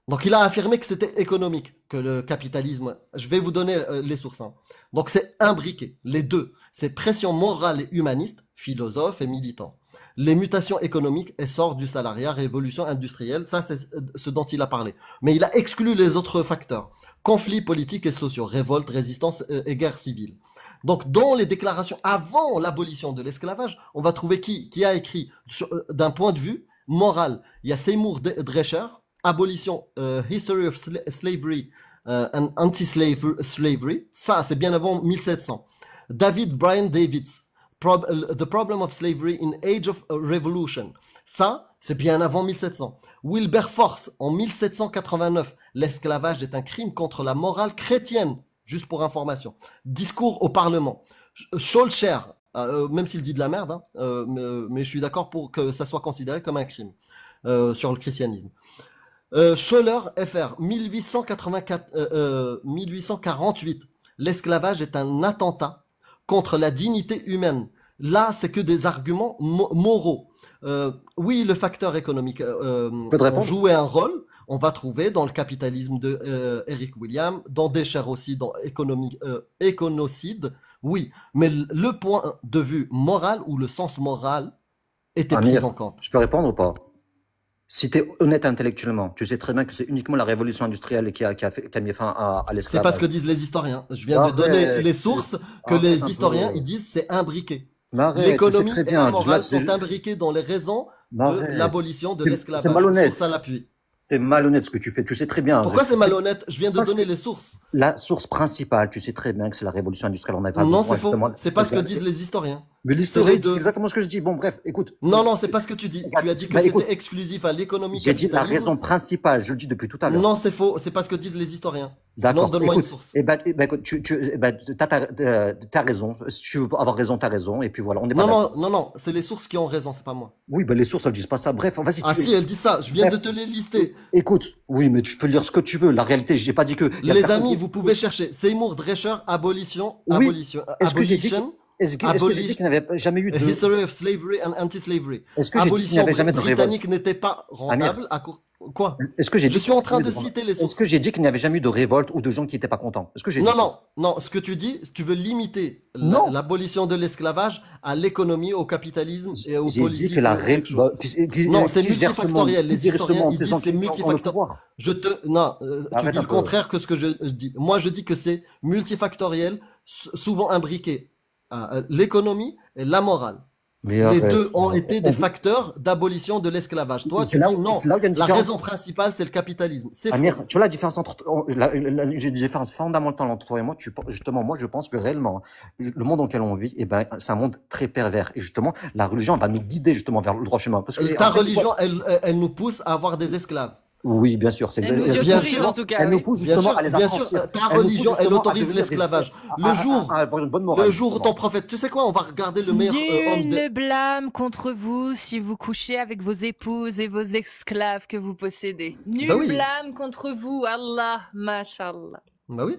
Speaker 3: Donc il a affirmé que c'était économique, que le capitalisme. Je vais vous donner les sources. Hein. Donc c'est imbriqué, les deux. C'est pression morale et humaniste, philosophe et militant. Les mutations économiques, essor du salariat, révolution industrielle, ça c'est ce dont il a parlé. Mais il a exclu les autres facteurs. Conflits politiques et sociaux, révolte, résistance et guerre civile. Donc dans les déclarations avant l'abolition de l'esclavage, on va trouver qui a écrit d'un point de vue moral. Il y a Seymour Drescher, Abolition, History of Slavery and Anti-Slavery. Ça, c'est bien avant 1700. David Bryan Davids, The Problem of Slavery in Age of Revolution. Ça, c'est bien avant 1700. Wilberforce, en 1789, l'esclavage est un crime contre la morale chrétienne. Juste pour information. Discours au Parlement. Schœlcher, même s'il dit de la merde, hein, mais je suis d'accord pour que ça soit considéré comme un crime sur le christianisme. Scholler FR 1848. L'esclavage est un attentat contre la dignité humaine. Là, c'est que des arguments moraux. Oui, le facteur économique jouait un rôle. On va trouver dans le capitalisme de Eric Williams, dans Descher aussi, dans Éconocide. Oui, mais le point de vue moral ou le sens moral était pris en compte.
Speaker 7: Je peux répondre ou pas? Si tu es honnête intellectuellement, tu sais très bien que c'est uniquement la révolution industrielle qui a mis fin à l'esclavage.
Speaker 3: C'est pas ce que disent les historiens. Je viens de donner les sources que les historiens ils disent c'est imbriqué. L'économie et la morale sont imbriquées dans les raisons de l'abolition de l'esclavage.
Speaker 7: C'est malhonnête.
Speaker 3: Source à l'appui.
Speaker 7: C'est malhonnête ce que tu fais, tu sais très bien.
Speaker 3: Pourquoi c'est malhonnête? Je viens de donner les sources.
Speaker 7: La source principale, tu sais très bien que c'est la révolution industrielle. On n'a pas
Speaker 3: non,
Speaker 7: besoin,
Speaker 3: c'est faux. C'est pas ce que disent les historiens.
Speaker 7: Mais l'historien, c'est exactement ce que je dis. Bon, bref, écoute.
Speaker 3: Non, c'est pas ce que tu dis. Tu as dit que c'était exclusif à l'économie.
Speaker 7: J'ai dit la raison principale, je le dis depuis tout à l'heure.
Speaker 3: Non, c'est faux. C'est pas ce que disent les historiens.
Speaker 7: D'accord.
Speaker 3: Sinon, donne-moi une source.
Speaker 7: Écoute, t'as raison. Si tu veux avoir raison, t'as raison. Et puis voilà, on est pas
Speaker 3: Non, c'est les sources qui ont raison, c'est pas moi.
Speaker 7: Oui, les sources, elles disent pas ça. Bref, vas-y.
Speaker 3: Si, elles disent ça. Je viens de te les lister.
Speaker 7: Écoute, oui, mais tu peux lire ce que tu veux. La réalité, j'ai pas dit que.
Speaker 3: Les amis, vous pouvez chercher Seymour Drescher, abolition.
Speaker 7: Est-ce que j'ai dit qu'il n'avait jamais eu de
Speaker 3: History of Slavery and Anti-Slavery.
Speaker 7: Est-ce que j'ai dit qu'il n'y avait jamais de
Speaker 3: britannique n'était pas rentable à court. Quoi?
Speaker 7: Est-ce que j'ai dit
Speaker 3: Je suis en train de citer les sources.
Speaker 7: Est-ce que j'ai dit qu'il n'y avait jamais eu de révolte ou de gens qui n'étaient pas contents? Est-ce que j'ai dit ça?
Speaker 3: Non. Ce que tu dis, tu veux limiter l'abolition de l'esclavage à l'économie, au capitalisme et aux politiques.
Speaker 7: J'ai dit que la
Speaker 3: non, c'est multifactoriel. Les historiens ils disent c'est multifactoriel. Tu dis le contraire que ce que je dis. Moi, je dis que c'est multifactoriel, souvent imbriqué à l'économie et la morale. Les deux ont été des facteurs d'abolition de l'esclavage. Toi, tu dis non. La raison principale, c'est le capitalisme. C'est
Speaker 7: Amir, tu vois la différence entre la différence fondamentale entre toi et moi. Justement, moi, je pense que réellement, le monde dans lequel on vit, c'est un monde très pervers. Et justement, la religion va nous guider justement vers le droit chemin. Parce que
Speaker 3: ta religion, elle nous pousse à avoir des esclaves.
Speaker 7: Oui, bien sûr, c'est exactement.
Speaker 3: Bien sûr,
Speaker 1: en tout cas,
Speaker 7: elle nous pousse justement à les affranchir.
Speaker 3: Bien sûr, ta religion, elle autorise l'esclavage. Le jour où ton prophète, tu sais quoi, on va regarder le meilleur homme
Speaker 1: de... blâme contre vous si vous couchez avec vos épouses et vos esclaves que vous possédez. Nul blâme contre vous, Allah, mashallah.
Speaker 3: Bah oui.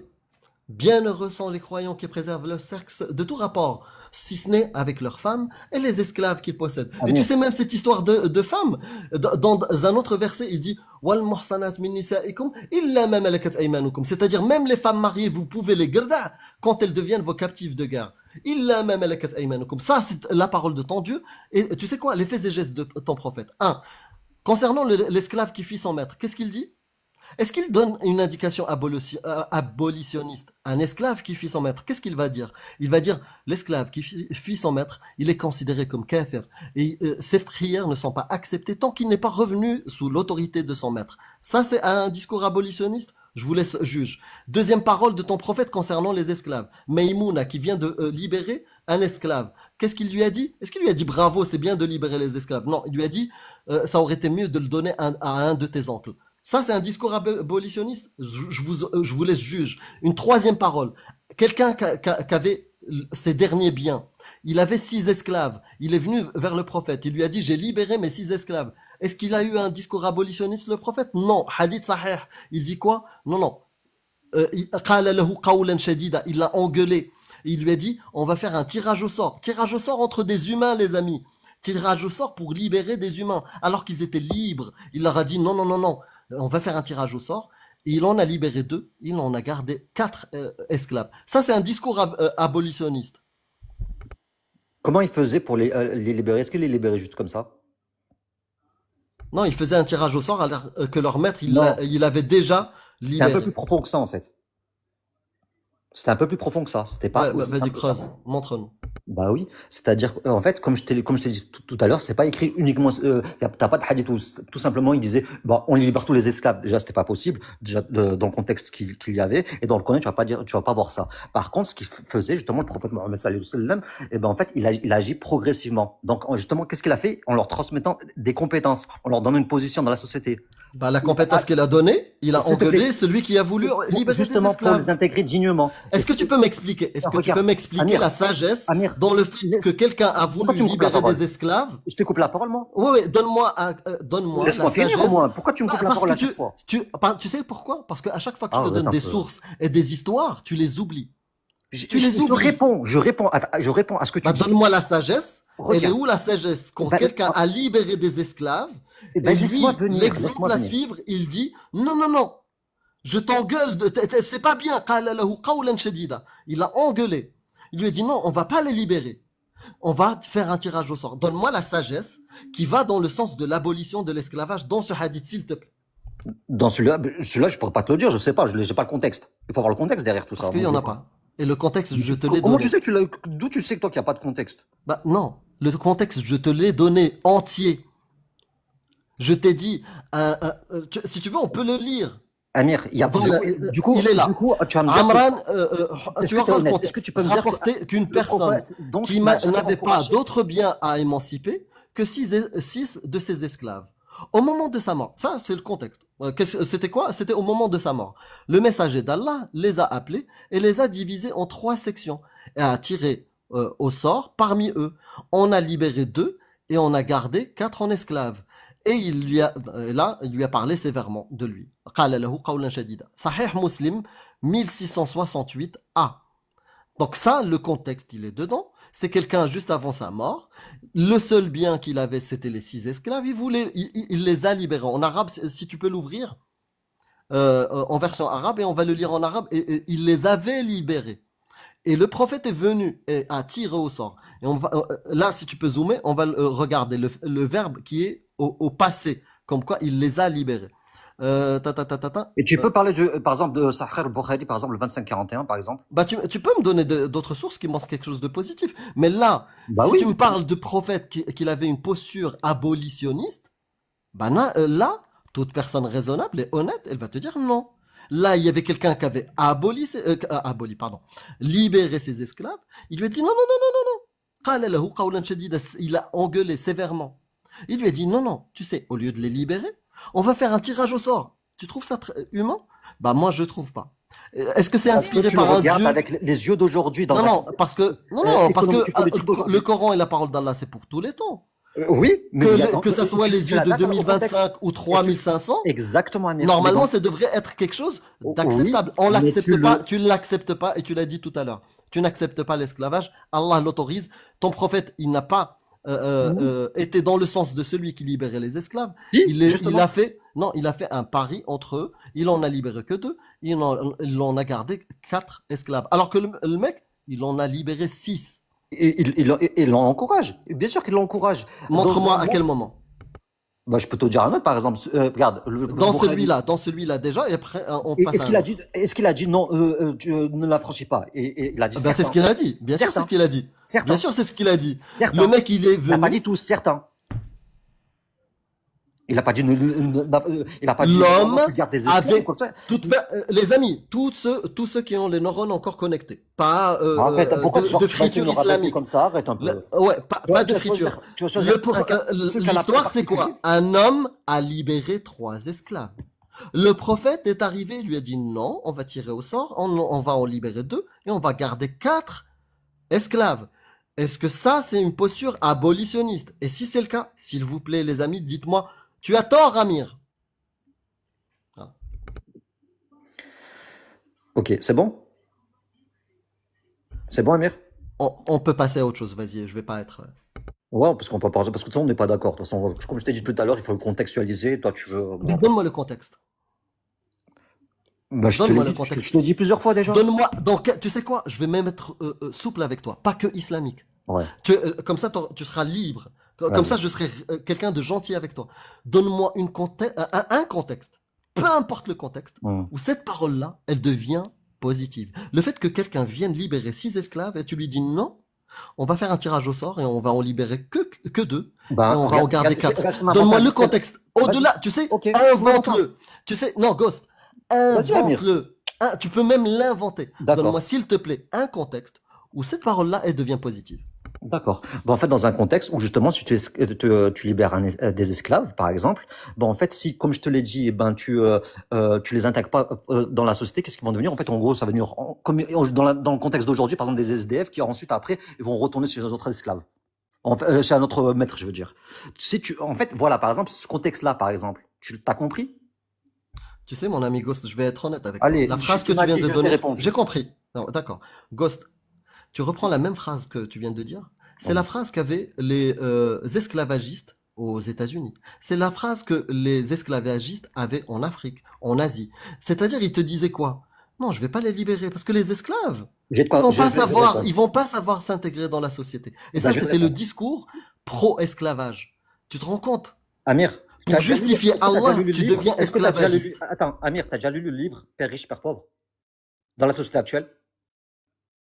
Speaker 3: Bienheureux sont les croyants qui préservent leur sexe de tout rapport, si ce n'est avec leurs femmes et les esclaves qu'ils possèdent. Et tu sais même cette histoire de femmes, dans un autre verset, il dit Wal muhsanat min nisaikum illa ma malakat aymanukum. C'est-à-dire même les femmes mariées, vous pouvez les garder quand elles deviennent vos captives de guerre. Illa ma malakat aymanukum. Ça, c'est la parole de ton Dieu. Et tu sais quoi, les faits et gestes de ton prophète. Concernant l'esclave qui fuit son maître, qu'est-ce qu'il dit? Est-ce qu'il donne une indication abolitionniste? Un esclave qui fuit son maître, qu'est-ce qu'il va dire? Il va dire, l'esclave qui fuit son maître, il est considéré comme kafir. Et ses prières ne sont pas acceptées tant qu'il n'est pas revenu sous l'autorité de son maître. Ça, c'est un discours abolitionniste? Je vous laisse juge. Deuxième parole de ton prophète concernant les esclaves. Maïmouna, qui vient de libérer un esclave. Qu'est-ce qu'il lui a dit? Est-ce qu'il lui a dit bravo, c'est bien de libérer les esclaves? Non, il lui a dit ça aurait été mieux de le donner à un de tes oncles. Ça, c'est un discours abolitionniste. Je vous laisse juge. Une troisième parole. Quelqu'un qui avait ses derniers biens. Il avait 6 esclaves. Il est venu vers le prophète. Il lui a dit, j'ai libéré mes 6 esclaves. Est-ce qu'il a eu un discours abolitionniste, le prophète? Non. Hadith sahih. Il dit quoi? Non, non. Il l'a engueulé. Il lui a dit, on va faire un tirage au sort. Tirage au sort entre des humains, les amis. Tirage au sort pour libérer des humains. Alors qu'ils étaient libres. Il leur a dit, non, non, non, non. On va faire un tirage au sort. Et il en a libéré 2. Il en a gardé 4 esclaves. Ça, c'est un discours abolitionniste.
Speaker 7: Comment il faisait pour les libérer? Est-ce qu'il les libérait juste comme ça?
Speaker 3: Non, il faisait un tirage au sort alors que leur maître,
Speaker 7: Non,
Speaker 3: il avait déjà
Speaker 7: c'était un peu plus
Speaker 3: libéré.
Speaker 7: profond que ça, en fait. C'était un peu plus profond que ça. C'était pas
Speaker 3: Ouais,
Speaker 7: aussi
Speaker 3: vas-y,
Speaker 7: simple que ça.
Speaker 3: creuse. Montre-nous.
Speaker 7: Bah oui, c'est-à-dire, en fait, comme je t'ai dit tout à l'heure, c'est pas écrit uniquement, t'as pas de hadith où tout simplement il disait, bah, on libère tous les esclaves. Déjà, c'était pas possible, déjà, dans le contexte qu'il y avait, et dans le Coran, tu vas pas voir ça. Par contre, ce qu'il faisait, justement, le prophète Mohammed sallallahu alayhi wa sallam, eh ben, en fait, il agit progressivement. Donc, justement, qu'est-ce qu'il a fait? En leur transmettant des compétences, en leur donnant une position dans la société.
Speaker 3: Bah, la compétence qu'il a donnée, il a
Speaker 7: S'il te plaît,
Speaker 3: engueulé celui qui a voulu libérer des
Speaker 7: justement, pour les
Speaker 3: esclaves.
Speaker 7: intégrer dignement.
Speaker 3: Est-ce que tu peux m'expliquer? Est-ce que tu
Speaker 7: Regarde,
Speaker 3: peux m'expliquer
Speaker 7: Amir,
Speaker 3: la sagesse
Speaker 7: Amir,
Speaker 3: dans le fait que quelqu'un a voulu
Speaker 7: pourquoi tu me coupes la
Speaker 3: libérer
Speaker 7: parole?
Speaker 3: des esclaves?
Speaker 7: Je te coupe la parole, moi?
Speaker 3: Oui, oui, donne-moi la
Speaker 7: Laisse-moi finir, au
Speaker 3: sagesse.
Speaker 7: moins. Pourquoi tu me coupes la
Speaker 3: Parce
Speaker 7: parole
Speaker 3: que
Speaker 7: à chaque fois?
Speaker 3: tu sais pourquoi? Parce qu'à chaque fois que je te
Speaker 7: Arrête
Speaker 3: donne
Speaker 7: un
Speaker 3: des
Speaker 7: peu.
Speaker 3: sources et des histoires, tu les oublies. Tu les
Speaker 7: Je
Speaker 3: oublies.
Speaker 7: réponds à ce que tu
Speaker 3: Bah,
Speaker 7: dis.
Speaker 3: donne-moi la sagesse. Elle est
Speaker 7: Regarde.
Speaker 3: où la sagesse? Quand
Speaker 7: Ben,
Speaker 3: quelqu'un a libéré des esclaves,
Speaker 7: eh ben,
Speaker 3: et
Speaker 7: laisse-moi
Speaker 3: lui,
Speaker 7: venir,
Speaker 3: l'exemple
Speaker 7: laisse-moi
Speaker 3: à
Speaker 7: venir.
Speaker 3: suivre, il dit, non, non, non, je t'engueule, c'est pas bien. قال له قولا شديدا. Il a engueulé. Il lui a dit, non, on va pas les libérer. On va faire un tirage au sort. Donne-moi la sagesse qui va dans le sens de l'abolition de l'esclavage dans ce hadith, s'il te plaît.
Speaker 7: Dans celui-là, je pourrais pas te le dire, je sais pas, j'ai pas le contexte. Il faut avoir le contexte derrière tout ça.
Speaker 3: Parce qu'il y en a pas. Et le contexte, je te l'ai
Speaker 7: Comment
Speaker 3: donné.
Speaker 7: tu sais d'où tu sais que toi qu'il n'y a pas de contexte?
Speaker 3: Bah, non. Le contexte, je te l'ai donné entier. Je t'ai dit, si tu veux, on peut le lire.
Speaker 7: Amir, il y a
Speaker 3: Voilà,
Speaker 7: du coup,
Speaker 3: il est là.
Speaker 7: du coup, tu vas me dire
Speaker 3: Amran,
Speaker 7: est-ce
Speaker 3: tu
Speaker 7: que
Speaker 3: vois
Speaker 7: t'es
Speaker 3: le
Speaker 7: honnête?
Speaker 3: contexte.
Speaker 7: Est-ce que tu peux me dire que
Speaker 3: Rapporter qu'une
Speaker 7: le
Speaker 3: personne
Speaker 7: prophète, donc,
Speaker 3: qui
Speaker 7: n'a jamais
Speaker 3: n'avait pas
Speaker 7: encouragé.
Speaker 3: d'autres biens à émanciper que 6 de ses esclaves. Au moment de sa mort, ça c'est le contexte. C'était quoi? C'était au moment de sa mort. Le messager d'Allah les a appelés et les a divisés en 3 sections et a tiré au sort parmi eux. On a libéré 2 et on a gardé 4 en esclaves. Et il lui a parlé sévèrement de lui. قال له قولا شديدا. Sahih Muslim 1668a. Donc ça, le contexte, il est dedans. C'est quelqu'un juste avant sa mort. Le seul bien qu'il avait, c'était les 6 esclaves. Il les a libérés. En arabe, si tu peux l'ouvrir, en version arabe, et on va le lire en arabe, et il les avait libérés. Et le prophète est venu et a tiré au sort. Et là, si tu peux zoomer, on va regarder le verbe qui est au passé, comme quoi il les a libérés.
Speaker 7: Et tu peux parler par exemple de Sahih al-Bukhari, par exemple, le 2541, par exemple.
Speaker 3: Bah, tu peux me donner d'autres sources qui montrent quelque chose de positif. Mais là,
Speaker 7: Bah
Speaker 3: si
Speaker 7: oui.
Speaker 3: tu me parles de prophète qu'il avait une posture abolitionniste, bah là, toute personne raisonnable et honnête, elle va te dire non. Là, il y avait quelqu'un qui avait libéré ses esclaves. Il lui a dit non, non, non, non, non, non. قال له قولا شديدا. Il a engueulé sévèrement. Il lui a dit non, non, tu sais, au lieu de les libérer, on va faire un tirage au sort. Tu trouves ça humain? Bah moi je trouve pas. Est-ce que c'est
Speaker 7: Est-ce que
Speaker 3: inspiré
Speaker 7: tu le
Speaker 3: par un
Speaker 7: regardes
Speaker 3: Dieu?
Speaker 7: avec les yeux d'aujourd'hui dans
Speaker 3: Non,
Speaker 7: un
Speaker 3: non, parce que
Speaker 7: économique politique d'aujourd'hui?
Speaker 3: le Coran et la parole d'Allah c'est pour tous les temps.
Speaker 7: Oui, mais il y a
Speaker 3: Que ça soit les
Speaker 7: tu
Speaker 3: yeux de
Speaker 7: l'adaptes au contexte.
Speaker 3: 2025 ou 3500,
Speaker 7: Exactement, Amir.
Speaker 3: normalement
Speaker 7: Mais
Speaker 3: ça devrait être quelque chose
Speaker 7: Oui,
Speaker 3: d'acceptable. On
Speaker 7: mais
Speaker 3: l'accepte pas, tu ne l'acceptes pas et tu l'as dit tout à l'heure. Tu n'acceptes pas l'esclavage, Allah l'autorise. Ton prophète, il n'a pas été dans le sens de celui qui libérait les esclaves.
Speaker 7: Si,
Speaker 3: Il
Speaker 7: justement.
Speaker 3: a fait un pari entre eux. Il en a libéré que 2. Il en a gardé 4 esclaves. Alors que le mec, il en a libéré 6.
Speaker 7: Il l'encourage. Bien sûr qu'il l'encourage.
Speaker 3: Montre-moi
Speaker 7: Dans un
Speaker 3: à quel moment.
Speaker 7: Bah, je peux te dire un autre, par exemple. Regarde.
Speaker 3: Dans celui-là déjà, et après on passe
Speaker 7: Est-ce
Speaker 3: à
Speaker 7: qu'il
Speaker 3: un
Speaker 7: a
Speaker 3: autre.
Speaker 7: dit, est-ce qu'il a dit non, tu ne la franchis pas? Et il a dit
Speaker 3: Ben, c'est
Speaker 7: certains.
Speaker 3: ce qu'il a dit. Bien sûr, c'est
Speaker 7: Certains.
Speaker 3: ce qu'il a dit.
Speaker 7: Certains.
Speaker 3: Bien sûr, c'est ce qu'il a dit.
Speaker 7: Certains.
Speaker 3: Le mec, il est
Speaker 7: Il n'a pas
Speaker 3: venu.
Speaker 7: dit tous, certains. Il n'a pas dit, il a pas dit,
Speaker 3: L'homme
Speaker 7: tu gardes des esclaves ou
Speaker 3: avait
Speaker 7: quoi que ce
Speaker 3: les amis, tous ceux qui ont les neurones encore connectés, pas
Speaker 7: soit. Arrête, pourquoi
Speaker 3: de
Speaker 7: tu vas essayer
Speaker 3: friture
Speaker 7: de me rabaisser
Speaker 3: islamique.
Speaker 7: comme ça? Arrête un peu.
Speaker 3: Ouais, pas de
Speaker 7: Tu vas
Speaker 3: friture.
Speaker 7: choisir ceux qui ont la
Speaker 3: L'histoire, c'est
Speaker 7: particulier.
Speaker 3: quoi? Un homme a libéré 3 esclaves. Le prophète est arrivé, il lui a dit non, on va tirer au sort, on va en libérer 2 et on va garder 4 esclaves. Est-ce que ça, c'est une posture abolitionniste? Et si c'est le cas, s'il vous plaît, les amis, dites-moi, tu as tort, Amir. Voilà.
Speaker 7: Ok, c'est bon? C'est bon, Amir?
Speaker 3: On peut passer à autre chose, vas-y, je vais pas être...
Speaker 7: Ouais, parce qu'on peut pas, parce que de toute façon, on n'est pas d'accord. De toute façon, comme je t'ai dit tout à l'heure, il faut le contextualiser. Toi, tu veux. Bon.
Speaker 3: Donne-moi le contexte.
Speaker 7: Bah,
Speaker 3: Donne-moi le
Speaker 7: je
Speaker 3: contexte.
Speaker 7: te l'ai dit plusieurs fois déjà.
Speaker 3: Donne-moi, donc, tu sais quoi? Je vais même être souple avec toi, pas que islamique.
Speaker 7: Ouais.
Speaker 3: Comme ça, tu seras libre. Comme
Speaker 7: Ouais.
Speaker 3: ça, je serai quelqu'un de gentil avec toi. Donne-moi un contexte, peu importe le contexte, où cette parole-là, elle devient positive. Le fait que quelqu'un vienne libérer 6 esclaves et tu lui dis non, on va faire un tirage au sort et on va en libérer que 2 et on va en garder 4. Donne-moi le contexte. Au-delà, tu sais,
Speaker 7: Ok.
Speaker 3: invente-le. Tu sais, non, Ghost,
Speaker 7: Vas-y, Amir.
Speaker 3: invente-le. Tu peux même l'inventer.
Speaker 7: D'accord.
Speaker 3: Donne-moi, s'il te plaît, un contexte où cette parole-là, elle devient positive.
Speaker 7: D'accord. Bon, en fait, dans un contexte où justement, si tu libères des esclaves, par exemple, bon, en fait, si, comme je te l'ai dit, ben, tu les intègres pas dans la société, qu'est-ce qu'ils vont devenir? En fait, en gros, ça va devenir comme dans le contexte d'aujourd'hui, par exemple, des SDF qui ensuite après, ils vont retourner chez les autres esclaves. Chez un autre maître, je veux dire. En fait, voilà, par exemple, ce contexte-là, par exemple, tu t'as compris?
Speaker 3: Tu sais, mon ami Ghost, je vais être honnête avec
Speaker 7: Allez,
Speaker 3: toi. La phrase que
Speaker 7: m'as
Speaker 3: tu viens
Speaker 7: dit,
Speaker 3: de
Speaker 7: je t'ai
Speaker 3: donner,
Speaker 7: répondu.
Speaker 3: j'ai compris. Non, d'accord. Ghost, tu reprends la même phrase que tu viens de dire. C'est
Speaker 7: Ouais.
Speaker 3: la phrase qu'avaient les esclavagistes aux États-Unis. C'est la phrase que les esclavagistes avaient en Afrique, en Asie. C'est-à-dire, ils te disaient quoi? Non, je vais pas les libérer parce que les esclaves,
Speaker 7: J'ai de quoi- je vais te répondre.
Speaker 3: ils vont pas savoir s'intégrer dans la société. Et
Speaker 7: Ben,
Speaker 3: ça,
Speaker 7: je vais
Speaker 3: c'était le
Speaker 7: répondre.
Speaker 3: discours pro-esclavage. Tu te rends compte?
Speaker 7: Amir,
Speaker 3: Pour
Speaker 7: t'as déjà lu-
Speaker 3: justifier
Speaker 7: est-ce que t'as déjà
Speaker 3: Allah,
Speaker 7: lu le
Speaker 3: tu
Speaker 7: livre
Speaker 3: deviens
Speaker 7: Est-ce que t'as déjà lu...
Speaker 3: esclavagiste.
Speaker 7: Attends, Amir, t'as déjà lu le livre Père riche, Père pauvre dans la société actuelle?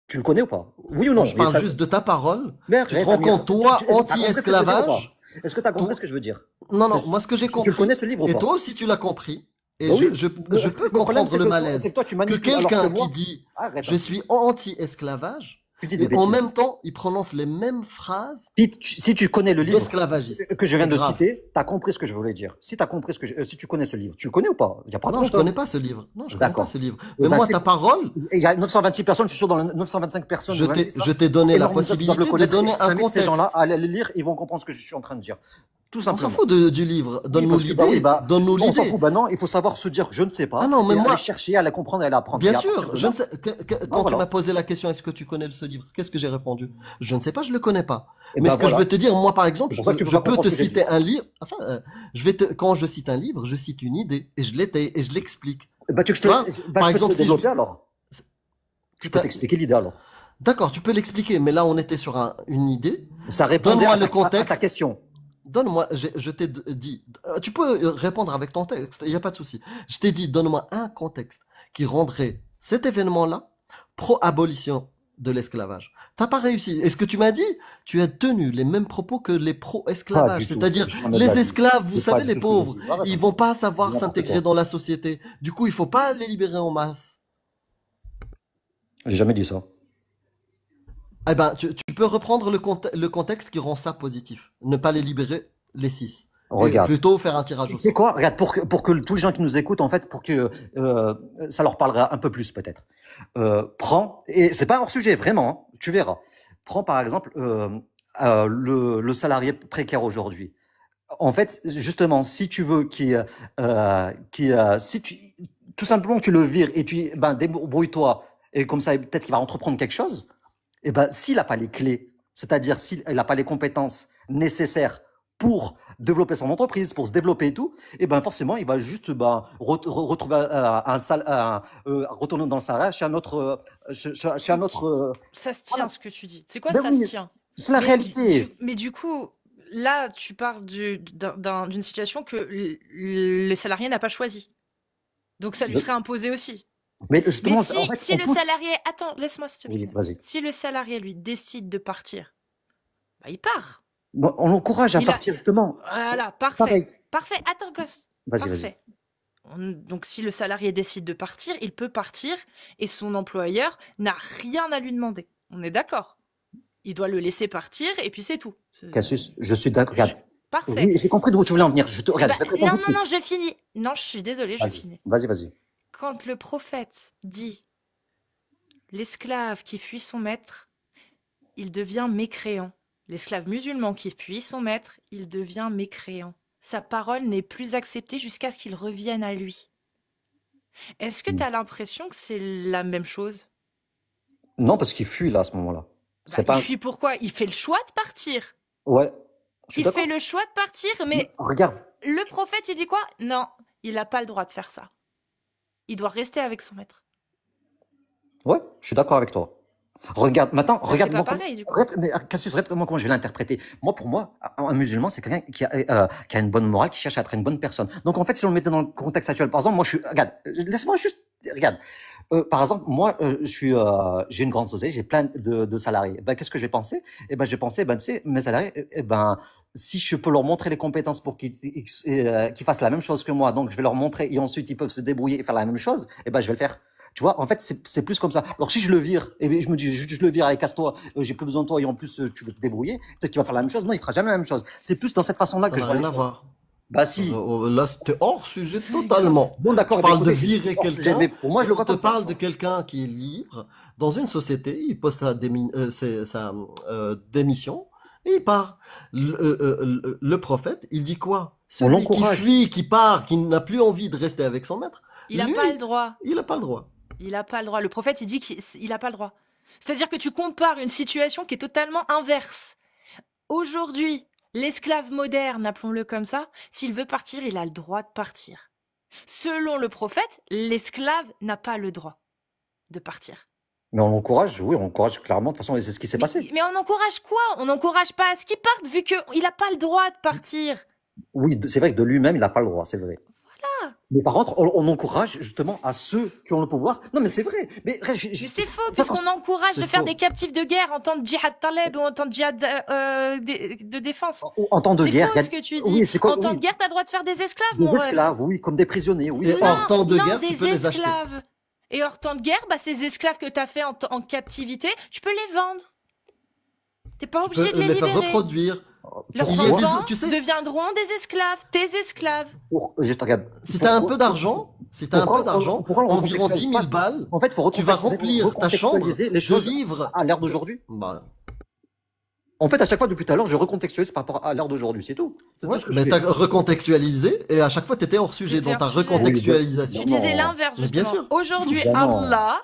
Speaker 7: Tu le connais ou pas? Oui ou non?
Speaker 3: Je parle juste de ta parole.
Speaker 7: Mais
Speaker 3: Tu te rends compte, toi, anti-esclavage.
Speaker 7: Est-ce que t'as compris
Speaker 3: toi-
Speaker 7: ce que je veux dire?
Speaker 3: Non, non,
Speaker 7: C'est-
Speaker 3: moi, ce que j'ai
Speaker 7: Tu
Speaker 3: compris.
Speaker 7: le connais ce livre ou
Speaker 3: Et
Speaker 7: pas?
Speaker 3: toi aussi, tu l'as compris. Et
Speaker 7: Bah oui.
Speaker 3: je peux
Speaker 7: Le problème,
Speaker 3: comprendre
Speaker 7: c'est
Speaker 3: le
Speaker 7: que toi-
Speaker 3: malaise.
Speaker 7: c'est que toi, tu
Speaker 3: Que
Speaker 7: manipules, alors
Speaker 3: quelqu'un
Speaker 7: que moi-
Speaker 3: qui dit
Speaker 7: Arrête.
Speaker 3: je suis anti-esclavage,
Speaker 7: Tu dis des
Speaker 3: et en
Speaker 7: bêtises.
Speaker 3: même temps, il prononce les mêmes phrases
Speaker 7: Si tu connais le livre
Speaker 3: d'esclavagiste.
Speaker 7: que je viens
Speaker 3: C'est
Speaker 7: de
Speaker 3: grave.
Speaker 7: citer, t'as compris ce que je voulais dire. Si t'as compris si tu connais ce livre, tu le connais ou pas? Il y a pas de
Speaker 3: Non, je
Speaker 7: honte, hein.
Speaker 3: connais pas ce livre. Non, je connais
Speaker 7: D'accord.
Speaker 3: pas ce livre.
Speaker 7: Eh
Speaker 3: Mais
Speaker 7: ben,
Speaker 3: moi,
Speaker 7: c'est-
Speaker 3: ta parole,
Speaker 7: Il y a 926 personnes, je suis sûr dans les 925 personnes.
Speaker 3: je
Speaker 7: ou 26, là,
Speaker 3: t'ai donné la
Speaker 7: énormément de gens qui doivent
Speaker 3: possibilité
Speaker 7: le
Speaker 3: de
Speaker 7: connaître,
Speaker 3: donner
Speaker 7: et
Speaker 3: un
Speaker 7: j'invite ces
Speaker 3: contexte.
Speaker 7: gens-là à aller le lire, ils vont comprendre ce que je suis en train de dire. Tout
Speaker 3: On
Speaker 7: simplement.
Speaker 3: s'en fout du livre. Donne-nous
Speaker 7: Oui, parce que, bah oui,
Speaker 3: l'idée.
Speaker 7: bah,
Speaker 3: Donne-nous
Speaker 7: on s'en
Speaker 3: l'idée.
Speaker 7: fout. Bah non, il faut savoir se dire que je ne sais pas.
Speaker 3: Ah non, mais
Speaker 7: et
Speaker 3: moi-
Speaker 7: aller chercher, aller comprendre, aller apprendre.
Speaker 3: Bien
Speaker 7: Et à partir
Speaker 3: sûr,
Speaker 7: de
Speaker 3: je
Speaker 7: là-
Speaker 3: ne sais. Quand tu
Speaker 7: voilà.
Speaker 3: m'as posé la question, est-ce que tu connais ce livre? Qu'est-ce que j'ai répondu? Je ne sais pas, je le connais pas.
Speaker 7: Et
Speaker 3: Mais
Speaker 7: ben
Speaker 3: ce que
Speaker 7: voilà.
Speaker 3: je veux te dire, moi, par exemple,
Speaker 7: C'est pour ça que tu peux
Speaker 3: je
Speaker 7: pas
Speaker 3: peux
Speaker 7: comprendre
Speaker 3: te
Speaker 7: ce que j'ai
Speaker 3: citer un livre. Enfin, quand je cite un livre, je cite une idée et je l'étaye et je l'explique.
Speaker 7: Bah, tu veux que
Speaker 3: Tu vois,
Speaker 7: je te,
Speaker 3: par
Speaker 7: je peux
Speaker 3: exemple,
Speaker 7: te développer
Speaker 3: si je-
Speaker 7: alors. Je peux t'expliquer l'idée alors.
Speaker 3: D'accord, tu peux l'expliquer, mais là, on était sur une idée.
Speaker 7: Ça répond
Speaker 3: Donne-moi
Speaker 7: à
Speaker 3: le
Speaker 7: ta
Speaker 3: contexte.
Speaker 7: question.
Speaker 3: Donne-moi, je t'ai dit, tu peux répondre avec ton texte, il n'y a pas de souci. Je t'ai dit, donne-moi un contexte qui rendrait cet événement-là pro-abolition de l'esclavage. T'as pas réussi. Et ce que tu m'as dit, tu as tenu les mêmes propos que les
Speaker 7: Pas
Speaker 3: pro-esclavage.
Speaker 7: du tout.
Speaker 3: C'est-à-dire,
Speaker 7: Jamais de
Speaker 3: les
Speaker 7: la vie.
Speaker 3: esclaves, vous
Speaker 7: C'est pas
Speaker 3: savez,
Speaker 7: du
Speaker 3: les
Speaker 7: tout ce que je
Speaker 3: pauvres,
Speaker 7: dis. Arrête.
Speaker 3: ils vont pas savoir
Speaker 7: N'importe
Speaker 3: s'intégrer
Speaker 7: quoi.
Speaker 3: dans la société. Du coup, il faut pas les libérer en masse.
Speaker 7: J'ai jamais dit ça.
Speaker 3: Eh ben, tu peux reprendre le contexte qui rend ça positif. Ne pas les libérer, les 6.
Speaker 7: Regarde.
Speaker 3: Plutôt faire un tirage au
Speaker 7: Tu sais
Speaker 3: sort.
Speaker 7: quoi? Regarde, pour que tous les gens qui nous écoutent, en fait, pour que ça leur parlera un peu plus peut-être. Prends, et c'est pas hors sujet, vraiment, hein, tu verras. Prends par exemple le salarié précaire aujourd'hui. En fait, justement, si tu veux si tu tout simplement tu le vires et débrouille-toi et comme ça peut-être qu'il va entreprendre quelque chose. Et ben s'il n'a pas les clés, c'est-à-dire s'il n'a pas les compétences nécessaires pour développer son entreprise, pour se développer et tout, et ben forcément il va juste retrouver retourner dans le salariat chez un autre
Speaker 1: Ça se tient
Speaker 7: Voilà.
Speaker 1: ce que tu dis. C'est quoi
Speaker 7: Ben
Speaker 1: ça
Speaker 7: oui,
Speaker 1: se tient?
Speaker 7: c'est la réalité.
Speaker 1: Mais du coup, là, tu parles d'une situation que le salarié n'a pas choisi. Donc ça lui
Speaker 7: Mais-
Speaker 1: serait imposé aussi.
Speaker 7: Mais
Speaker 1: Mais
Speaker 7: justement,
Speaker 1: si,
Speaker 7: en fait,
Speaker 1: si
Speaker 7: on
Speaker 1: le
Speaker 7: pousse-
Speaker 1: salarié... Attends, laisse-moi s'il te plaît.
Speaker 7: Oui, vas-y.
Speaker 1: Si le salarié, lui, décide de partir, bah, il part.
Speaker 7: Bon, on l'encourage à
Speaker 1: Il a...
Speaker 7: partir, justement.
Speaker 1: Voilà, parfait.
Speaker 7: Pareil.
Speaker 1: Parfait. Attends, gosse.
Speaker 7: Vas-y, vas-y.
Speaker 1: Parfait. Donc, si le salarié décide de partir, il peut partir et son employeur n'a rien à lui demander. On est d'accord. Il doit le laisser partir et puis c'est tout.
Speaker 7: Cassius, je suis d'accord. Regarde.
Speaker 1: Parfait.
Speaker 7: Oui, j'ai compris d'où tu voulais en venir. Regarde, je vais te répondre tout de
Speaker 1: non,
Speaker 7: suite.
Speaker 1: je finis. Non, je suis désolée, je
Speaker 7: Vas-y,
Speaker 1: finis.
Speaker 7: vas-y.
Speaker 1: Quand le prophète dit l'esclave qui fuit son maître, il devient mécréant. L'esclave musulman qui fuit son maître, il devient mécréant. Sa parole n'est plus acceptée jusqu'à ce qu'il revienne à lui. Est-ce que tu as l'impression que c'est la même chose?
Speaker 7: Non, parce qu'il fuit là à ce moment-là.
Speaker 1: Il fuit pourquoi? Il fait le choix de partir.
Speaker 7: Ouais. Il
Speaker 1: fait le choix de partir, mais
Speaker 7: regarde.
Speaker 1: Le prophète, il dit quoi? Non, il n'a pas le droit de faire ça. Il doit rester avec son maître.
Speaker 7: Ouais, je suis d'accord avec toi. Regarde, maintenant, regarde.
Speaker 1: C'est pas pareil, du coup.
Speaker 7: Mais Cassius, regarde comment je vais l'interpréter. Moi, pour moi, un musulman, c'est quelqu'un qui a une bonne morale, qui cherche à être une bonne personne. Donc, en fait, si on le mettait dans le contexte actuel, par exemple, moi, regarde, laisse-moi juste, regarde. Par exemple, moi, j'ai une grande société, j'ai plein de salariés. Ben, qu'est-ce que je vais penser? Je vais penser, tu sais, mes salariés, si je peux leur montrer les compétences pour qu'ils fassent la même chose que moi, donc je vais leur montrer et ensuite ils peuvent se débrouiller et faire la même chose, je vais le faire. Tu vois, en fait, c'est plus comme ça. Alors, si je le vire, et je me dis, je le vire, allez, casse-toi, j'ai plus besoin de toi, et en plus, tu veux te débrouiller, peut-être qu'il va faire la même chose. Non, il fera jamais la même chose. C'est plus dans cette façon-là que je
Speaker 3: Ça n'a rien à voir.
Speaker 7: Bah, si.
Speaker 3: Là, c'était hors sujet totalement.
Speaker 7: Bon, d'accord.
Speaker 3: Tu parles de virer quelqu'un.
Speaker 7: Pour moi, je le vois
Speaker 3: comme ça. On te parle
Speaker 7: ça.
Speaker 3: de quelqu'un qui est libre dans une société, il pose sa démission et il part. Le prophète, il dit quoi? Celui qui fuit, qui part, qui n'a plus envie de rester avec son maître.
Speaker 1: Il n'a pas le droit.
Speaker 3: Il n'a pas le droit.
Speaker 1: Il n'a pas le droit. Le prophète, il dit qu'il n'a pas le droit. C'est-à-dire que tu compares une situation qui est totalement inverse. Aujourd'hui, l'esclave moderne, appelons-le comme ça, s'il veut partir, il a le droit de partir. Selon le prophète, l'esclave n'a pas le droit de partir.
Speaker 7: Mais on l'encourage, oui, on l'encourage clairement. De toute façon, c'est ce qui s'est passé.
Speaker 1: Mais on encourage quoi? On n'encourage pas à ce qu'il parte, vu qu'il n'a pas le droit de partir.
Speaker 7: Oui, c'est vrai que de lui-même, il n'a pas le droit, c'est vrai.
Speaker 1: Voilà.
Speaker 7: Mais par contre, on encourage justement à ceux qui ont le pouvoir. Non, mais c'est vrai. Mais
Speaker 1: c'est faux, puisqu'on encourage de faire des captifs de guerre en temps de djihad taleb ou en temps de djihad de défense.
Speaker 7: En temps de guerre,
Speaker 1: c'est faux ce que tu dis.
Speaker 7: Oui,
Speaker 1: en temps de guerre, t'as le droit de faire des esclaves.
Speaker 7: Des esclaves, oui, comme des prisonniers, oui.
Speaker 3: Et hors temps de guerre, tu peux les acheter.
Speaker 1: Et hors temps de guerre, ces esclaves que t'as fait en captivité, tu peux les vendre. T'es pas obligé de les libérer.
Speaker 3: Faire reproduire.
Speaker 1: Leurs enfants deviendront des esclaves, tes esclaves.
Speaker 3: Si t'as un peu d'argent, environ 10 000 balles,
Speaker 7: en fait,
Speaker 3: tu vas remplir ta chambre de livres
Speaker 7: à l'ère d'aujourd'hui. En fait, à chaque fois, depuis tout à l'heure, je recontextualise par rapport à l'ère d'aujourd'hui, c'est tout.
Speaker 3: Ouais, mais t'as recontextualisé et à chaque fois, t'étais hors sujet dans ta recontextualisation.
Speaker 1: Tu disais l'inverse, justement.
Speaker 3: Bien sûr.
Speaker 1: Aujourd'hui, Allah,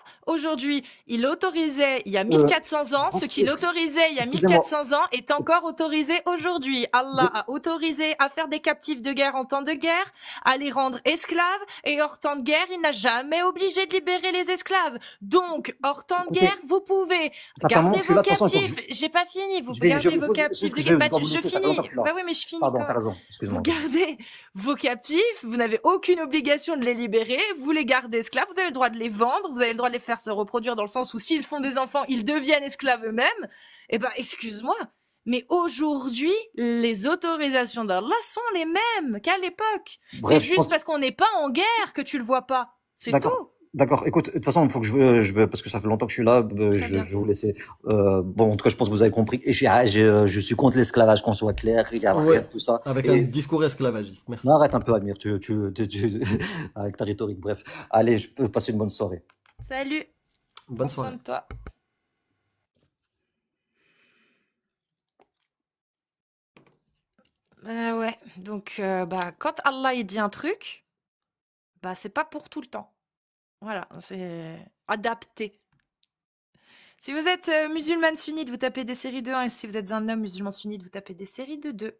Speaker 1: il autorisait il y a 1400 ans, ce qu'il autorisait il y a 1400 ans est encore autorisé aujourd'hui. Allah a autorisé à faire des captifs de guerre en temps de guerre, à les rendre esclaves, et hors temps de guerre, il n'a jamais obligé de libérer les esclaves. Donc, hors temps de guerre, vous pouvez garder vos captifs. J'ai pas fini, vous gardez vos captifs de guerre. Je finis. Bah oui, mais je finis.
Speaker 7: Pardon, t'as raison. Excuse-moi.
Speaker 1: Vous gardez vos captifs, vous n'avez aucune obligation de les libérer, vous les gardez esclaves, vous avez le droit de les vendre, vous avez le droit de les faire se reproduire dans le sens où s'ils font des enfants, ils deviennent esclaves eux-mêmes. Excuse-moi, mais aujourd'hui, les autorisations d'Allah sont les mêmes qu'à l'époque. C'est juste parce qu'on n'est pas en guerre que tu le vois pas. C'est tout.
Speaker 7: D'accord. Écoute, de toute façon, il faut que je veux, parce que ça fait longtemps que je suis là, je vais vous laisser. Bon, en tout cas, je pense que vous avez compris. Et je suis contre l'esclavage, qu'on soit clair, il y a tout ça.
Speaker 3: Avec un discours esclavagiste. Merci.
Speaker 7: Non, arrête un peu, Amir, avec ta rhétorique. Bref. Allez, je peux passer une bonne soirée.
Speaker 1: Salut.
Speaker 3: Bonne soirée.
Speaker 1: Toi. Ouais. Donc, quand Allah il dit un truc, c'est pas pour tout le temps. Voilà, c'est adapté. Si vous êtes musulmane sunnite, vous tapez des séries de 1, et si vous êtes un homme musulman sunnite, vous tapez des séries de 2.